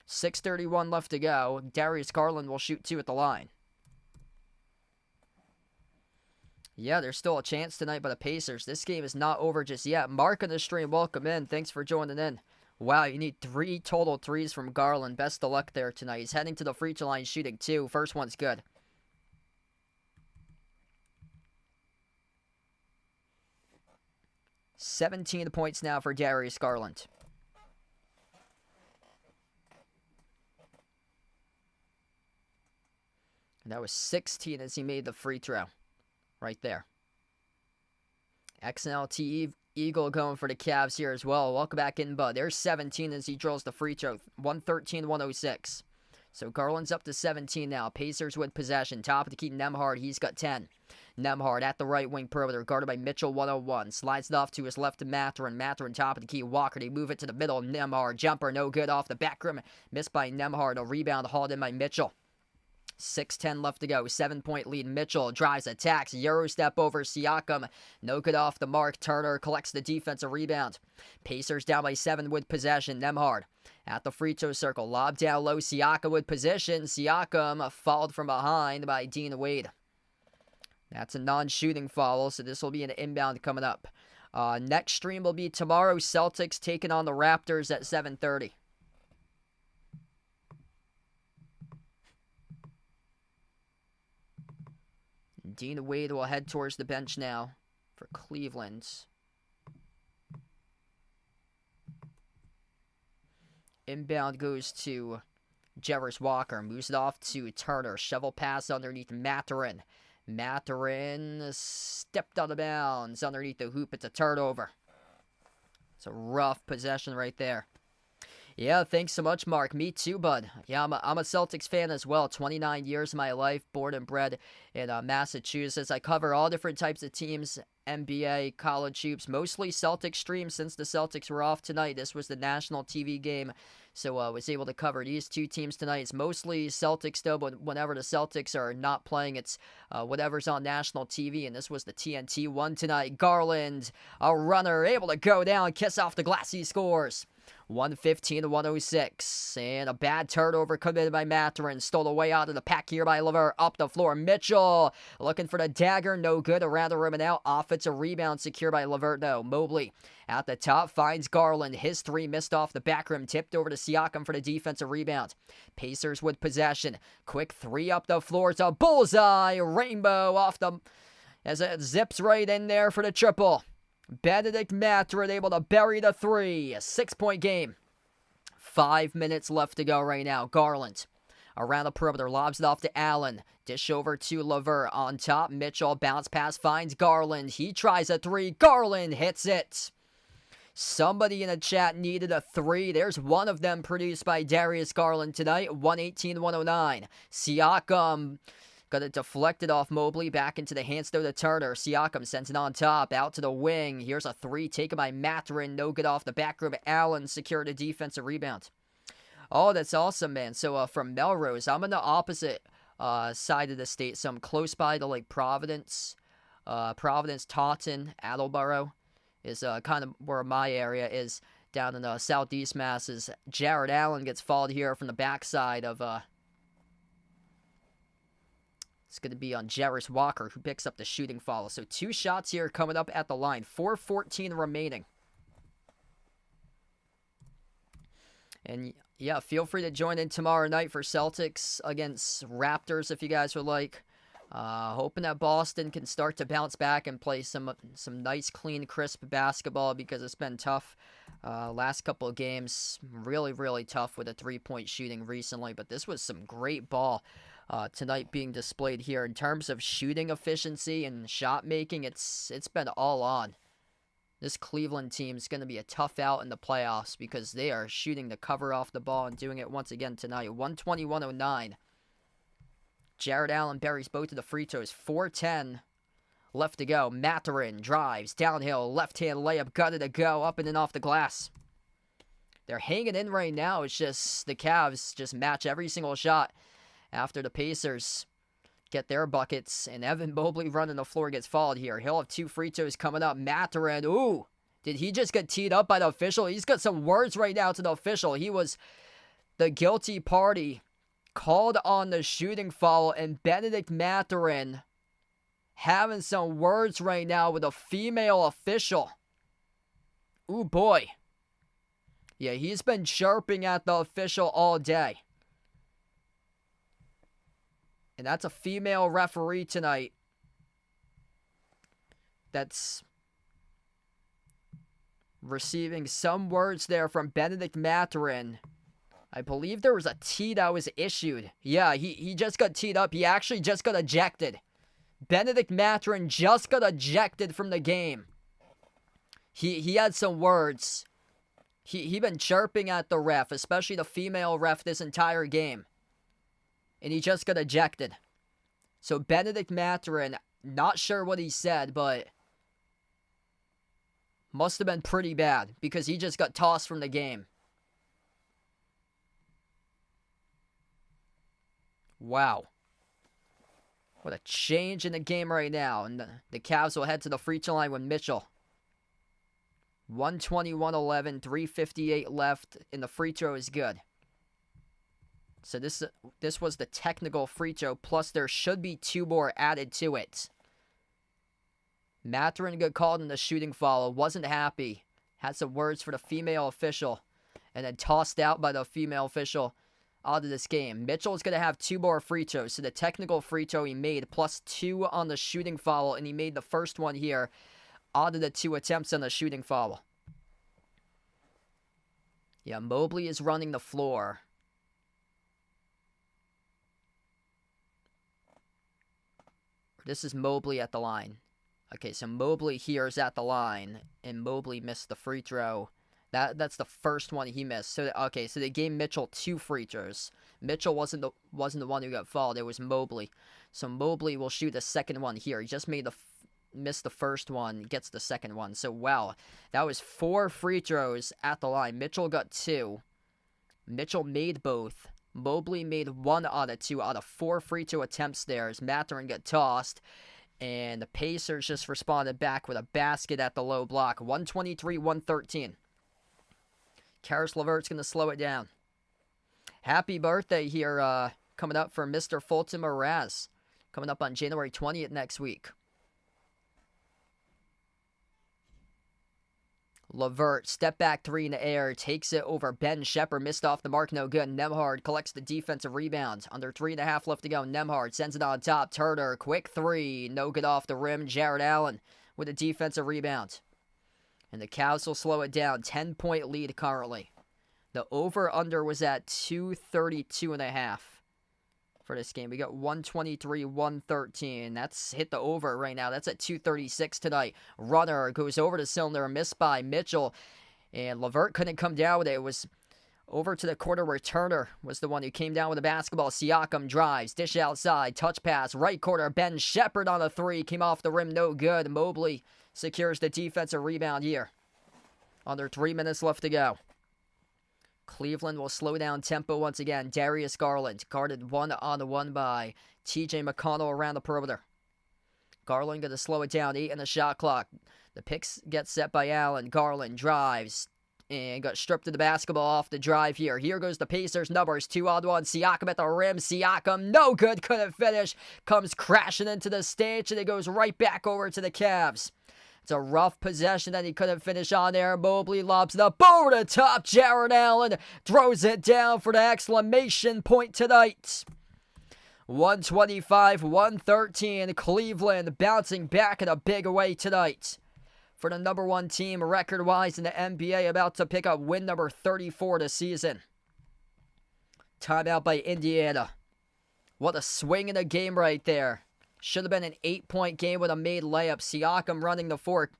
6:31 left to go. Darius Garland will shoot 2 at the line. Yeah, there's still a chance tonight by the Pacers. This game is not over just yet. Mark on the stream, welcome in. Thanks for joining in. Wow, you need 3 total threes from Garland. Best of luck there tonight. He's heading to the free throw line shooting 2. First one's good. $17 points now for Darius Garland. And that was 16 as he made the free throw. Right there. XNLT Eagle going for the Cavs here as well. Welcome back in, bud. There's 17 as he drills the free throw. 113-106. So Garland's up to 17 now. Pacers with possession. Top of the key, Nembhard. He's got 10. Nembhard at the right wing perimeter, guarded by Mitchell 101. Slides it off to his left to Mathurin. Mathurin top of the key. Walker, they move it to the middle. Nembhard, jumper, no good off the back rim. Missed by Nembhard. A rebound hauled in by Mitchell. 6:10 left to go. 7-point lead. Mitchell drives, attacks. Euro step over Siakam. No good off the mark. Turner collects the defensive rebound. Pacers down by 7 with possession. Nembhard at the free throw circle. Lob down low. Siakam with position. Siakam fouled from behind by Dean Wade. That's a non-shooting foul, so this will be an inbound coming up. Next stream will be tomorrow. Celtics taking on the Raptors at 7:30. Dean Wade will head towards the bench now for Cleveland. Inbound goes to Jarvis Walker. Moves it off to Turner. Shovel pass underneath Mathurin. Mathurin stepped out of bounds underneath the hoop. It's a turnover. It's a rough possession right there. Yeah, thanks so much, Mark. Me too, bud. Yeah, I'm a Celtics fan as well. 29 years of my life, born and bred in Massachusetts. I cover all different types of teams, NBA, college hoops, mostly Celtics streams since the Celtics were off tonight. This was the national TV game, so I was able to cover these 2 teams tonight. It's mostly Celtics, though, but whenever the Celtics are not playing, it's whatever's on national TV, and this was the TNT one tonight. Garland, a runner, able to go down, kiss off the glass, he scores. 115 to 106. And a bad turnover committed by Mathurin. Stole away out of the pack here by LeVert. Up the floor. Mitchell looking for the dagger. No good. Around the rim and out. Offensive rebound secured by LeVert. No. Mobley at the top finds Garland. His three missed off the back rim. Tipped over to Siakam for the defensive rebound. Pacers with possession. Quick three up the floor. It's a bullseye. Rainbow off the... as it zips right in there for the triple. Benedict Mathurin able to bury the three. A 6-point game. 5 minutes left to go right now. Garland around the perimeter. Lobs it off to Allen. Dish over to LeVert. On top, Mitchell. Bounce pass finds Garland. He tries a three. Garland hits it. Somebody in the chat needed a three. There's one of them produced by Darius Garland tonight. 118-109. Siakam got it deflected off Mobley. Back into the hands though to Turner. Siakam sends it on top. Out to the wing. Here's a three taken by Mathurin. No good off the back rim. Allen secured a defensive rebound. Oh, that's awesome, man. So from Melrose, I'm on the opposite side of the state. So I'm close by to like Providence. Taunton, Attleboro is kind of where my area is. Down in the southeast Masses. Jared Allen gets fouled here from the backside of... it's going to be on Jarris Walker, who picks up the shooting foul. So 2 shots here coming up at the line. 4:14 remaining. And yeah, feel free to join in tomorrow night for Celtics against Raptors if you guys would like. Hoping that Boston can start to bounce back and play some nice, clean, crisp basketball because it's been tough. Last couple of games, really, really tough with a 3-point shooting recently. But this was some great ball tonight being displayed here. In terms of shooting efficiency and shot making, it's been all on. This Cleveland team is going to be a tough out in the playoffs because they are shooting the cover off the ball and doing it once again tonight. 120-109. Jared Allen buries both of the free throws. 4:10 left to go. Mathurin drives downhill. Left-hand layup. Got it to go. Up and in off the glass. They're hanging in right now. It's just the Cavs just match every single shot after the Pacers get their buckets. And Evan Mobley running the floor gets fouled here. He'll have 2 free throws coming up. Mathurin. Ooh. Did he just get teed up by the official? He's got some words right now to the official. He was the guilty party. Called on the shooting foul, and Benedict Mathurin having some words right now with a female official. Ooh, boy. Yeah, he's been chirping at the official all day. And that's a female referee tonight. That's receiving some words there from Benedict Mathurin. I believe there was a tee that was issued. Yeah, he just got teed up. He actually just got ejected. Benedict Mathurin just got ejected from the game. He had some words. He been chirping at the ref, especially the female ref this entire game. And he just got ejected. So Benedict Mathurin, not sure what he said, but must have been pretty bad because he just got tossed from the game. Wow. What a change in the game right now. And the Cavs will head to the free throw line with Mitchell. 121-11, 3:58 left, and the free throw is good. So this was the technical free throw, plus there should be 2 more added to it. Mathurin got called in the shooting foul. Wasn't happy. Had some words for the female official. And then tossed out by the female official out of this game. Mitchell's going to have 2 more free throws. So the technical free throw he made, plus 2 on the shooting foul, and he made the first one here out of the 2 attempts on the shooting foul. Yeah, Mobley is running the floor. This is Mobley at the line. Okay, so Mobley here is at the line, and Mobley missed the free throw. That's the first one he missed. So okay, so they gave Mitchell 2 free throws. Mitchell wasn't the one who got fouled. It was Mobley. So Mobley will shoot the second one here. He just missed the first one, gets the second one. So wow, that was 4 free throws at the line. Mitchell got 2. Mitchell made both. Mobley made 1 out of 2 out of 4 free throw attempts there as Mathurin got tossed. And the Pacers just responded back with a basket at the low block. 123-113. Karis LeVert's going to slow it down. Happy birthday here coming up for Mr. Fulton Mraz. Coming up on January 20th next week. LeVert, step back three in the air, takes it over Ben Shepherd, missed off the mark, no good. Nembhard collects the defensive rebound. Under 3.5 left to go. Nembhard sends it on top. Turner, quick three, no good off the rim. Jared Allen with a defensive rebound. And the Cavs will slow it down. 10-point lead currently. The over-under was at 232.5 for this game. We got 123, 113. That's hit the over right now. That's at 236 tonight. Runner goes over the cylinder, missed by Mitchell. And LeVert couldn't come down with it. It was over to the corner where Turner was the one who came down with the basketball. Siakam drives, dish outside, touch pass, right corner. Ben Shepherd on a three. Came off the rim, no good. Mobley secures the defensive rebound here. Under 3 minutes left to go. Cleveland will slow down tempo once again. Darius Garland guarded 1-on-1 by TJ McConnell around the perimeter. Garland going to slow it down. 8 in the shot clock. The picks get set by Allen. Garland drives and got stripped of the basketball off the drive here. Here goes the Pacers numbers. 2-on-1. Siakam at the rim. Siakam no good. Couldn't finish. Comes crashing into the stage and it goes right back over to the Cavs. It's a rough possession that he couldn't finish on there. Mobley lobs it up over the top. Jared Allen throws it down for the exclamation point tonight. 125-113. Cleveland bouncing back in a big way tonight. For the number one team record-wise in the NBA, about to pick up win number 34 this season. Timeout by Indiana. What a swing in the game right there. Should have been an 8-point game with a made layup. Siakam running the floor,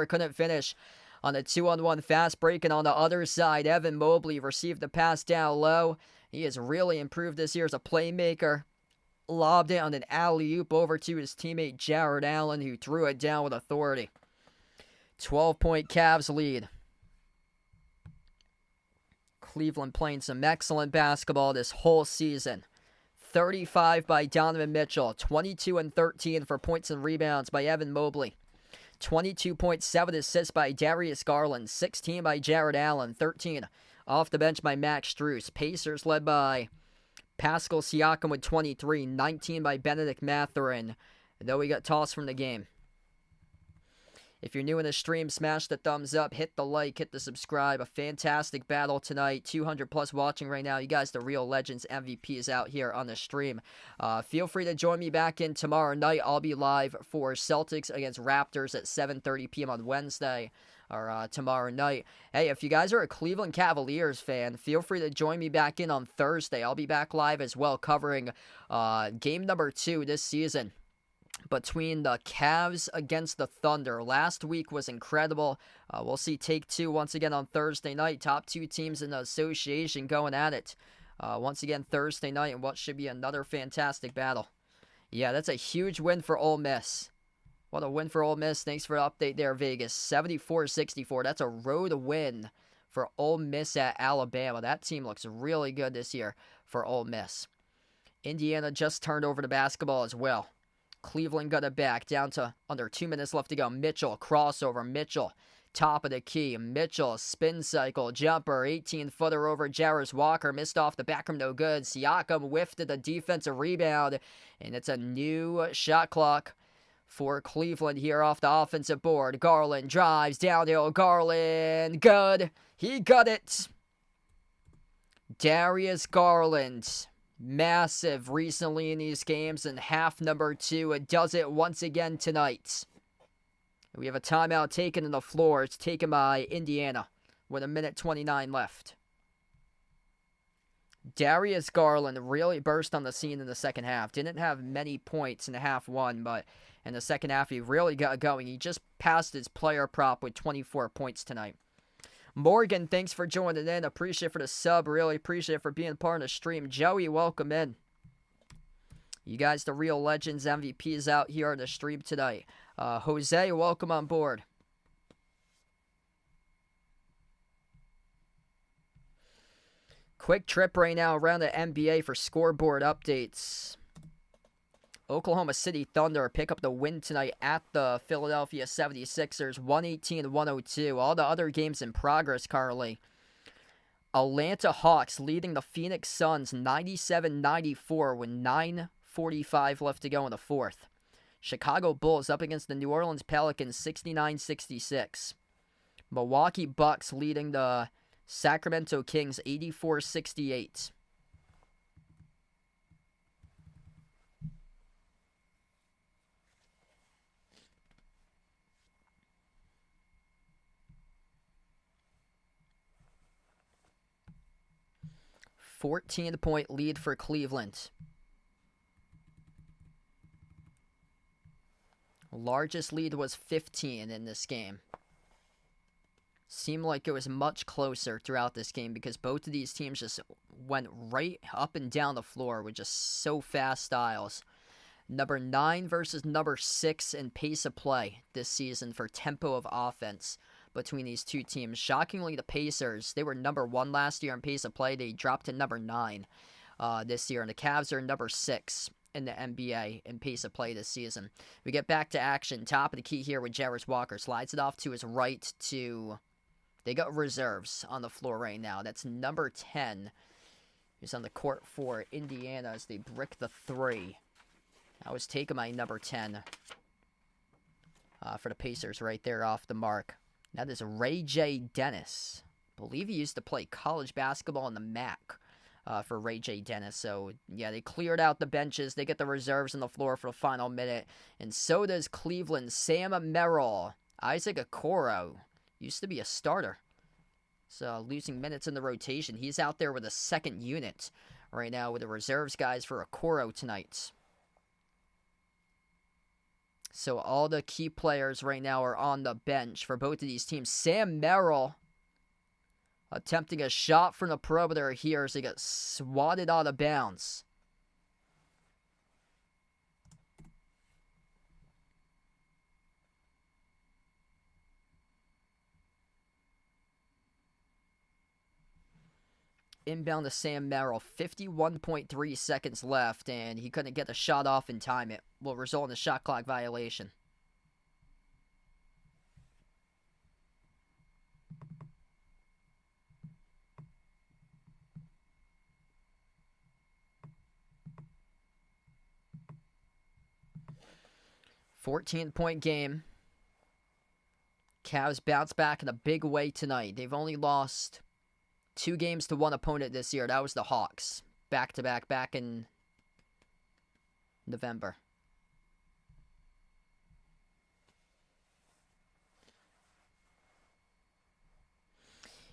couldn't finish on a 2-on-1 fast break. And on the other side, Evan Mobley received the pass down low. He has really improved this year as a playmaker. Lobbed it on an alley-oop over to his teammate Jared Allen, who threw it down with authority. 12-point Cavs lead. Cleveland playing some excellent basketball this whole season. 35 by Donovan Mitchell. 22 and 13 for points and rebounds by Evan Mobley. 22.7 assists by Darius Garland. 16 by Jared Allen. 13 off the bench by Max Strus. Pacers led by Pascal Siakam with 23. 19 by Benedict Mathurin, though he got tossed from the game. If you're new in the stream, smash the thumbs up, hit the like, hit the subscribe. A fantastic battle tonight. 200 plus watching right now. You guys, the real legends, MVPs out here on the stream. Feel free to join me back in tomorrow night. I'll be live for Celtics against Raptors at 7:30 p.m. on Wednesday or tomorrow night. Hey, if you guys are a Cleveland Cavaliers fan, feel free to join me back in on Thursday. I'll be back live as well covering game number 2 this season between the Cavs against the Thunder. Last week was incredible. We'll see take 2 once again on Thursday night. Top 2 teams in the association going at it once again Thursday night in what should be another fantastic battle. Yeah, that's a huge win for Ole Miss. What a win for Ole Miss. Thanks for the update there, Vegas. 74-64. That's a road win for Ole Miss at Alabama. That team looks really good this year for Ole Miss. Indiana just turned over the basketball as well. Cleveland got it back down to under 2 minutes left to go. Mitchell, crossover. Mitchell, top of the key. Mitchell, spin cycle, jumper, 18-footer over Jarris Walker. Missed off the back rim, no good. Siakam whiffed the defensive rebound. And it's a new shot clock for Cleveland here off the offensive board. Garland drives downhill. Garland, good. He got it. Darius Garland. Massive recently in these games, and half number 2, it does it once again tonight. We have a timeout taken on the floor. It's taken by Indiana with 1:29 left. Darius Garland really burst on the scene in the second half. Didn't have many points in the half one, but in the second half he really got going. He just passed his player prop with 24 points tonight. Morgan, thanks for joining in. Appreciate for the sub. Really appreciate for being part of the stream. Joey, welcome in. You guys, the real legends, MVPs out here on the stream tonight. Jose, welcome on board. Quick trip right now around the NBA for scoreboard updates. Oklahoma City Thunder pick up the win tonight at the Philadelphia 76ers, 118-102. All the other games in progress currently. Atlanta Hawks leading the Phoenix Suns 97-94 with 9:45 left to go in the fourth. Chicago Bulls up against the New Orleans Pelicans 69-66. Milwaukee Bucks leading the Sacramento Kings 84-68. Fourteen-point lead for Cleveland. Largest lead was 15 in this game. Seemed like it was much closer throughout this game because both of these teams just went right up and down the floor with just so fast styles. Number 9 versus number 6 in pace of play this season for tempo of offense between these two teams. Shockingly, the Pacers, they were number 1 last year in pace of play. They dropped to number 9 this year, and the Cavs are number 6 in the NBA in pace of play this season. We get back to action. Top of the key here with Jarris Walker. Slides it off to his right to... They got reserves on the floor right now. That's number 10, who's on the court for Indiana as they brick the 3. I was taking my number 10 for the Pacers right there off the mark. That is Ray J. Dennis. I believe he used to play college basketball in the MAC for Ray J. Dennis. So, yeah, they cleared out the benches. They get the reserves on the floor for the final minute. And so does Cleveland. Sam Merrill. Isaac Okoro. Used to be a starter. So, losing minutes in the rotation. He's out there with a second unit right now with the reserves guys for Okoro tonight. So all the key players right now are on the bench for both of these teams. Sam Merrill attempting a shot from the perimeter here as they get swatted out of bounds. Inbound to Sam Merrill, 51.3 seconds left, and he couldn't get the shot off in time. It will result in a shot clock violation. $14-point game. Cavs bounce back in a big way tonight. They've only lost 2 games to one opponent this year. That was the Hawks. Back-to-back, back in November.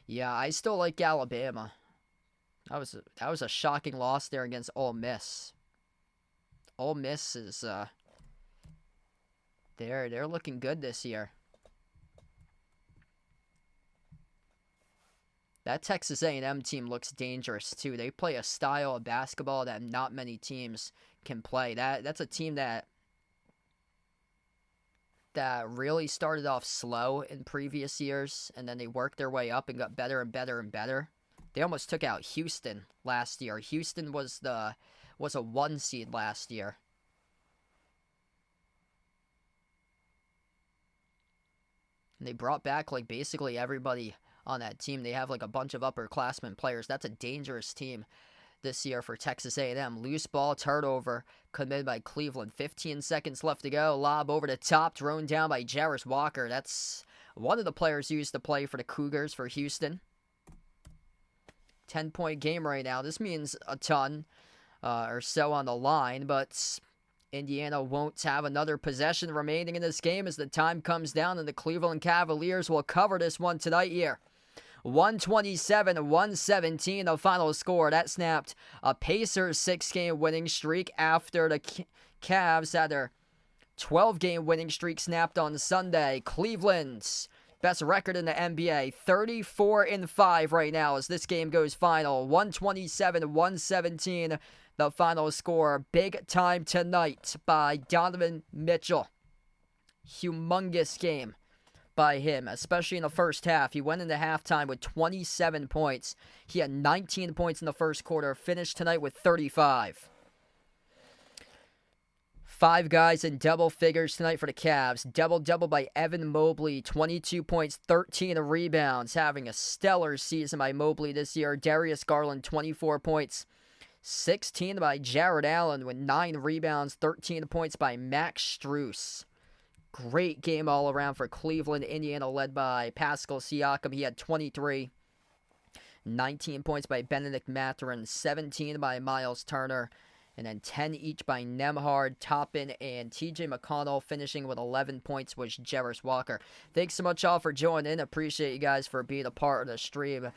Yeah, I still like Alabama. That was a shocking loss there against Ole Miss. Ole Miss is they're looking good this year. That Texas A&M team looks dangerous, too. They play a style of basketball that not many teams can play. That's a team that really started off slow in previous years, and then they worked their way up and got better and better and better. They almost took out Houston last year. Houston was a 1 seed last year. And they brought back, like, basically everybody on that team. They have like a bunch of upperclassmen players. That's a dangerous team this year for Texas A&M. Loose ball, turnover, committed by Cleveland. 15 seconds left to go. Lob over the top, thrown down by Jarris Walker. That's one of the players used to play for the Cougars for Houston. 10-point game right now. This means a ton or so on the line, but Indiana won't have another possession remaining in this game as the time comes down, and the Cleveland Cavaliers will cover this one tonight here. 127-117 the final score. That snapped a Pacers 6-game winning streak after the Cavs had their 12-game winning streak snapped on Sunday. Cleveland's best record in the NBA, 34-5 right now as this game goes final. 127-117 the final score. Big time tonight by Donovan Mitchell. Humongous game by him, especially in the first half. He went into halftime with 27 points. He had 19 points in the first quarter, finished tonight with 35. 5 guys in double figures tonight for the Cavs. Double-double by Evan Mobley, 22 points, 13 rebounds. Having a stellar season by Mobley this year. Darius Garland, 24 points. 16 by Jared Allen with 9 rebounds. 13 points by Max Strus. Great game all around for Cleveland. Indiana led by Pascal Siakam. He had 23. 19 points by Benedict Mathurin. 17 by Miles Turner. And then 10 each by Nembhard, Toppin, and TJ McConnell. Finishing with 11 points was Jarris Walker. Thanks so much all for joining in. Appreciate you guys for being a part of the stream.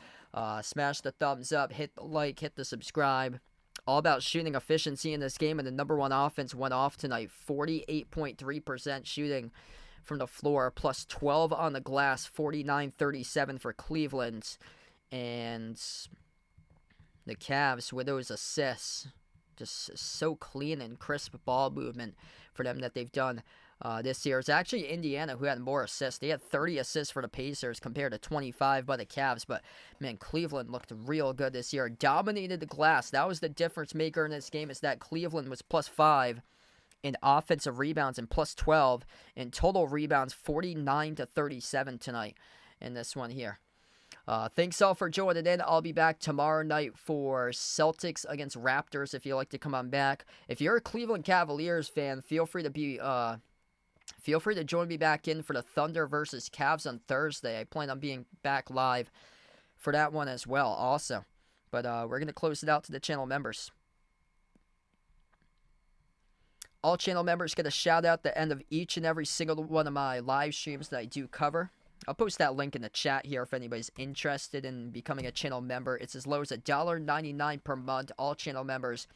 Smash the thumbs up, hit the like, hit the subscribe. All about shooting efficiency in this game, and the number one offense went off tonight. 48.3% shooting from the floor, plus 12 on the glass, 49-37 for Cleveland. And the Cavs with those assists. Just so clean and crisp ball movement for them that they've done this year. It's actually Indiana who had more assists. They had 30 assists for the Pacers compared to 25 by the Cavs. But, man, Cleveland looked real good this year. Dominated the glass. That was the difference maker in this game, is that Cleveland was plus 5 in offensive rebounds and plus 12 in total rebounds, 49-37 tonight in this one here. Thanks all for joining in. I'll be back tomorrow night for Celtics against Raptors if you'd like to come on back. If you're a Cleveland Cavaliers fan, feel free to join me back in for the Thunder versus Cavs on Thursday. I plan on being back live for that one as well also. But we're going to close it out to the channel members. All channel members get a shout out at the end of each and every single one of my live streams that I do cover. I'll post that link in the chat here if anybody's interested in becoming a channel member. It's as low as $1.99 per month. All channel members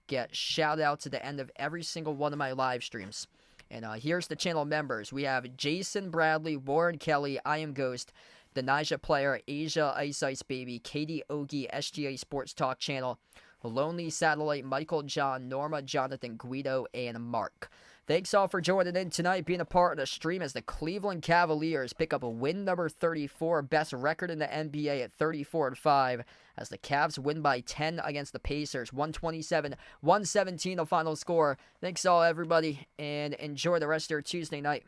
get shout outs at the end of every single one of my live streams. And here's the channel members. We have Jason Bradley, Warren Kelly, I Am Ghost, the Naija Player, Asia Ice Ice Baby, Katie Ogie, SGA Sports Talk Channel, Lonely Satellite, Michael John, Norma, Jonathan, Guido, and Mark. Thanks all for joining in tonight, being a part of the stream as the Cleveland Cavaliers pick up a win number 34, best record in the NBA at 34-5, as the Cavs win by 10 against the Pacers, 127-117 the final score. Thanks all, everybody, and enjoy the rest of your Tuesday night.